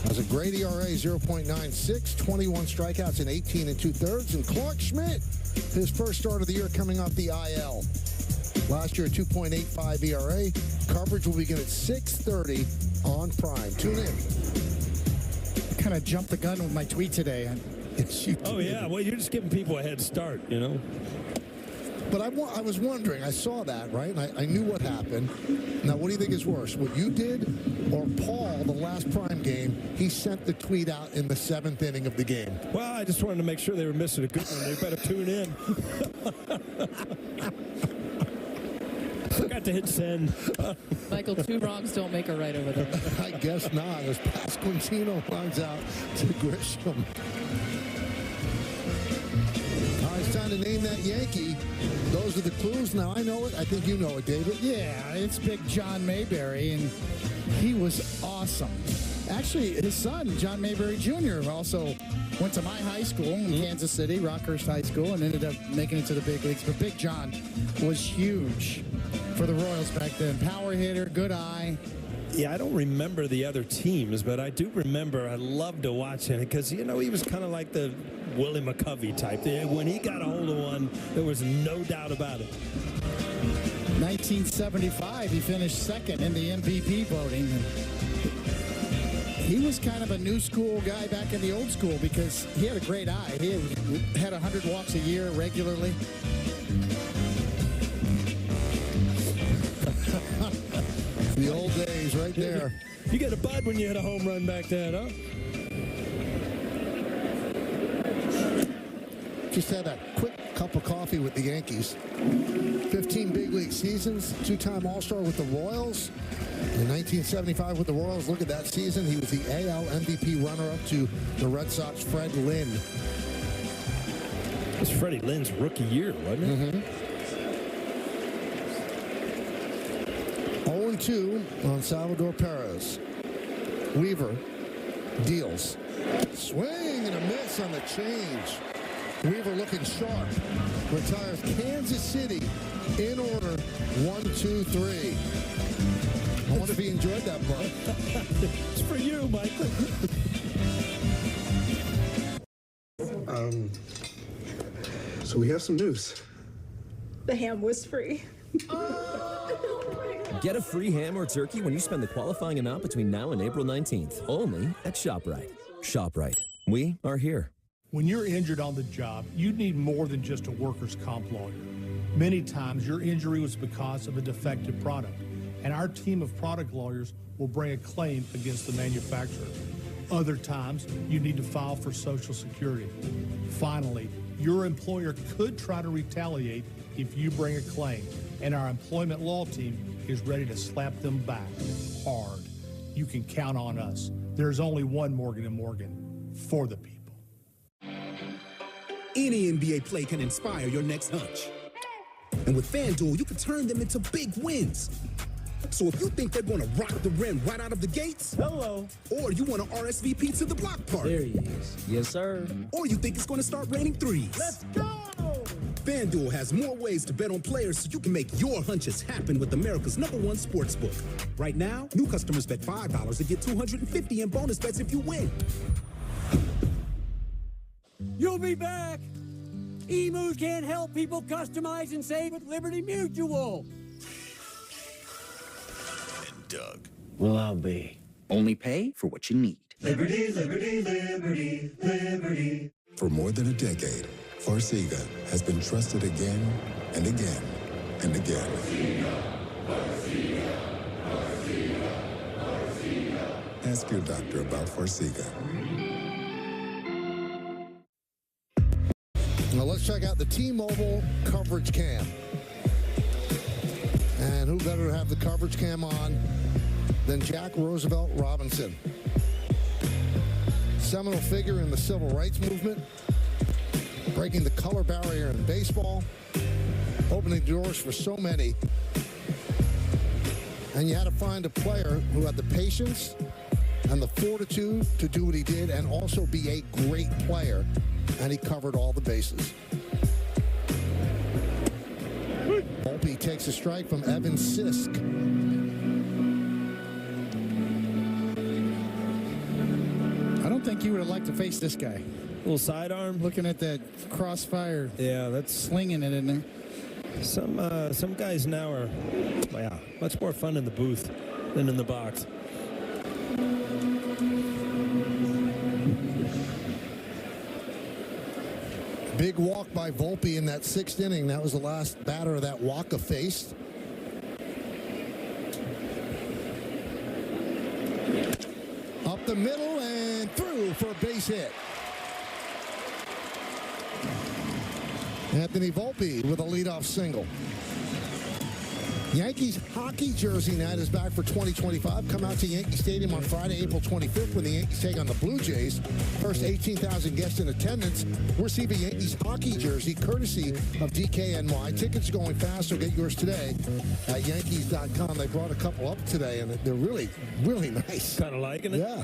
has a great ERA, 0.96, 21 strikeouts in 18 2/3. And Clark Schmidt, his first start of the year coming off the IL. Last year, 2.85 ERA. Coverage will begin at 6:30 on Prime. Tune in. I kind of jumped the gun with my tweet today. Oh, yeah. Well, you're just giving people a head start, you know. But I was wondering, I saw that, right? And I knew what happened. Now, what do you think is worse, what you did or Paul, the last Prime game, he sent the tweet out in the 7th inning of the game? Well, I just wanted to make sure they were missing a good one. They better tune in. Forgot to hit send. Michael, 2 wrongs don't make a right over there. I guess not, as Pasquantino lines out to Grisham. All right, it's time to name that Yankee. Those are the clues. Now, I know it. I think you know it, David. Yeah, it's Big John Mayberry, and he was awesome. Actually, his son, John Mayberry Jr., also went to my high school in Kansas City, Rockhurst High School, and ended up making it to the big leagues. But Big John was huge for the Royals back then. Power hitter, good eye. Yeah, I don't remember the other teams, but I do remember I loved to watch him because, you know, he was kind of like the Willie McCovey type. When he got a hold of one, there was no doubt about it. 1975, he finished second in the MVP voting. He was kind of a new school guy back in the old school because he had a great eye. He had 100 walks a year regularly. The old days right there. You get a bud when you hit a home run back then, huh? Just had a quick cup of coffee with the Yankees. 15 big league seasons, 2-time All-Star with the Royals. In 1975 with the Royals, look at that season. He was the AL MVP runner-up to the Red Sox, Fred Lynn. It was Freddie Lynn's rookie year, wasn't it? Mm-hmm. 0-2 on Salvador Perez. Weaver deals. Swing and a miss on the change. Weaver looking sharp. Retires Kansas City in order. 1, 2, 3. I wonder if he enjoyed that, bud. It's for you, Michael. So we have some news. The ham was free. Get a free ham or turkey when you spend the qualifying amount between now and April 19th. Only at ShopRite. ShopRite. We are here. When you're injured on the job, you need more than just a workers' comp lawyer. Many times, your injury was because of a defective product, and our team of product lawyers will bring a claim against the manufacturer. Other times, you need to file for Social Security. Finally, your employer could try to retaliate if you bring a claim, and our employment law team is ready to slap them back hard. You can count on us. There's only one Morgan & Morgan for the people. Any NBA play can inspire your next hunch. And with FanDuel, you can turn them into big wins. So if you think they're going to rock the rim right out of the gates, hello, or you want to RSVP to the block party. There he is. Yes, sir. Or you think it's going to start raining threes. Let's go! FanDuel has more ways to bet on players so you can make your hunches happen with America's #1 sportsbook. Right now, new customers bet $5 and get $250 in bonus bets if you win. You'll be back. Emus can't help people customize and save with Liberty Mutual. And Doug. Well, I'll be. Only pay for what you need. Liberty, liberty, liberty, liberty. For more than a decade, Farxiga has been trusted again and again and again. Ask your doctor about Farxiga. Now let's check out the T-Mobile coverage cam. And who better to have the coverage cam on than Jack Roosevelt Robinson? Seminal figure in the civil rights movement, breaking the color barrier in baseball, opening doors for so many. And you had to find a player who had the patience and the fortitude to do what he did and also be a great player. And he covered all the bases. Volpe takes a strike from Evan Sisk. I don't think you would have liked to face this guy. Little sidearm. Looking at that crossfire. Yeah, that's slinging it in there. Some guys now are, wow, much more fun in the booth than in the box. Big walk by Volpe in that 6th inning. That was the last batter that Waka faced. Up the middle and through for a base hit. Anthony Volpe with a leadoff single. Yankees hockey jersey night is back for 2025. Come out to Yankee Stadium on Friday, April 25th when the Yankees take on the Blue Jays. First 18,000 guests in attendance receive a Yankees hockey jersey courtesy of DKNY. Tickets are going fast, so get yours today at Yankees.com. They brought a couple up today, and they're really, really nice. Kind of liking it? Yeah.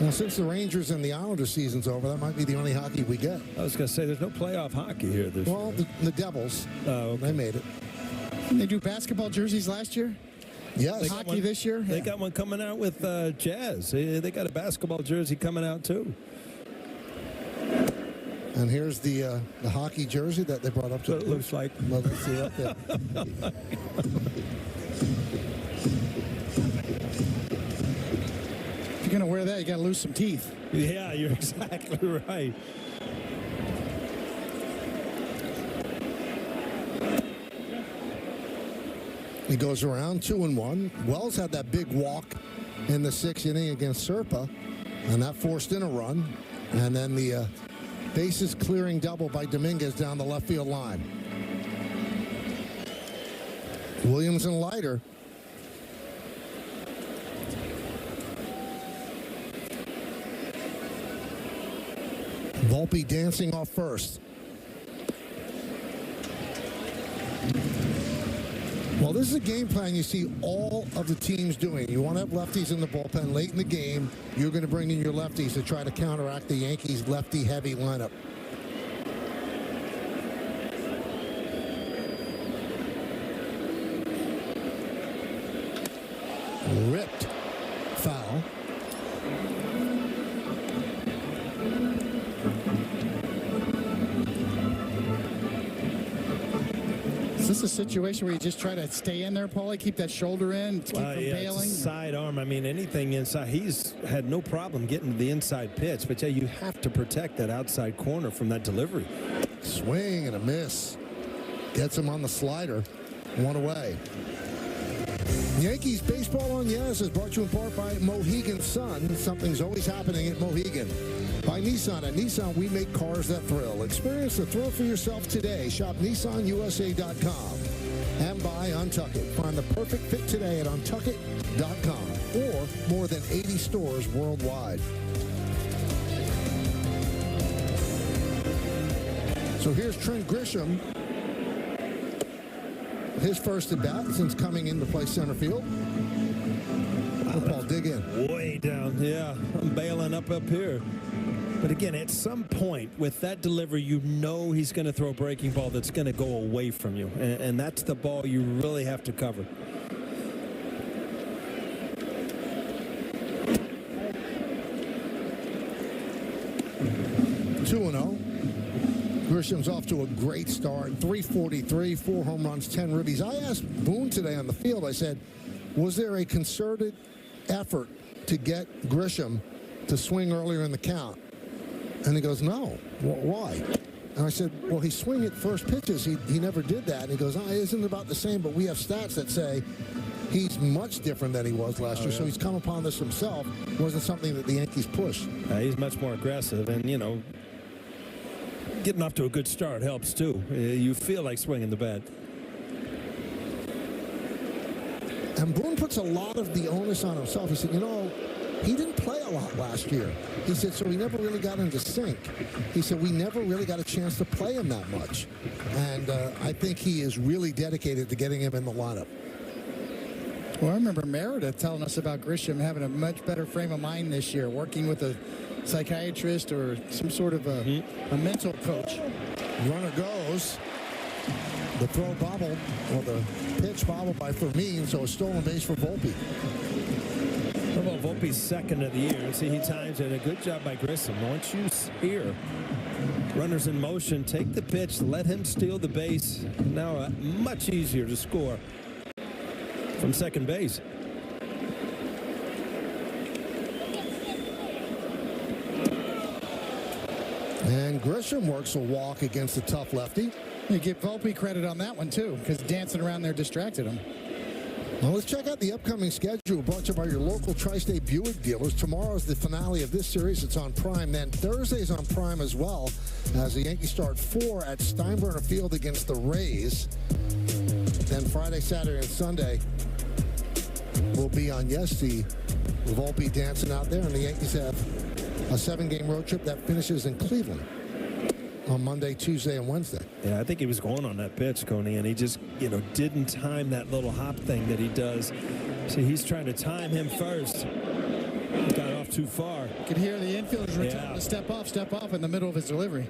Now, since the Rangers and the Islanders season's over, that might be the only hockey we get. I was going to say, there's no playoff hockey here. Well, the Devils, they made it. Didn't they do basketball jerseys last year? Yes. Hockey this year? They got one coming out with Jazz. They got a basketball jersey coming out, too. And here's the hockey jersey that they brought up to what it looks like. Let's see up there. If you're going to wear that, you got to lose some teeth. Yeah, you're exactly right. He goes around 2-1. Wells had that big walk in the 6th inning against Serpa, and that forced in a run. And then the bases clearing double by Dominguez down the left field line. Williams and Leiter. Volpe dancing off first. Well, this is a game plan you see all of the teams doing. You want to have lefties in the bullpen late in the game. You're going to bring in your lefties to try to counteract the Yankees' lefty-heavy lineup. Ripped. Foul. Is this a situation where you just try to stay in there, Paulie? Keep that shoulder in, keep from bailing? It's a sidearm. I mean, anything inside. He's had no problem getting to the inside pitch, but yeah, you have to protect that outside corner from that delivery. Swing and a miss. Gets him on the slider. One away. Yankees Baseball on Yes is brought to you in part by Mohegan Sun. Something's always happening at Mohegan. By Nissan. At Nissan, we make cars that thrill. Experience the thrill for yourself today. Shop NissanUSA.com. And by Untuckit. Find the perfect fit today at Untuckit.com or more than 80 stores worldwide. So here's Trent Grisham. His first at bat since coming in to play center field. Paul, dig in. Way down, yeah. I'm bailing up here. But again, at some point with that delivery, you know he's going to throw a breaking ball that's going to go away from you. And that's the ball you really have to cover. Grisham's off to a great start. 343, 4 home runs, 10 ribbies. I asked Boone today on the field, I said, was there a concerted effort to get Grisham to swing earlier in the count? And he goes, no. Why? And I said, well, he's swinging at first pitches. He never did that. And he goes, isn't it about the same? But we have stats that say he's much different than he was last year. So he's come upon this himself. It wasn't something that the Yankees pushed. He's much more aggressive. And, you know, getting off to a good start helps, too. You feel like swinging the bat. And Boone puts a lot of the onus on himself. He said, you know, he didn't play a lot last year. He said, so he never really got into sync. He said, we never really got a chance to play him that much. And I think he is really dedicated to getting him in the lineup. Well, I remember Meredith telling us about Grisham having a much better frame of mind this year, working with a psychiatrist or some sort of a mental coach. Runner goes. The throw bobbled, or the pitch bobbled by Fermin, so a stolen base for Volpe. How about Volpe's second of the year? See, he times it. A good job by Grisham. Once you hear runners in motion, take the pitch, let him steal the base. Now much easier to score from second base. And Grisham works a walk against the tough lefty. You give Volpe credit on that one, too, because dancing around there distracted him. Well, let's check out the upcoming schedule brought to you by your local Tri-State Buick dealers. Tomorrow is the finale of this series. It's on Prime. Then Thursday's on Prime as well, as the Yankees start 4 at Steinbrenner Field against the Rays. Then Friday, Saturday, and Sunday will be on the Volpe dancing out there. And the Yankees have a 7-game road trip that finishes in Cleveland on Monday, Tuesday, and Wednesday. Yeah, I think he was going on that pitch, Coney, and he just, didn't time that little hop thing that he does. So he's trying to time him first. He got off too far. You could hear the infielders were telling him to step off in the middle of his delivery.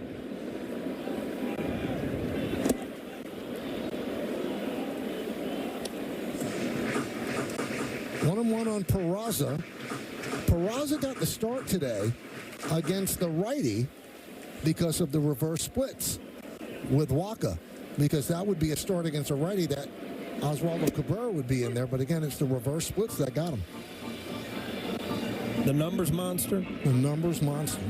One and one on Peraza. Peraza got the start today against the righty because of the reverse splits with Waka, because that would be a start against a righty that Oswaldo Cabrera would be in there. But again, it's the reverse splits that got him. The numbers monster? The numbers monster.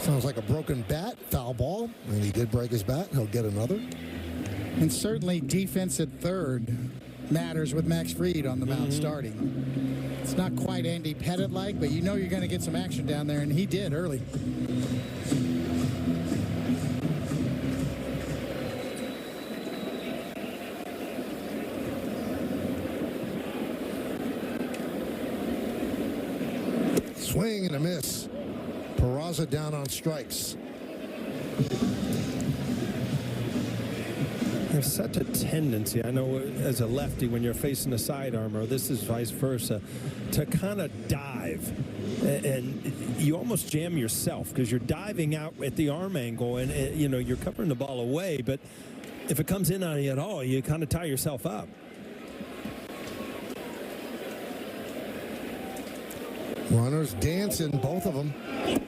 Sounds like a broken bat, foul ball, and he did break his bat. He'll get another. And certainly defense at third matters with Max Fried on the mound starting. It's not quite Andy Pettit-like, but you know you're going to get some action down there, and he did early. Swing and a miss. Peraza down on strikes. There's such a tendency, I know, as a lefty, when you're facing a sidearm, or this is vice versa, to kind of dive. And you almost jam yourself because you're diving out at the arm angle, and you're covering the ball away. But if it comes in on you at all, you kind of tie yourself up. Runners dancing, both of them.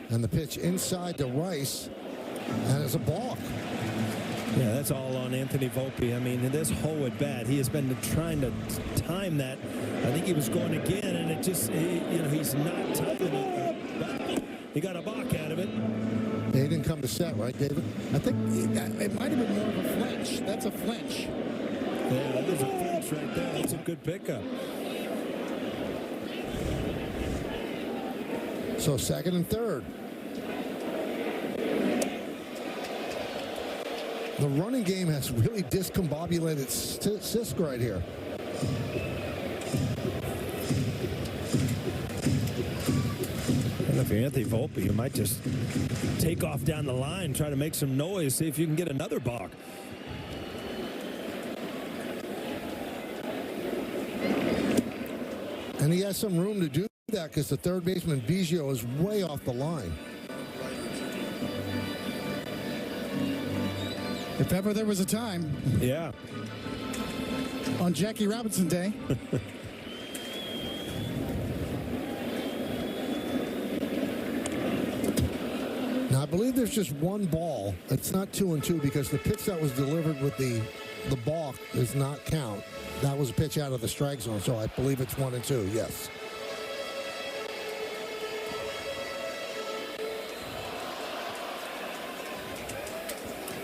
And the pitch inside to Rice, and it's a balk. Yeah, that's all on Anthony Volpe. I mean, this whole at bat, he has been trying to time that. I think he was going again, and it just, he's not timing it. But he got a balk out of it. They didn't come to set, right, David? I think it might have been more of a flinch. That's a flinch. Yeah, that is a flinch right there. That's a good pickup. So second and third. The running game has really discombobulated Sisk right here. And if you're Anthony Volpe, you might just take off down the line, try to make some noise, see if you can get another balk. And he has some room to do that because the third baseman Biggio is way off the line. If ever there was a time. Yeah. On Jackie Robinson Day. Now, I believe there's just one ball. It's not 2-2 because the pitch that was delivered with the balk does not count. That was a pitch out of the strike zone, so I believe it's 1-2, yes.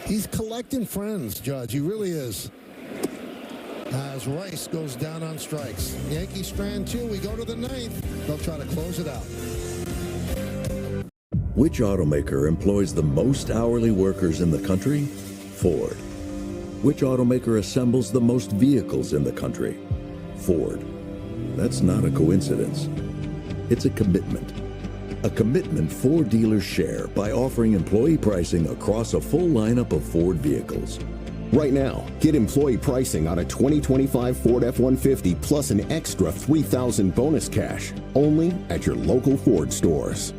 He's collecting friends, Judge. He really is. As Rice goes down on strikes. Yankees strand 2. We go to the 9th. They'll try to close it out. Which automaker employs the most hourly workers in the country? Ford. Which automaker assembles the most vehicles in the country? Ford. That's not a coincidence. It's a commitment. A commitment Ford dealers share by offering employee pricing across a full lineup of Ford vehicles. Right now, get employee pricing on a 2025 Ford F-150 plus an extra $3,000 bonus cash, only at your local Ford stores.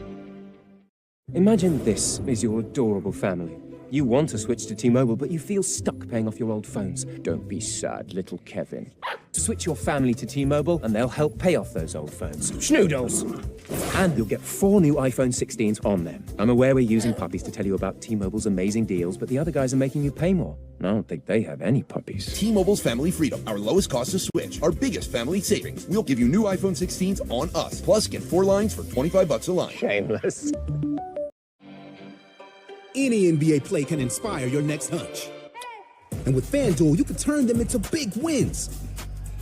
Imagine this is your adorable family. You want to switch to T-Mobile, but you feel stuck paying off your old phones. Don't be sad, little Kevin. Switch your family to T-Mobile and they'll help pay off those old phones. Schnoodles! And you'll get 4 new iPhone 16s on them. I'm aware we're using puppies to tell you about T-Mobile's amazing deals, but the other guys are making you pay more. And I don't think they have any puppies. T-Mobile's Family Freedom, our lowest cost to switch, our biggest family savings. We'll give you new iPhone 16s on us. Plus, get 4 lines for $25 a line. Shameless. Any NBA play can inspire your next hunch. And with FanDuel, you can turn them into big wins.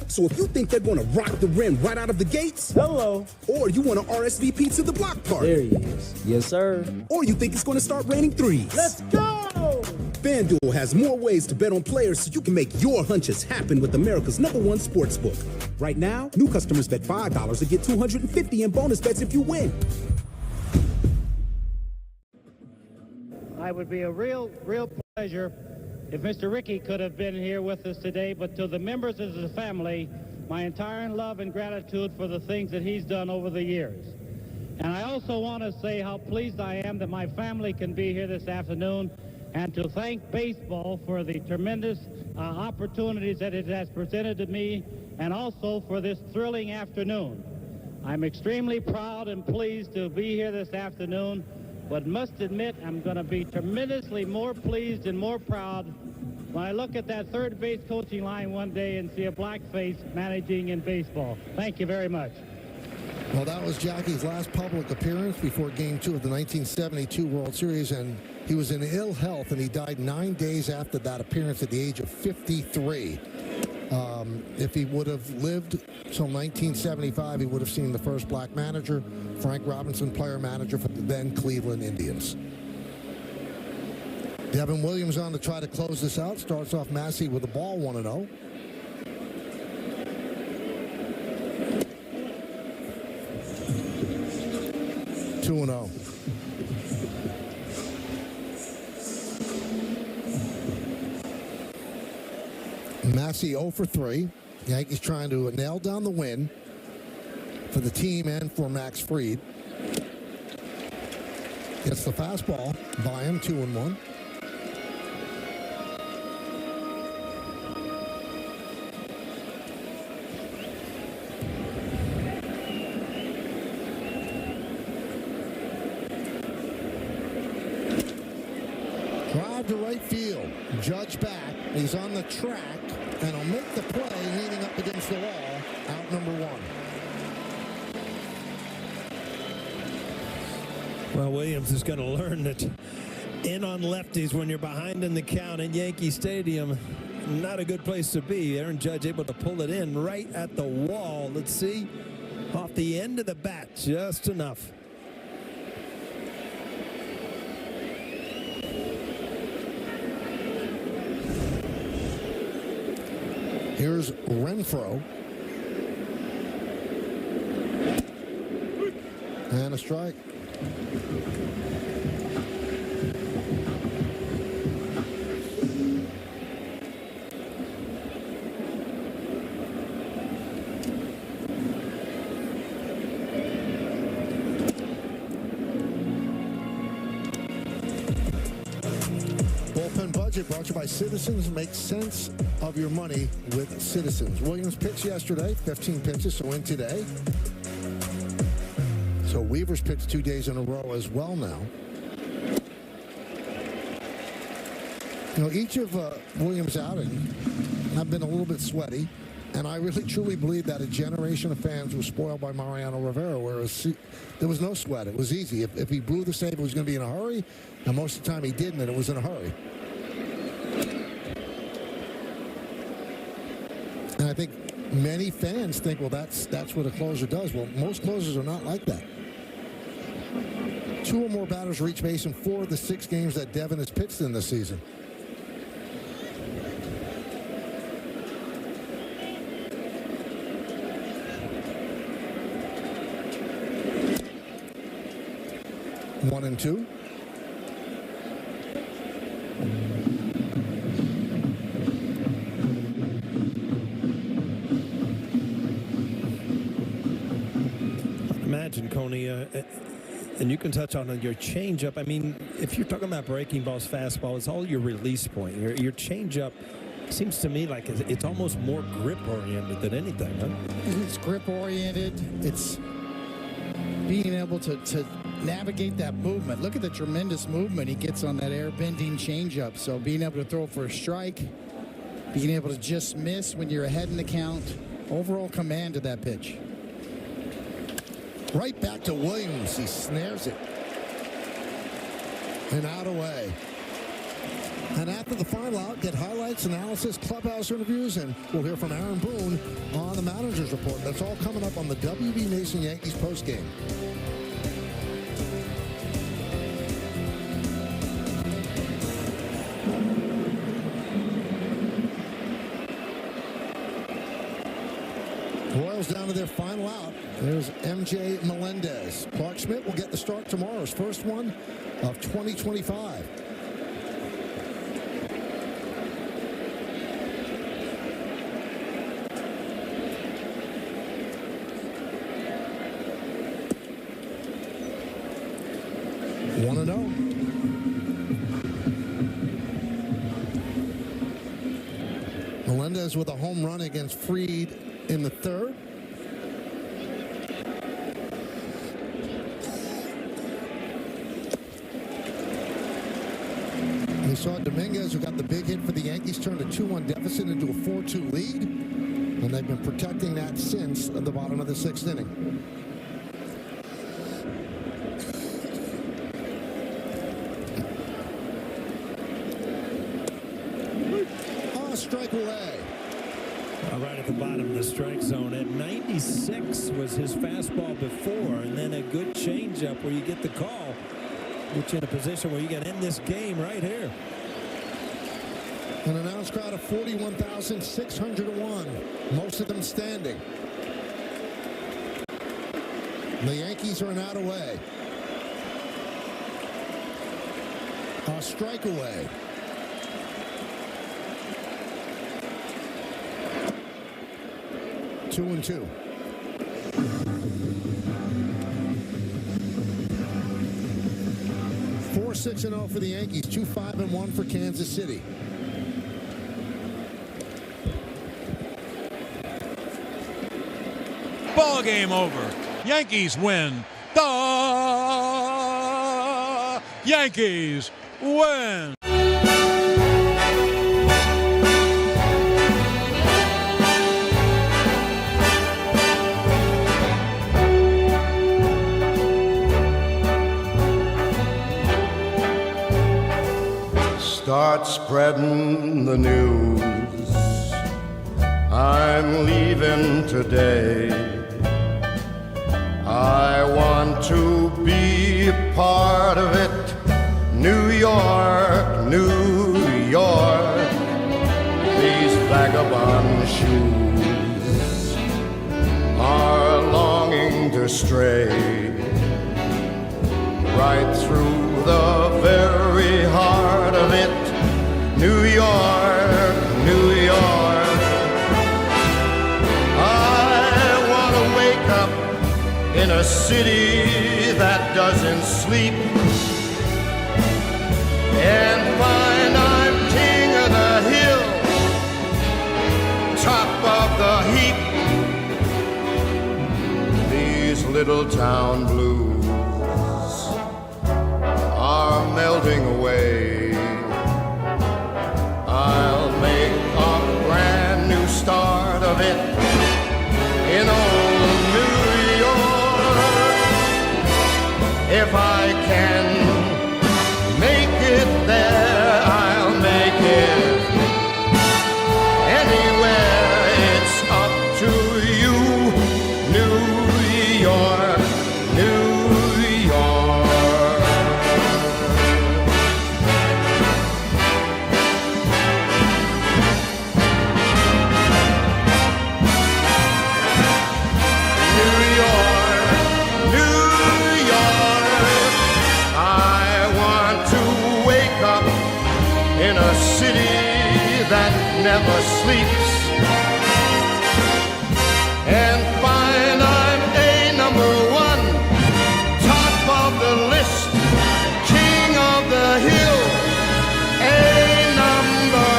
So if you think they're going to rock the rim right out of the gates, hello. Or you want to RSVP to the block party. There he is. Yes, sir. Or you think it's going to start raining threes. Let's go! FanDuel has more ways to bet on players so you can make your hunches happen with America's #1 sportsbook. Right now, new customers bet $5 and get $250 in bonus bets if you win. It would be a real pleasure if Mr. Rickey could have been here with us today, but to the members of the family, my entire love and gratitude for the things that he's done over the years. And I also want to say how pleased I am that my family can be here this afternoon, and to thank baseball for the tremendous opportunities that it has presented to me, and also for this thrilling afternoon. I'm extremely proud and pleased to be here this afternoon, but must admit I'm going to be tremendously more pleased and more proud when I look at that third base coaching line one day and see a black face managing in baseball. Thank you very much. Well, that was Jackie's last public appearance before Game 2 of the 1972 World Series, and he was in ill health, and he died 9 days after that appearance at the age of 53. If he would have lived till 1975, he would have seen the first black manager, Frank Robinson, player-manager for the then Cleveland Indians. Devin Williams on to try to close this out. Starts off Massey with the ball, 1-0. Two-0. Massey 0 for 3. Yankees trying to nail down the win for the team and for Max Fried. Gets the fastball by him, 2-1. Drive to right field. Judge back. He's on the track, and he'll make the play leaning up against the wall. Out number 1. Well, Williams is going to learn that in on lefties when you're behind in the count at Yankee Stadium, not a good place to be. Aaron Judge able to pull it in right at the wall. Let's see. Off the end of the bat, just enough. Here's Renfroe. And a strike. Bullpen budget brought to you by Citizens. Make sense of your money with Citizens. Williams pitched yesterday, 15 pitches, so in today. So Weaver's pitched 2 days in a row as well now. You know, each of Williams' outings have been a little bit sweaty, and I really truly believe that a generation of fans were spoiled by Mariano Rivera, whereas there was no sweat. It was easy. If he blew the save, it was going to be in a hurry, and most of the time he didn't, and it was in a hurry. And I think many fans think, well, that's what a closer does. Well, most closers are not like that. 2 or more batters reach base in 4 of the 6 games that Devin has pitched in this season. One and 2. Imagine, Coney, and you can touch on your changeup. I mean, if you're talking about breaking balls, fastball, it's all your release point. Your changeup Seems to me like it's almost more grip-oriented than anything, huh? It's grip-oriented. It's being able to navigate that movement. Look at the tremendous movement he gets on that air-bending changeup. So being able to throw for a strike, being able to just miss when you're ahead in the count, overall command of that pitch. Right back to Williams. He snares it. And out away. And after the final out, get highlights, analysis, clubhouse interviews, and we'll hear from Aaron Boone on the manager's report. That's all coming up on the W.B. Mason Yankees postgame. Royals down to their final out. There's MJ Melendez. Clark Schmidt will get the start tomorrow, his first one of 2025. Want to know? Melendez with a home run against Fried in the third. We saw Dominguez, who got the big hit for the Yankees, turned a 2-1 deficit into a 4-2 lead. And they've been protecting that since the bottom of the sixth inning. Strike away. Right at the bottom of the strike zone. At 96 was his fastball before, and then a good changeup where you get the call, get you in a position where you can end this game right here. An announced crowd of 41,601, most of them standing. The Yankees are an out away. A strike away. 2-2. Four 6-0 for the Yankees. 2-5-1 for Kansas City. Ball game over. Yankees win. The Yankees win. Start spreading the news. I'm leaving today. I want to be a part of it. New York, New York. These vagabond shoes are longing to stray right through the very heart of it. New York, New York. I want to wake up in a city that doesn't sleep and find I'm king of the hill, top of the heap. These little town blues are melting away. I'll make a brand new start of it in old New York. If I can make it there, I'll make it anywhere. It's up to you, New York, New York. In a city that never sleeps and find I'm a number one, top of the list, king of the hill, a number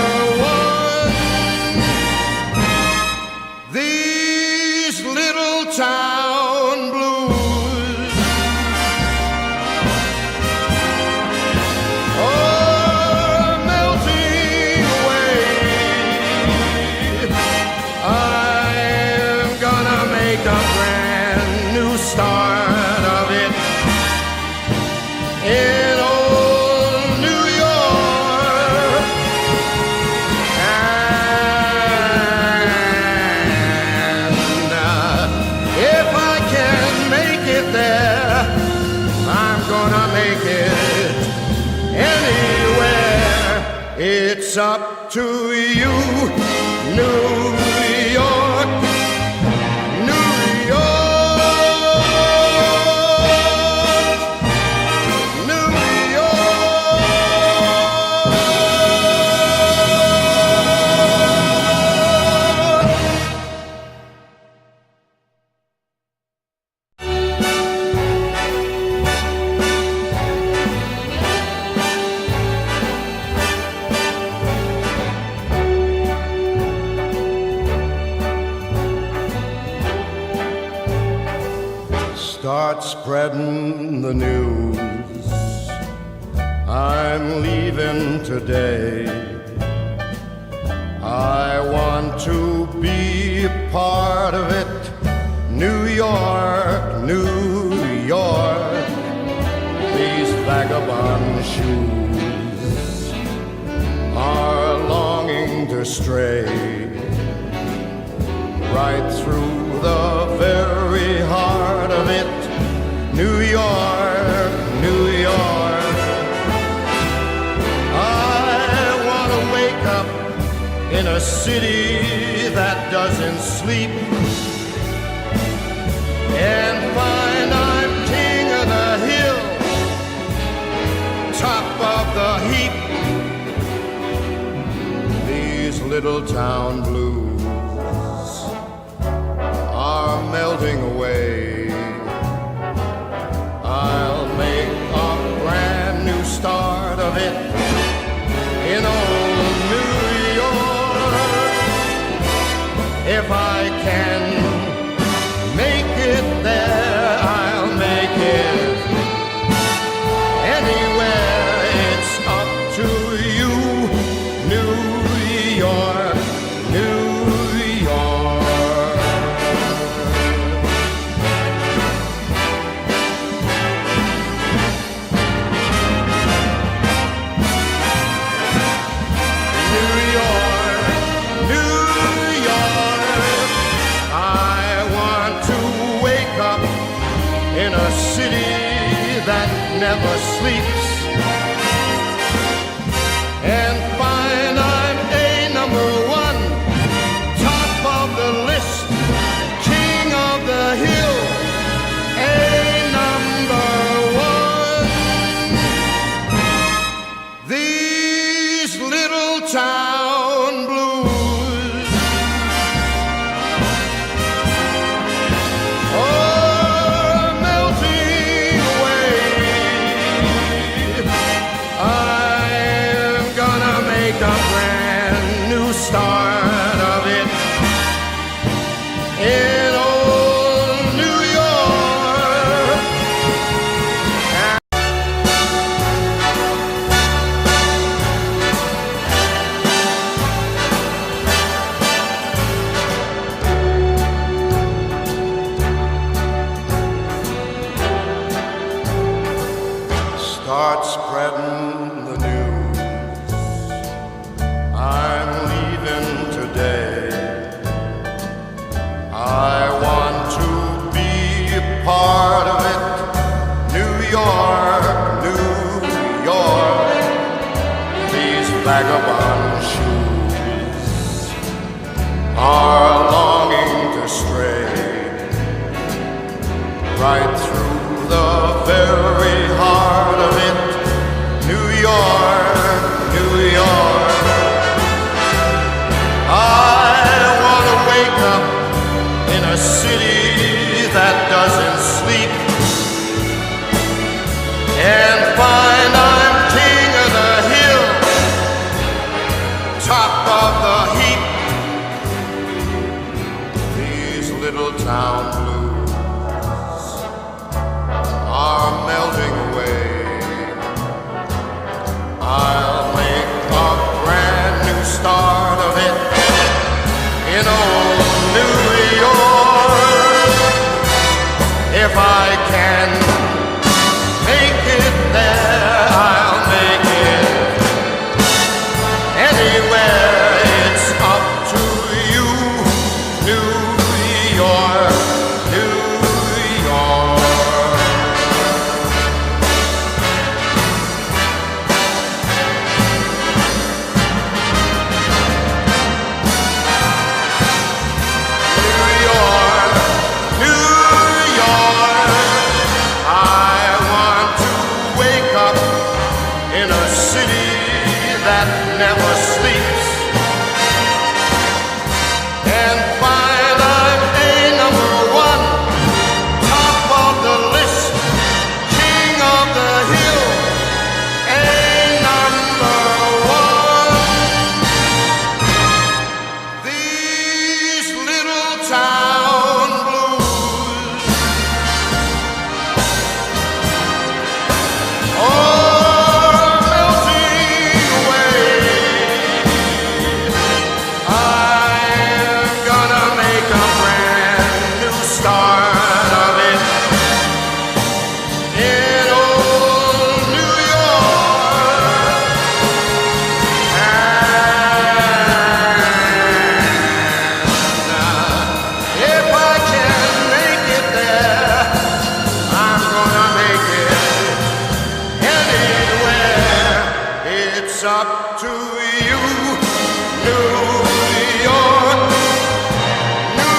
one. It's up to you, New York, New York, New Start spreading the news. I'm leaving today. I want to be a part of it. New York, New York. These vagabond shoes are longing to stray right through the very heart of it. New York, New York. I want to wake up in a city that doesn't sleep and find I'm king of the hill, top of the heap. These little town blues are melting away. I'll make a brand new start of it in old New York. If I can make it there, I'll make it anywhere. It's up to you, New York, New York. In a city that never sleeps and find I'm a number one, top of the list, king of the hill, a number one. These little town blues a brand new start of it in old New York. Start spreading the news. I'm leaving today. I want to be a part of it. New York, New York. These vagabond shoes are longing to stray right through the very heart of it. New York, New York. I want to wake up in a city that doesn't sleep and find I'm king of the hill, top of the heap. These little town blues are melting away. that never sleeps, and find I'm a number one, top of the list, king of the hill, a number one. These little town blues are melting away. I'm gonna make a brand new start of it in old New York. And if I can make it there, I'm gonna make it anywhere. It's up to you, New York, New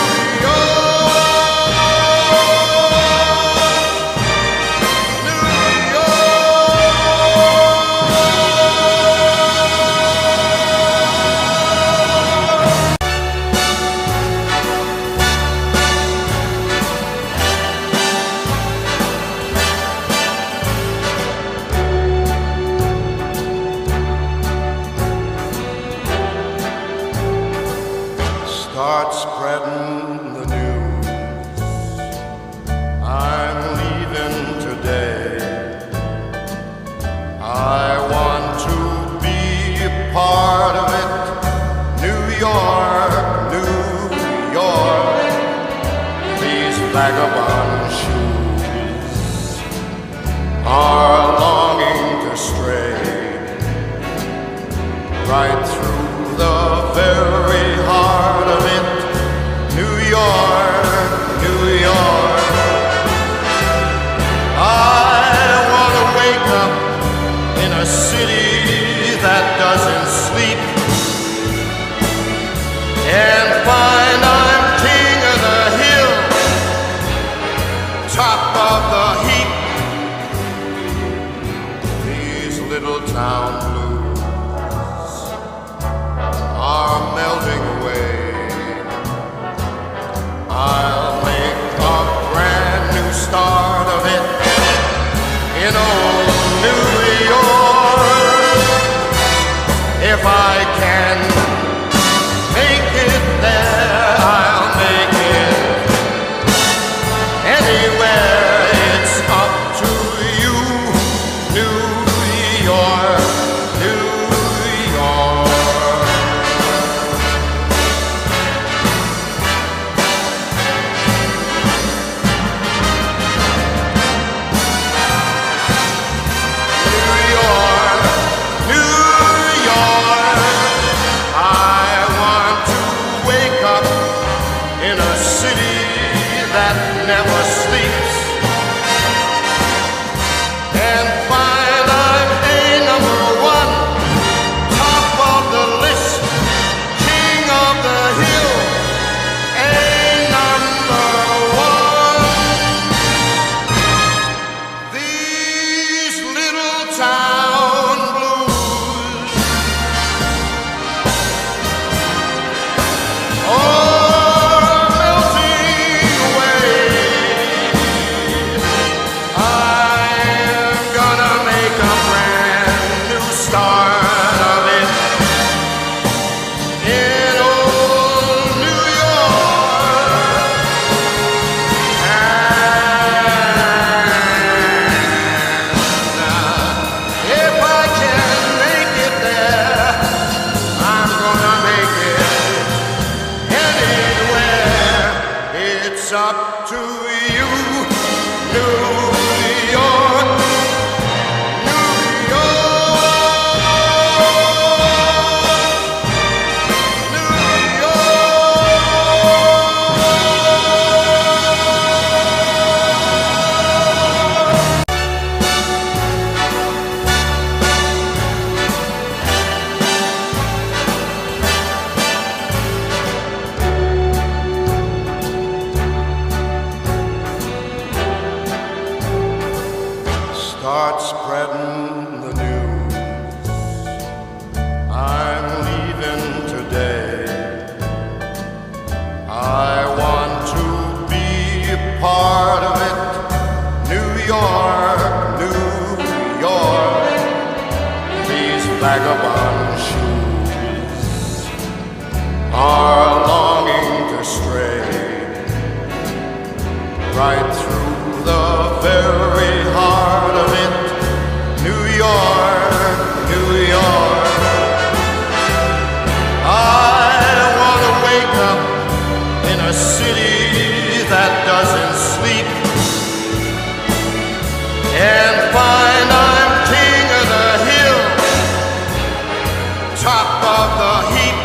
Start spreading the news. I'm leaving today. I want to be a part of it. New York, New York. These vagabond shoes are longing to stray right through the very heart of it. New York, New York. I want to wake up in a city that doesn't sleep and find I'm king of the hill, top of the heap. These little town blues are melting away. I'll make a brand new start of it in old New York if I shoes are longing to stray right through the very heart of it, New York, New York. I want to wake up in a city that doesn't sleep and find I'm king of the hill, top of the heap.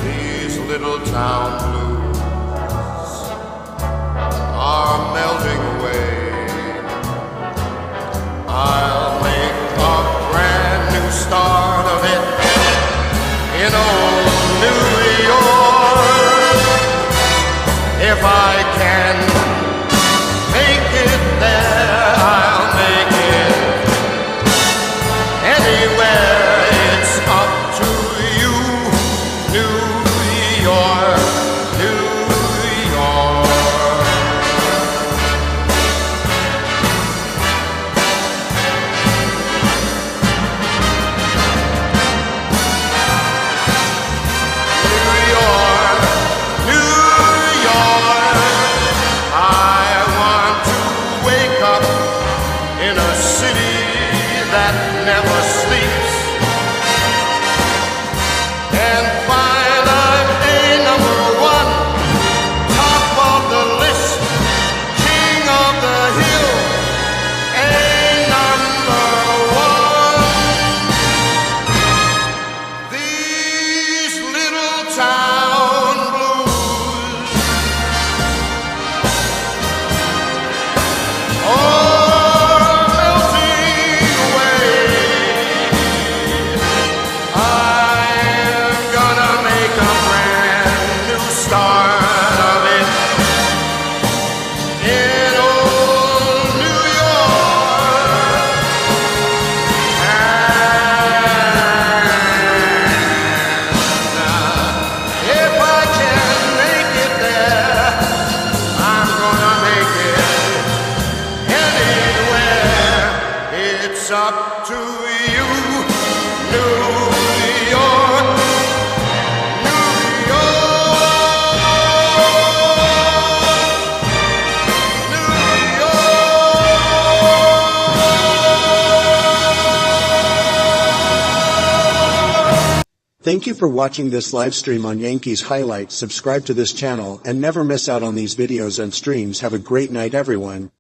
These little town blues are melting away. I'll make a brand new start of it in old New York if I can. Make it there, I'll make it anywhere. It's up to you, New York, New York. New York, New York. In a city that never sleeps and find I'm #1, top of the list, king of the hill, #1. These little town blues, up to you, New York, New York, New York. Thank you for watching this live stream on Yankees Highlights. Subscribe to this channel and never miss out on these videos and streams. Have a great night, everyone.